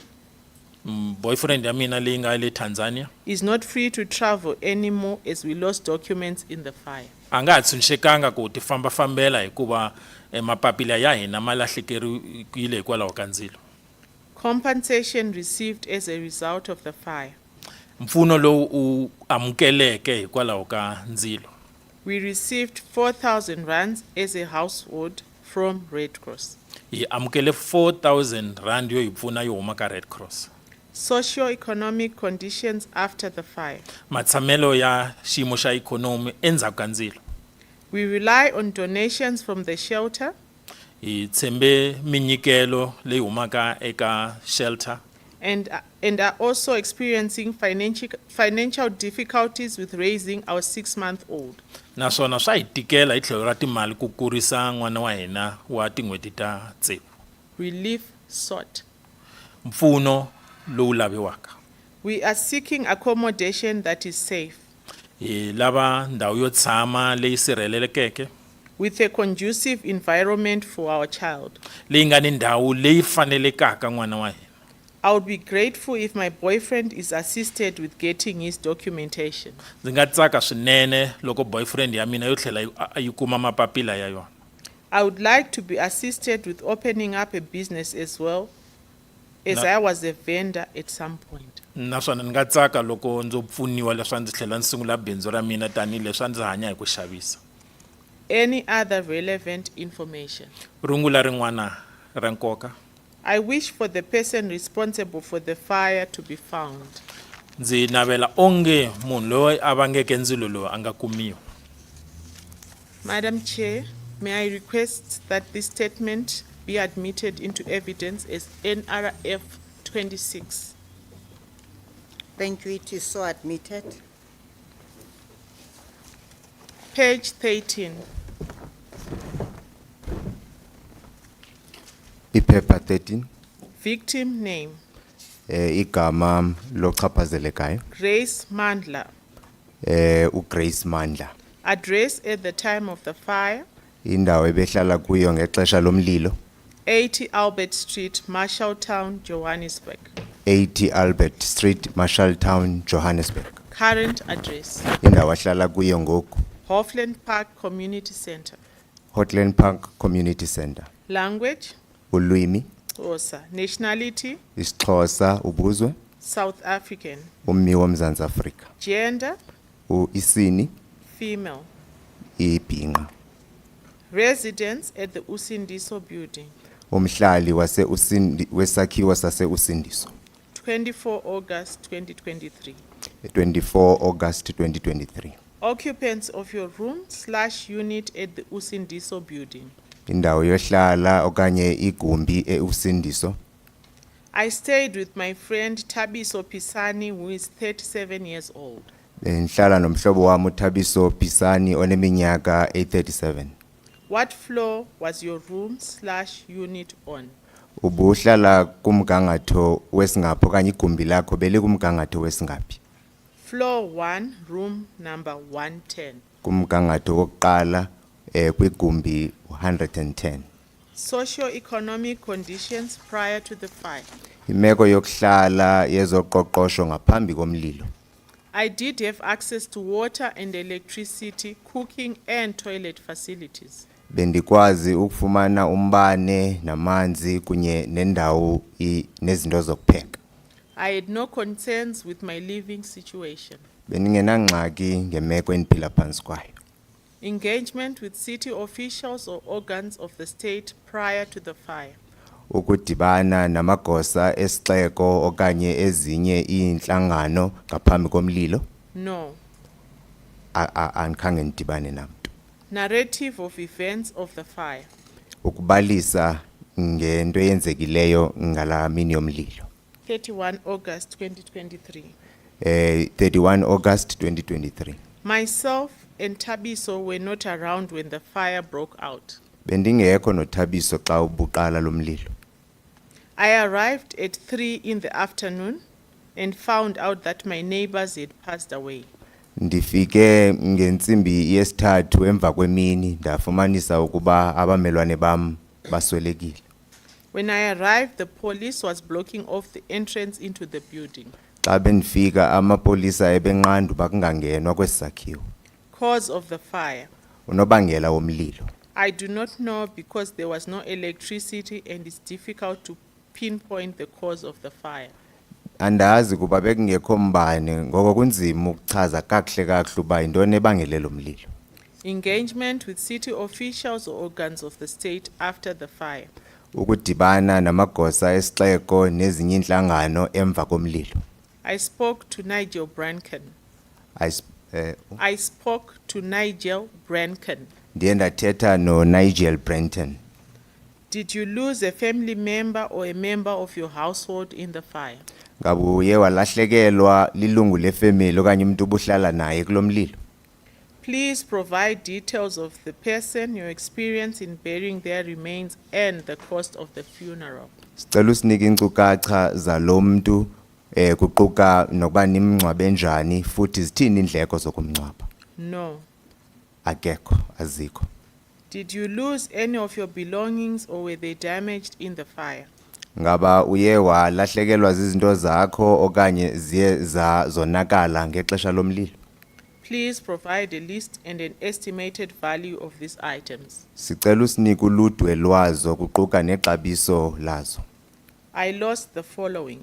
boyfriend ya mina leyi nga le Tanzania is not free to travel anymore as we lost documents in the fire. a nga ha tshunxekanga ku ti fambafambela hikuva mapapila ya hina ma lahlekeriwile hikwalaho ka ndzilo. Compensation received as a result of the fire. Mpfuno lowu u amukeleke hikwalaho ka ndzilo. We received 4,000 rands as a household from Red Cross. Hi amukele 4,000 rand yo hi pfuna yo huma ka Red Cross. Socio-economic conditions after the fire. Matshamelo ya xiyimo xa ikhonomi endzhaku ka ndzilo. We rely on donations from the shelter Hi tshembe minyikelo leyi humaka eka shelter and are also experiencing financial difficulties with raising our 6-month-old. naswona swa hi tikela hi tlhelo ra timali ku kurisa n'wana wa hina wa tin'hweti ta tsevu. Relief sought. Mpfuno lowu laviwaka. We are seeking accommodation that is safe, Hi lava ndhawu yo tshama leyi sirhelelekeke, with a conducive environment for our child. leyi nga ni ndhawu leyi fanelekaka n'wana wa hina. I would be grateful if my boyfriend is assisted with getting his documentation. Ndzi nga tsaka swinene loko boyfriend ya mina yo tlhela yi kuma mapapila ya yona. I would like to be assisted with opening up a business as well, as I was a vendor at some point. Naswona ni nga tsaka loko ndzo pfuniwa leswi ndzi tlhela ndzi sungula bindzu ra mina tanihileswi ndzi hanya hi ku xavisa. Any other relevant information? Rungula rin'wana ra nkoka. I wish for the person responsible for the fire to be found. Ndzi navela onge munhu loyi a vangeke ndzilo lowu a nga kumiwa. Madam Chair, may I request that this statement be admitted into evidence as NRF 26. Thank you, it is so admitted. Page 13. Iphepha 13 Victim name, igama lochaphazelekayo Grace Mandla. uGrace Mandla. Address at the time of the fire, Indawo ebehlala kuyo ngexesha lomlilo 80 Albert Street, Marshalltown, Johannesburg. 80 Albert Street, Marshalltown, Johannesburg. Current address, Indawo ahlala kuyo ngoku Hoffland Park Community Center. Hotland Park Community Center. Language, Ulwimi Xhosa. Nationality, isiXhosa ubuzwe South African. ummi womzantsi Afrika. Gender, Isini female. ibhinqa. Residence at the Usindiso building. Umhlali wesakhiwo sase Usindiso. 24 August 2023. 24 August 2023. Occupants of your room/unit at the Usindiso building. Indawo yohlala okanye igumbi eUsindiso. I stayed with my friend Tabiso Pisani, who is 37 years old. Benhlala nomhlobo wami uThabiso Pisani oneminyaka 37. What floor was your room/unit on? Ubuhlala kumgangatho wesingaphi okanye igumbi lakho belikumgangatho wesingaphi? Floor 1, room number 110. Kumgangatho wokuqala kwigumbi 110. Socio-economic conditions prior to the fire. Imeko yokuhlala yezoqoqosho ngaphambi komlilo. I did have access to water and electricity, cooking and toilet facilities. Bendikwazi ukufumana umbane namanzi kunye nendawo nezinto zokupheka. I had no concerns with my living situation. Beningenangxaki ngemeko endiphila phansi kwayo. Engagement with city officials or organs of the state prior to the fire. Ukudibana namagosa esixeko okanye ezinye iinhlangano ngaphambi komlilo. No. Andikhange ndidibane namntu. Narrative of events of the fire. Ukubalisa ngento eyenzekileyo ngala mini yomlilo. 31 August 2023. 31 August 2023. Myself and Tabiso were not around when the fire broke out. Bendingekho noThabiso xa ubuqala lomlilo. I arrived at 3 in the afternoon and found out that my neighbors had passed away. Ndifike ngentsimbi yesithathu emva kwemini ndafumanisa ukuba abamelwane bam baswelekile. When I arrived, the police was blocking off the entrance into the building. Xa bendifika amapolisa ebenqanda uba kungangenwa kwesakhiwo. Cause of the fire. Unobangela womlilo. I do not know because there was no electricity and it's difficult to pinpoint the cause of the fire. Andazi kuba bekungekho mbane ngoko kunzima ukuchaza kakuhle uba yintoni ebangele lo mlilo. Engagement with city officials or organs of the state after the fire. Ukudibana namagosa esixeko nezinye inhlangano emva komlilo. I spoke to Nigel Branken. I spoke to Nigel Branken. ndiye ndathetha no Nigel Brenton. Did you lose a family member or a member of your household in the fire? Ngabe uye walahlekelwa lilungu lefamily okanye umuntu obuhlala naye kulomlilo? Please provide details of the person, your experience in burying their remains, and the cost of the funeral. Sicela usinike inkcukacha zalomuntu kuquka nokuba nimngcwabe njani futhi zithini indleko zokumngcwaba. No. Akekho, azikho. Did you lose any of your belongings or were they damaged in the fire? Ngaba uye walahlekelwa zizinto zakho okanye ziye zonakala ngexesha lomlilo? Please provide a list and an estimated value of these items. Sicela usinike uludwe lwazo kuquka nexabiso lazo. I lost the following.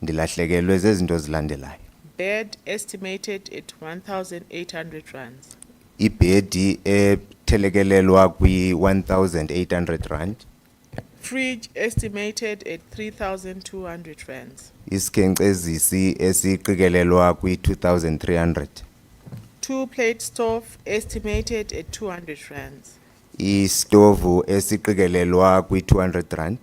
Ndilahlekelwe zezinto zilandelayo. Bed estimated at 1,800 rands. Ibhediethelekelelwa kwi-1,800 rand. Fridge estimated at 3,200 rands. Isikhenkcezisi esiqikelelwa kwi-2,300. Two-plate stove estimated at 200 rands. Istovu esiqikelelwa kwi-200 rand.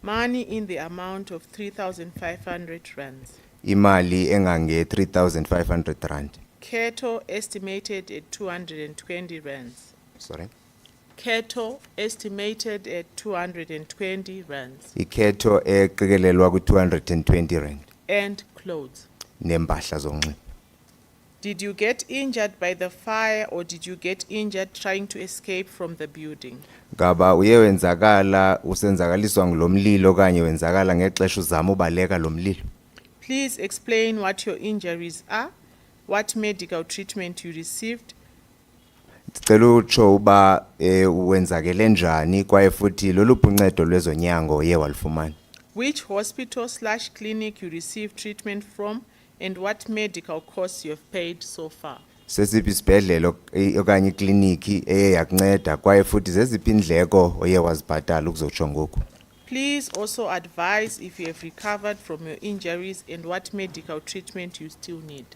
Money in the amount of 3,500 rands. Imali engange 3,500 rand. Kettle estimated at 220 rands. Sorry. Kettle estimated at 220 rands. Ikhetho eqikelelwa kwi-220 rand. And clothes. Nempahla zonxiba. Did you get injured by the fire or did you get injured trying to escape from the building? Ngaba uye wenzakala usenzakaliswa ngilomlilo okanye wenzakala ngexesha uzama ubaleka lomlilo? Please explain what your injuries are, what medical treatment you received, Sicela utsho uba wenzakele njani kwaye futhi loluphi uncedo lwezonyango oye walufumana? which hospital/clinic you received treatment from, and what medical costs you have paid so far. Sesiphi isibhedlele okanye ikliniki eye yakunceda kwaye futhi zeziphi indleko oye wazibhatala ukuzotsho ngoku? Please also advise if you have recovered from your injuries and what medical treatment you still need.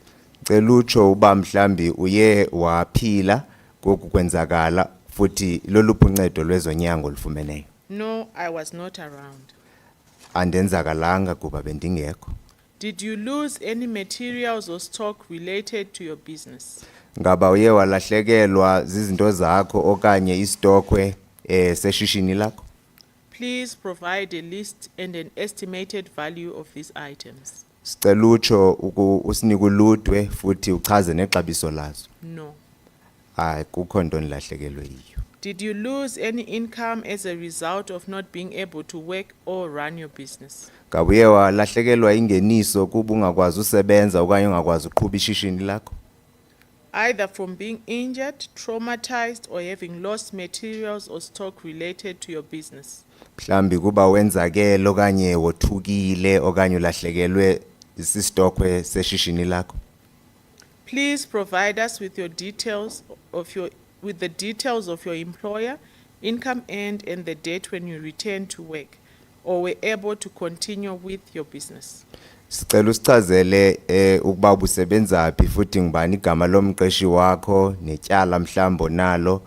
Cela utsho uba mhlambi uye waphila koku kwenzakala futhi loluphi uncedo lwezonyango lufumeneyo? No, I was not around. Andenzakalanga kuba bendingekho. Did you lose any materials or stock related to your business? Ngaba uye walahlekelwa zizinto zakho okanye istokwe seshishini lakho? Please provide a list and an estimated value of these items. Sicela utsho usinike uludwe futhi uchaze nexabiso lazo. No. Akukho nto nilahlekelwe yiyo. Did you lose any income as a result of not being able to work or run your business? Ngaba uye walahlekelwa ingeniso kuba ungakwazi usebenza okanye ungakwazi uqhuba ishishini lakho? Either from being injured, traumatized, or having lost materials or stock related to your business. Mhlambi kuba wenzakele okanye wothukile okanye ulahlekelwe isistokwe seshishini lakho? Please provide us with your details with the details of your employer, income earned, and the date when you returned to work or were able to continue with your business. Sicela usichazele ukuba ubusebenza phi futhi ngibani igama lomqeshi wakho netyala mhlambo onalo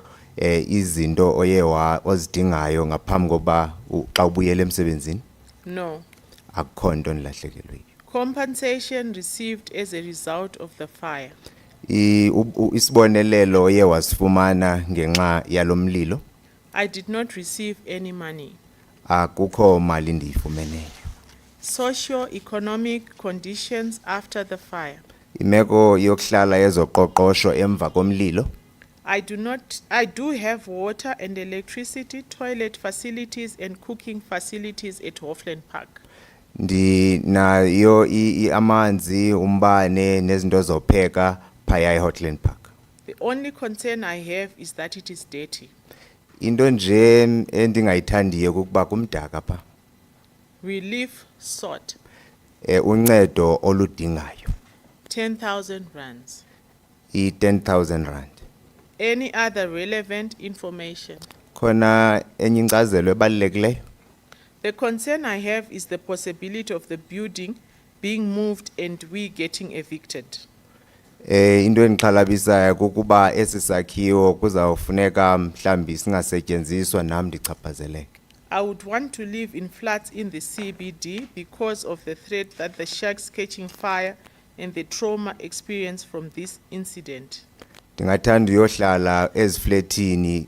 izinto oye ozidingayo ngaphambi koba xa ubuyele emsebenzini? No. Akukho nto nilahlekelwe yiyo. Compensation received as a result of the fire. Isibonelelo oye wasifumana ngenxa yalomlilo? I did not receive any money. Akukho mali ndiyifumeneyo. Socio-economic conditions after the fire. Imeko yokuhlala yezoqoqosho emva komlilo? I do have water and electricity, toilet facilities and cooking facilities at Hoffland Park. Ndinayo amanzi, umbane nezinto zopheka phaya eHotland Park. The only concern I have is that it is dirty. Into nje endingayithandiyo kukuba kumdaka pha. Relief sought. Uncedo oludingayo. 10,000 rands. 10,000 rand. Any other relevant information? Khona enye inkcazelo ebalulekileyo? The concern I have is the possibility of the building being moved and we getting evicted. Into endixhalabisayo kukuba esi sakhiwo kuzawufuneka mhlambi singasetyenziswa nam ndichaphazeleke. I would want to live in flats in the CBD because of the threat that the shacks catching fire and the trauma experienced from this incident. Ndingathanda uyohlala ezifletini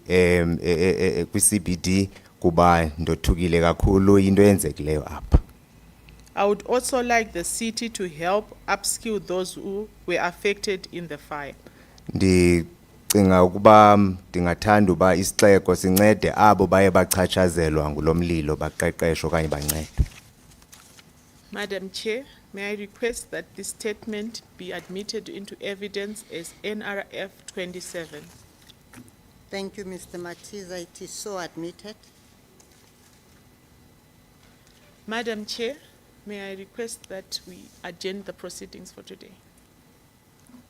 kwi-CBD kuba ndothukile kakhulu into eyenzekileyo apha. I would also like the city to help upskill those who were affected in the fire. Ndicinga ukuba ndingathanda uba isixeko sincede abo baye bachatshazelwa ngulo mlilo baqeqeshwe okanye bancedwe. Madam Chair, may I request that this statement be admitted into evidence as NRF 27. Thank you, Mr. Matiza. It is so admitted. Madam Chair, may I request that we adjourn the proceedings for today?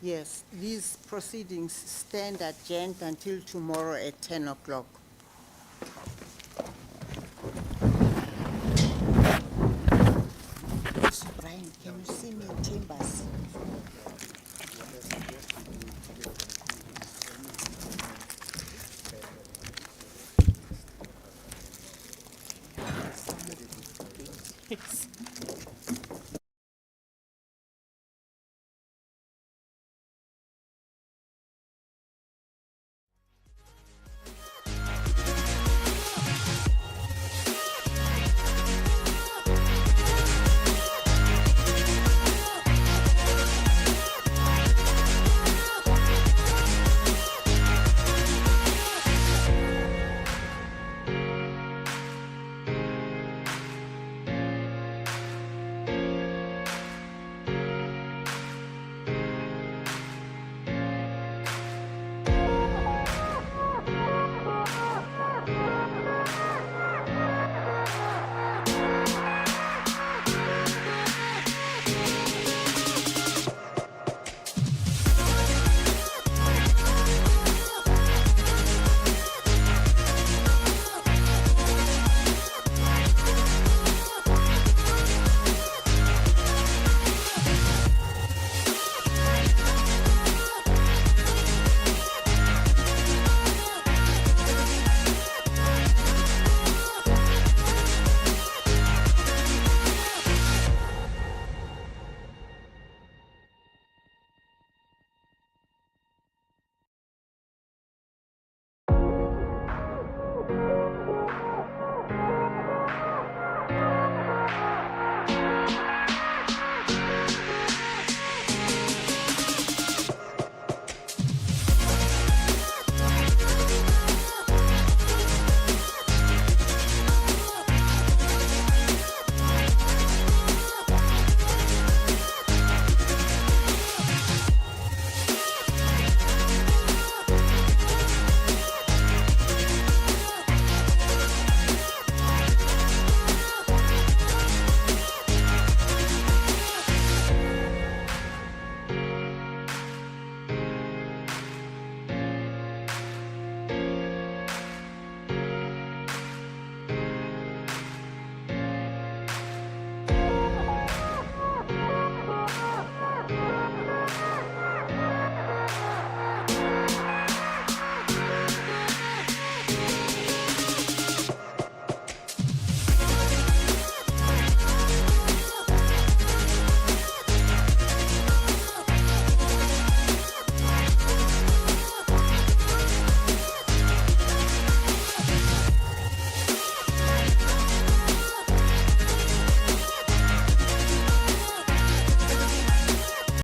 Yes, these proceedings stand adjourned until tomorrow at 10 o'clock. Brian, can you see me in chambers? Yes.